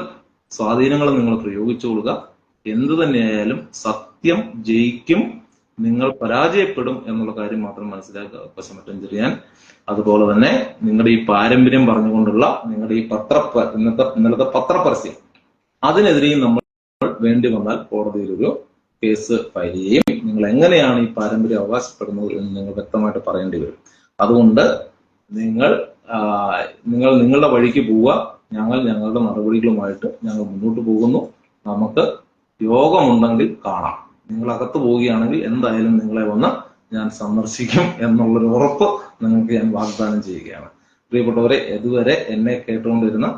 സ്വാധീനങ്ങളും നിങ്ങൾ പ്രയോഗിച്ചുകൊള്ളുക. എന്തു തന്നെയായാലും സത്യം ജയിക്കും, നിങ്ങൾ പരാജയപ്പെടും എന്നുള്ള കാര്യം മാത്രം മനസ്സിലാക്കുക. കൊശമറ്റം ചെറിയാൻ അതുപോലെ തന്നെ നിങ്ങളുടെ ഈ പാരമ്പര്യം പറഞ്ഞുകൊണ്ടുള്ള നിങ്ങളുടെ ഈ ഇന്നലത്തെ പത്രപരസ്യം അതിനെതിരെയും നമ്മൾ വേണ്ടി വന്നാൽ കോടതിയിൽ ഒരു കേസ് ഫയൽ ചെയ്യും. നിങ്ങൾ എങ്ങനെയാണ് ഈ പാരമ്പര്യം അവകാശപ്പെടുന്നത് എന്ന് നിങ്ങൾ വ്യക്തമായിട്ട് പറയേണ്ടി വരും. അതുകൊണ്ട് നിങ്ങൾ നിങ്ങളുടെ വഴിക്ക് പോവുക, ഞങ്ങൾ ഞങ്ങളുടെ നടപടികളുമായിട്ട് ഞങ്ങൾ മുന്നോട്ട് പോകുന്നു. നമുക്ക് യോഗമുണ്ടെങ്കിൽ കാണാം. നിങ്ങൾ അകത്ത് പോവുകയാണെങ്കിൽ എന്തായാലും നിങ്ങളെ വന്ന് ഞാൻ സന്ദർശിക്കും എന്നുള്ളൊരു ഉറപ്പ് നിങ്ങൾക്ക് ഞാൻ വാഗ്ദാനം ചെയ്യുകയാണ്. പ്രിയപ്പെട്ടവരെ, ഇതുവരെ എന്നെ കേട്ടുകൊണ്ടിരുന്ന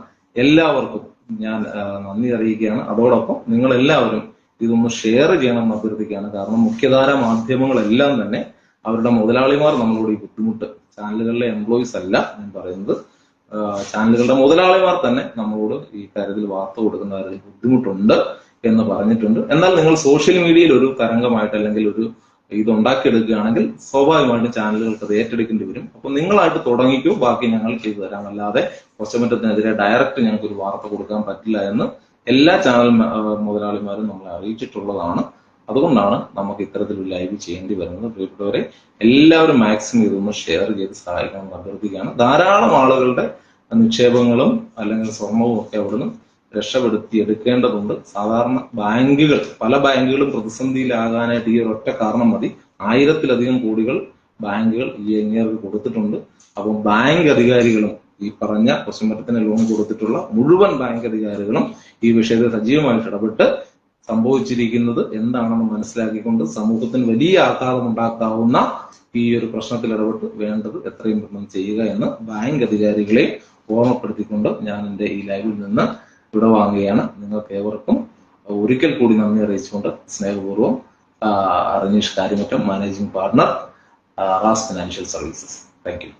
എല്ലാവർക്കും ഞാൻ നന്ദി അറിയിക്കുകയാണ്. അതോടൊപ്പം നിങ്ങൾ എല്ലാവരും ഇതൊന്ന് ഷെയർ ചെയ്യണമെന്ന് അഭ്യർത്ഥിക്കുകയാണ്. കാരണം മുഖ്യധാര മാധ്യമങ്ങളെല്ലാം തന്നെ അവരുടെ മുതലാളിമാർ നമ്മളോട് ഈ ബുദ്ധിമുട്ട്, ചാനലുകളിലെ എംപ്ലോയീസ് അല്ല ഞാൻ പറയുന്നത്, ചാനലുകളുടെ മുതലാളിമാർ തന്നെ നമ്മളോട് ഈ കാര്യത്തിൽ വാർത്ത കൊടുക്കുന്നവരിൽ ബുദ്ധിമുട്ടുണ്ട് എന്ന് പറഞ്ഞിട്ടുണ്ട്. എന്നാൽ നിങ്ങൾ സോഷ്യൽ മീഡിയയിൽ ഒരു തരംഗമായിട്ട് അല്ലെങ്കിൽ ഒരു ഇതുണ്ടാക്കിയെടുക്കുകയാണെങ്കിൽ സ്വാഭാവികമായിട്ടും ചാനലുകൾക്ക് അത് ഏറ്റെടുക്കേണ്ടി വരും. അപ്പൊ നിങ്ങളായിട്ട് തുടങ്ങിക്കൂ, ബാക്കി ഞങ്ങൾ ചെയ്തു തരാം. അല്ലാതെ കൊച്ചമറ്റത്തിനെതിരെ ഡയറക്റ്റ് ഞങ്ങൾക്ക് ഒരു വാർത്ത കൊടുക്കാൻ പറ്റില്ല എന്ന് എല്ലാ ചാനൽ മുതലാളിമാരും നമ്മളെ അറിയിച്ചിട്ടുള്ളതാണ്. അതുകൊണ്ടാണ് നമുക്ക് ഇത്തരത്തിലൊരു ലൈവ് ചെയ്യേണ്ടി വരുന്നത്. പ്രിയപ്പെട്ടവരെ, എല്ലാവരും മാക്സിമം ഇതൊന്ന് ഷെയർ ചെയ്ത് സഹായിക്കണമെന്ന് അഭ്യർത്ഥിക്കുകയാണ്. ധാരാളം ആളുകളുടെ നിക്ഷേപങ്ങളും അല്ലെങ്കിൽ സ്വർണവും ഒക്കെ അവിടുന്ന് രക്ഷപ്പെടുത്തി എടുക്കേണ്ടതുണ്ട്. സാധാരണ ബാങ്കുകൾ, പല ബാങ്കുകളും പ്രതിസന്ധിയിലാകാനായിട്ട് ഈ ഒരു ഒറ്റ കാരണം മതി. 1000-ലധികം കോടികൾ ബാങ്കുകൾ ഈ എങ്ങേർക്ക് കൊടുത്തിട്ടുണ്ട്. അപ്പം ബാങ്ക് അധികാരികളും ഈ പറഞ്ഞ കൊച്ചമറ്റത്തിന് ലോൺ കൊടുത്തിട്ടുള്ള മുഴുവൻ ബാങ്ക് അധികാരികളും ഈ വിഷയത്തിൽ സജീവമായിട്ട് ഇടപെട്ട് സംഭവിച്ചിരിക്കുന്നത് എന്താണെന്ന് മനസ്സിലാക്കിക്കൊണ്ട് സമൂഹത്തിന് വലിയ ആഘാതം ഉണ്ടാക്കാവുന്ന ഈ ഒരു പ്രശ്നത്തിൽ ഇടപെട്ട് വേണ്ടത് എത്രയും പെട്ടെന്ന് ചെയ്യുക എന്ന് ബാങ്ക് അധികാരികളെ ഓർമ്മപ്പെടുത്തിക്കൊണ്ട് ഞാൻ എൻ്റെ ഈ ലൈവിൽ നിന്ന് വിടവാങ്ങുകയാണ്. നിങ്ങൾക്ക് ഏവർക്കും ഒരിക്കൽ കൂടി നന്ദി അറിയിച്ചുകൊണ്ട് സ്നേഹപൂർവ്വം Raneesh Kariyamattam, managing partner, Raz financial services. Thank U.